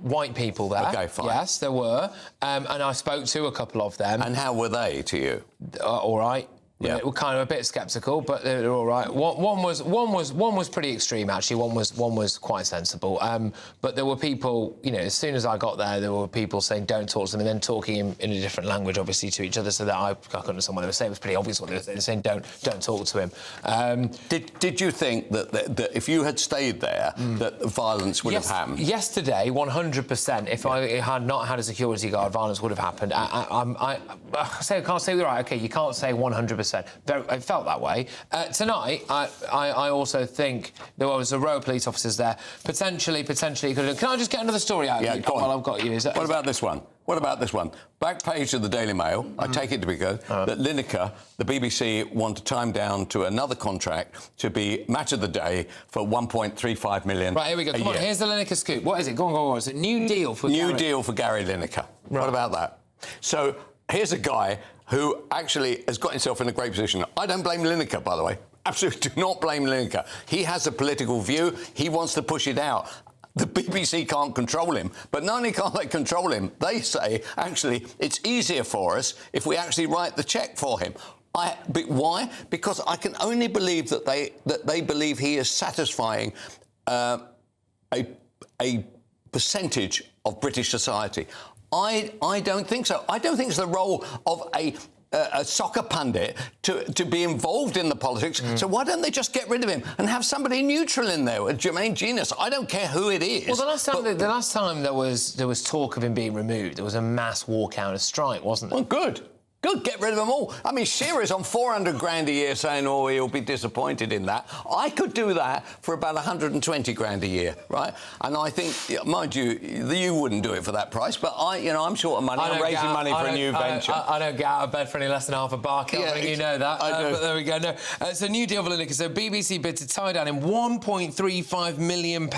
white people there. OK, fine. Yes, there were. And I spoke to a couple of them. And how were they to you? All right. Yeah. We're kind of a bit sceptical, but they're all right. One was pretty extreme, actually. One was quite sensible. But there were people, you know, as soon as I got there were people saying don't talk to them, and then talking in a different language, obviously, to each other, so that I couldn't understand what they were saying. It was pretty obvious what they were saying. They were saying don't talk to him. Did you think that if you had stayed there, that violence would have happened? Yesterday, 100%. If I had not had a security guard, violence would have happened. I can't say right. OK, you can't say 100%. I felt that way. Tonight, I also think there was a row of police officers there. Potentially could have... Can I just get another story out of you while I've got you? What about this one? What about this one? Back page of the Daily Mail, I take it to be good, that Lineker, the BBC, want to time down to another contract to be match of the day for $1.35 million. Right, here we go. Come on, here's the Lineker scoop. What is it? Go on. It's a new deal for Gary Lineker. Right. What about that? So here's a guy who actually has got himself in a great position. I don't blame Lineker, by the way. Absolutely do not blame Lineker. He has a political view. He wants to push it out. The BBC can't control him, but not only can't they control him, they say, actually, it's easier for us if we actually write the cheque for him. But why? Because I can only believe that they believe he is satisfying a percentage of British society. I don't think so. I don't think it's the role of a soccer pundit to be involved in the politics. So why don't they just get rid of him and have somebody neutral in there, Jermaine Genius? I don't care who it is. Well, the last time there was talk of him being removed, there was a mass walkout, a strike, wasn't there? Well, good. Good, get rid of them all. I mean, Shearer's on 400 grand a year saying, oh, he'll be disappointed in that. I could do that for about 120 grand a year, right? And I think, mind you, you wouldn't do it for that price, but I'm short of money. I'm raising money for a new venture. I don't get out of bed for any less than half a bar, Kelvin, you know that. But there we go. No, it's a new deal for Lineker. So BBC bid to tie down him £1.35 million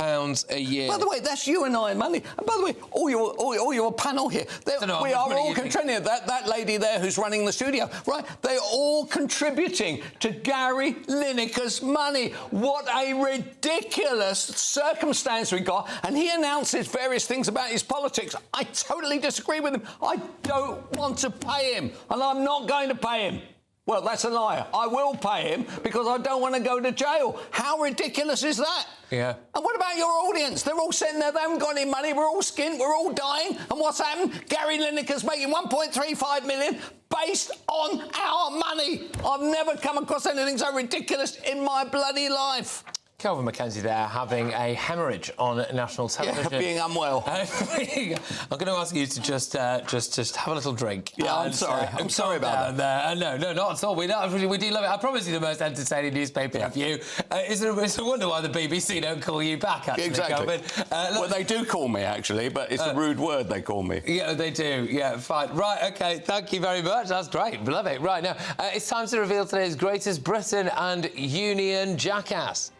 a year. By the way, that's you and I money. And by the way, all your panel here, we are all contributing. That lady there who's running the studio, right? They're all contributing to Gary Lineker's money. What a ridiculous circumstance we got. And he announces various things about his politics. I totally disagree with him. I don't want to pay him, and I'm not going to pay him. Well, that's a liar. I will pay him because I don't want to go to jail. How ridiculous is that? Yeah. And what about your audience? They're all sitting there, they haven't got any money, we're all skint, we're all dying. And what's happened? Gary Lineker's making $1.35 million based on our money. I've never come across anything so ridiculous in my bloody life. Kelvin McKenzie there having a hemorrhage on national television. Yeah, being unwell. I'm going to ask you to just have a little drink. Yeah, I'm sorry. I'm sorry about that. No, not at all. We do love it. I promise you the most entertaining newspaper review. It's a wonder why the BBC don't call you back, actually, exactly. Kelvin. Well, they do call me, actually, but it's a rude word they call me. Yeah, they do. Yeah, fine. Right, OK, thank you very much. That's great. Love it. Right, now, it's time to reveal today's greatest Britain and Union jackass.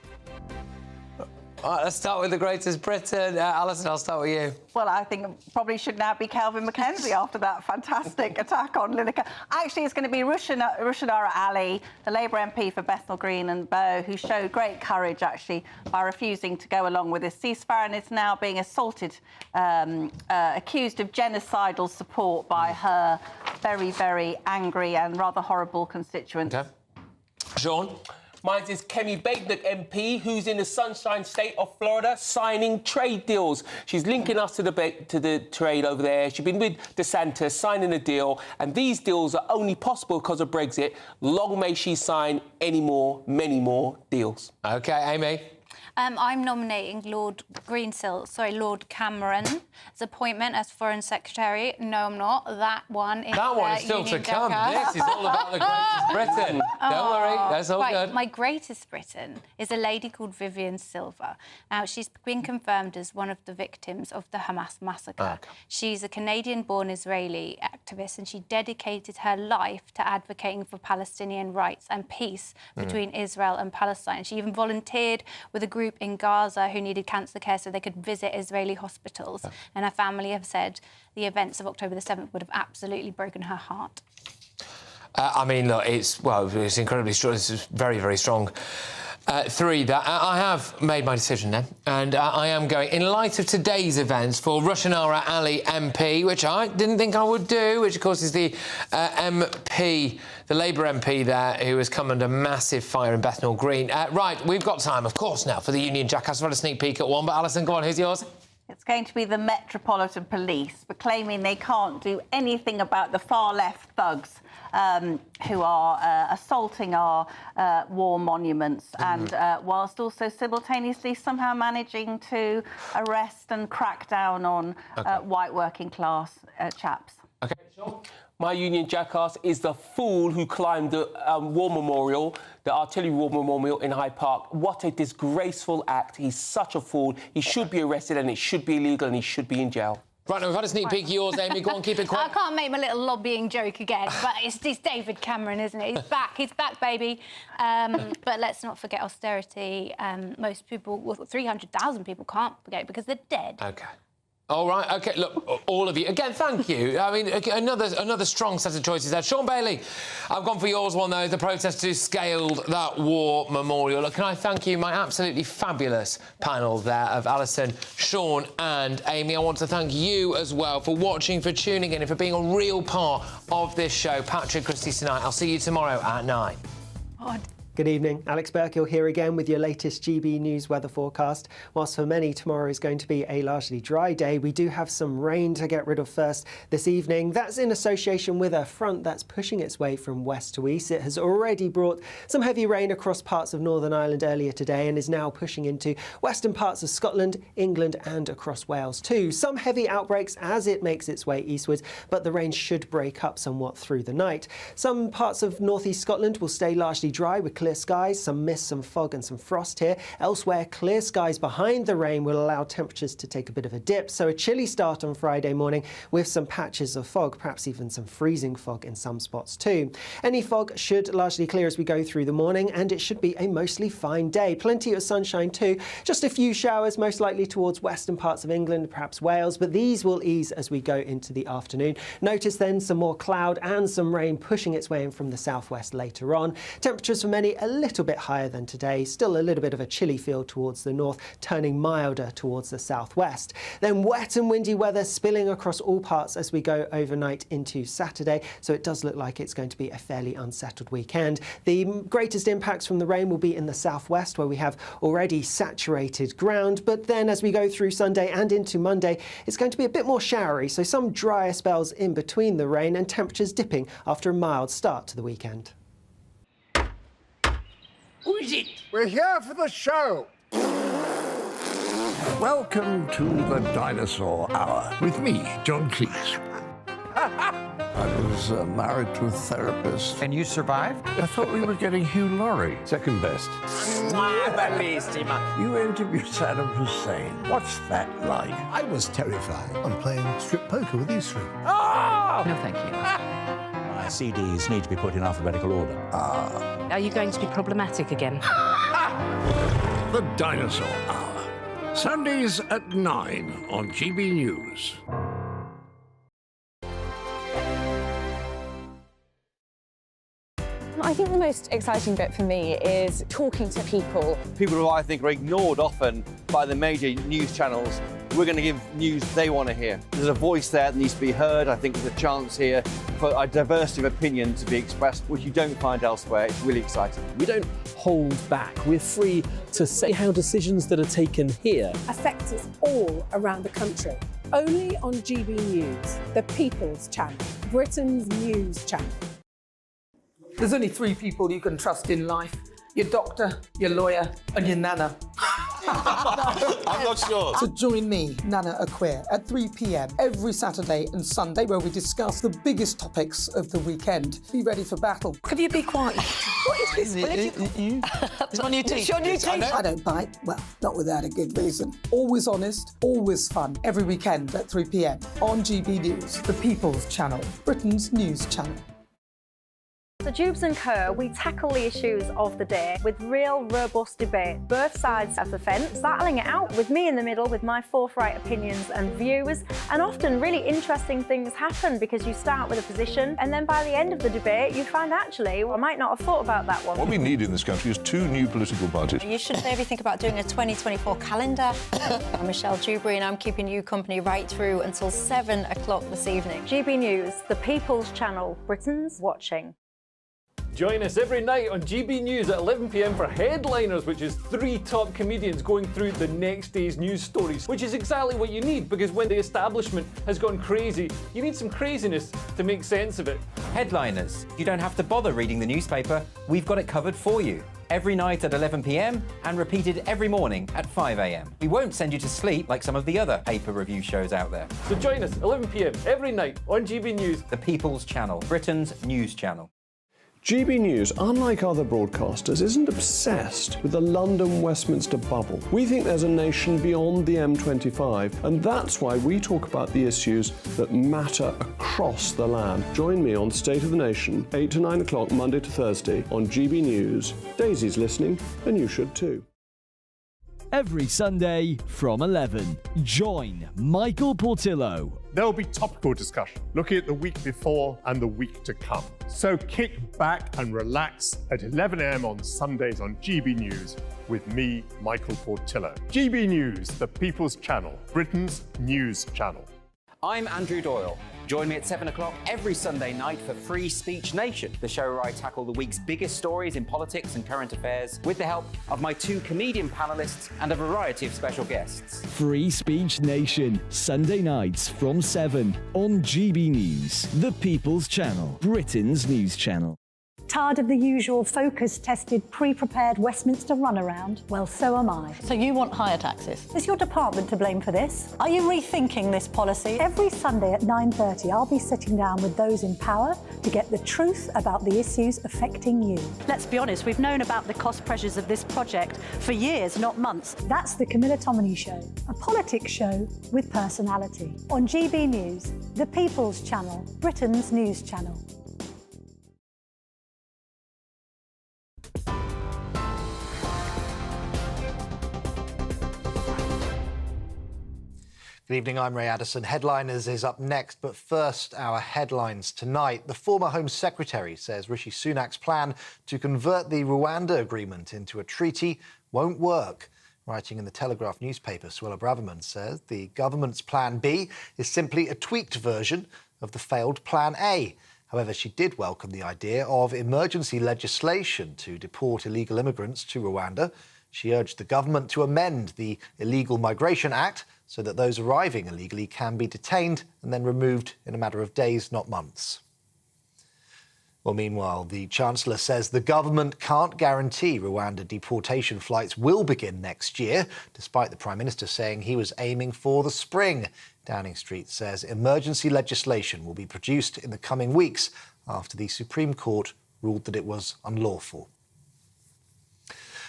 All right, let's start with the greatest Britain. Alison, I'll start with you. Well, I think it probably should now be Kelvin McKenzie after that fantastic attack on Lineker. Actually, it's going to be Rushanara Ali, the Labour MP for Bethnal Green and Bow, who showed great courage, actually, by refusing to go along with this ceasefire and is now being assaulted, accused of genocidal support by her very, very angry and rather horrible constituents. OK. Sean? Mine is Kemi Badenoch MP, who's in the Sunshine State of Florida signing trade deals. She's linking us to the trade over there. She's been with DeSantis signing a deal, and these deals are only possible because of Brexit. Long may she sign many more deals. OK, Amy? I'm nominating Lord Cameron's appointment as Foreign Secretary. No, I'm not. That one is still Union to come. jackass. This is all about the greatest Britain. Don't worry, that's all good. My greatest Britain is a lady called Vivian Silver. Now, she's been confirmed as one of the victims of the Hamas massacre. Okay. She's a Canadian-born Israeli activist, and she dedicated her life to advocating for Palestinian rights and peace between Israel and Palestine. She even volunteered with a group in Gaza who needed cancer care so they could visit Israeli hospitals. And her family have said the events of October the 7th would have absolutely broken her heart. I mean, look, it's incredibly strong. This is very, very strong. Three, that I have made my decision then, and I am going, in light of today's events, for Rushanara Ali MP, which I didn't think I would do, which, of course, is the MP, the Labour MP there, who has come under massive fire in Bethnal Green. Right, we've got time, of course, now for the Union jackass. I've had a sneak peek at one, but Alison, go on, who's yours? It's going to be the Metropolitan Police for claiming they can't do anything about the far-left thugs who are assaulting our war monuments and whilst also simultaneously somehow managing to arrest and crack down on white working-class chaps. OK, Sure. My Union jackass is the fool who climbed the war memorial, the artillery war memorial in Hyde Park. What a disgraceful act. He's such a fool. He should be arrested and it should be illegal and he should be in jail. Right, now we've had a sneak peek of yours, Amy. Go on, keep it quiet. I can't make my little lobbying joke again, but it's David Cameron, isn't it? He's back, baby. But let's not forget austerity. Most people, 300,000 people can't forget because they're dead. OK. All right, OK, look, all of you. Again, thank you. I mean, another strong set of choices there. Sean Bailey, I've gone for yours one, though. The protesters scaled that war memorial. Look, can I thank you, my absolutely fabulous panel there of Alison, Sean and Amy. I want to thank you as well for watching, for tuning in and for being a real part of this show. Patrick, Christys tonight. I'll see you tomorrow at 9. God. Good evening. Alex Burkill here again with your latest GB News weather forecast. Whilst for many tomorrow is going to be a largely dry day, we do have some rain to get rid of first this evening. That's in association with a front that's pushing its way from west to east. It has already brought some heavy rain across parts of Northern Ireland earlier today and is now pushing into western parts of Scotland, England and across Wales too. Some heavy outbreaks as it makes its way eastwards, but the rain should break up somewhat through the night. Some parts of northeast Scotland will stay largely dry with clear skies, some mist, some fog and some frost here. Elsewhere, clear skies behind the rain will allow temperatures to take a bit of a dip, so a chilly start on Friday morning with some patches of fog, perhaps even some freezing fog in some spots too. Any fog should largely clear as we go through the morning and it should be a mostly fine day. Plenty of sunshine too, just a few showers most likely towards western parts of England, perhaps Wales, but these will ease as we go into the afternoon. Notice then some more cloud and some rain pushing its way in from the southwest later on. Temperatures for many a little bit higher than today, still a little bit of a chilly feel towards the north, turning milder towards the southwest. Then wet and windy weather spilling across all parts as we go overnight into Saturday, so it does look like it's going to be a fairly unsettled weekend. The greatest impacts from the rain will be in the southwest, where we have already saturated ground, but then as we go through Sunday and into Monday, it's going to be a bit more showery, so some drier spells in between the rain and temperatures dipping after a mild start to the weekend. Who is it? We're here for the show. Welcome to the Dinosaur Hour with me, John Cleese. I was married to a therapist. And you survived? I thought we were getting Hugh Laurie. Second best. You interviewed Saddam Hussein. What's that like? I was terrified. I'm playing strip poker with you three. No, thank you. My CDs need to be put in alphabetical order. Are you going to be problematic again? The Dinosaur Hour. Sundays at 9 on GB News. I think the most exciting bit for me is talking to people. People who I think are ignored often by the major news channels. We're going to give news they want to hear. There's a voice there that needs to be heard. I think there's a chance here for a diversity of opinion to be expressed, which you don't find elsewhere. It's really exciting. We don't hold back. We're free to say how decisions that are taken here affect us all around the country. Only on GB News, the People's Channel, Britain's news channel. There's only three people you can trust in life: your doctor, your lawyer, and your nana. I'm not sure. So join me, Nana Aquare, at 3 p.m. every Saturday and Sunday, where we discuss the biggest topics of the weekend. Be ready for battle. Could you be quiet? What is this? It's my new teeth. It's your new teeth. I don't bite. Well, not without a good reason. Always honest, always fun. Every weekend at 3 p.m. on GB News, the People's Channel, Britain's news channel. So Jubes and Kerr, we tackle the issues of the day with real, robust debate, both sides of the fence, battling it out with me in the middle with my forthright opinions and views. And often really interesting things happen because you start with a position and then by the end of the debate you find actually, well, I might not have thought about that one. What we need in this country is two new political parties. You should maybe think about doing a 2024 calendar. I'm Michelle Dewberry and I'm keeping you company right through until 7 o'clock this evening. GB News, the People's Channel, Britain's watching. Join us every night on GB News at 11 p.m. for Headliners, which is 3 top comedians going through the next day's news stories, which is exactly what you need, because when the establishment has gone crazy, you need some craziness to make sense of it. Headliners. You don't have to bother reading the newspaper. We've got it covered for you. Every night at 11 p.m. and repeated every morning at 5 a.m. We won't send you to sleep like some of the other paper review shows out there. So join us 11 p.m. every night on GB News. The People's Channel, Britain's news channel. GB News, unlike other broadcasters, isn't obsessed with the London-Westminster bubble. We think there's a nation beyond the M25, and that's why we talk about the issues that matter across the land. Join me on State of the Nation, 8 to 9 o'clock, Monday to Thursday, on GB News. Daisy's listening, and you should too. Every Sunday from 11, join Michael Portillo. There will be topical discussion, looking at the week before and the week to come. So kick back and relax at 11 a.m. on Sundays on GB News with me, Michael Portillo. GB News, the People's Channel, Britain's news channel. I'm Andrew Doyle. Join me at 7 o'clock every Sunday night for Free Speech Nation, the show where I tackle the week's biggest stories in politics and current affairs with the help of my 2 comedian panellists and a variety of special guests. Free Speech Nation, Sunday nights from 7 on GB News, the People's Channel, Britain's news channel. Tired of the usual focus-tested, pre-prepared Westminster runaround? Well, so am I. So you want higher taxes? Is your department to blame for this? Are you rethinking this policy? Every Sunday at 9:30, I'll be sitting down with those in power to get the truth about the issues affecting you. Let's be honest, we've known about the cost pressures of this project for years, not months. That's the Camilla Tominey Show, a politics show with personality. On GB News, the People's Channel, Britain's news channel. Good evening, I'm Ray Addison. Headliners is up next, but first, our headlines tonight. The former Home Secretary says Rishi Sunak's plan to convert the Rwanda agreement into a treaty won't work. Writing in the Telegraph newspaper, Suella Braverman says the government's Plan B is simply a tweaked version of the failed Plan A. However, she did welcome the idea of emergency legislation to deport illegal immigrants to Rwanda. She urged the government to amend the Illegal Migration Act so that those arriving illegally can be detained and then removed in a matter of days, not months. Well, meanwhile, the Chancellor says the government can't guarantee Rwanda deportation flights will begin next year, despite the Prime Minister saying he was aiming for the spring. Downing Street says emergency legislation will be produced in the coming weeks after the Supreme Court ruled that it was unlawful.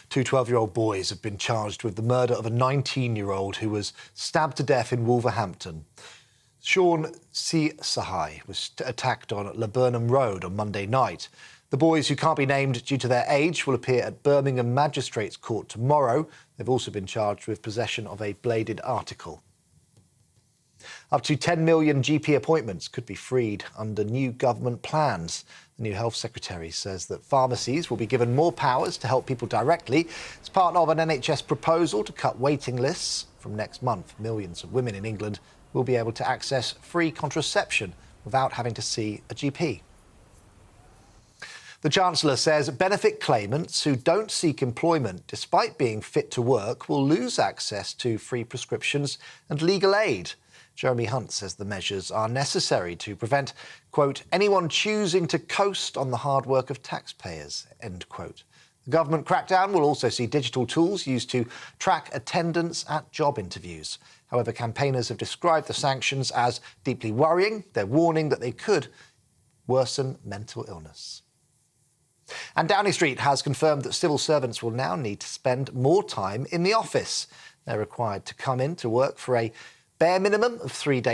Two 12-year-old boys have been charged with the murder of a 19-year-old who was stabbed to death in Wolverhampton. Sean C. Sahai was attacked on Laburnham Road on Monday night. The boys, who can't be named due to their age, will appear at Birmingham Magistrates Court tomorrow. They've also been charged with possession of a bladed article. Up to 10 million GP appointments could be freed under new government plans. The new Health Secretary says that pharmacies will be given more powers to help people directly. It's part of an NHS proposal to cut waiting lists. From next month, millions of women in England will be able to access free contraception without having to see a GP. The Chancellor says benefit claimants who don't seek employment despite being fit to work will lose access to free prescriptions and legal aid. Jeremy Hunt says the measures are necessary to prevent, quote, anyone choosing to coast on the hard work of taxpayers, end quote. The government crackdown will also see digital tools used to track attendance at job interviews. However, campaigners have described the sanctions as deeply worrying. They're warning that they could worsen mental illness. And Downing Street has confirmed that civil servants will now need to spend more time in the office. They're required to come in to work for a bare minimum of 3 days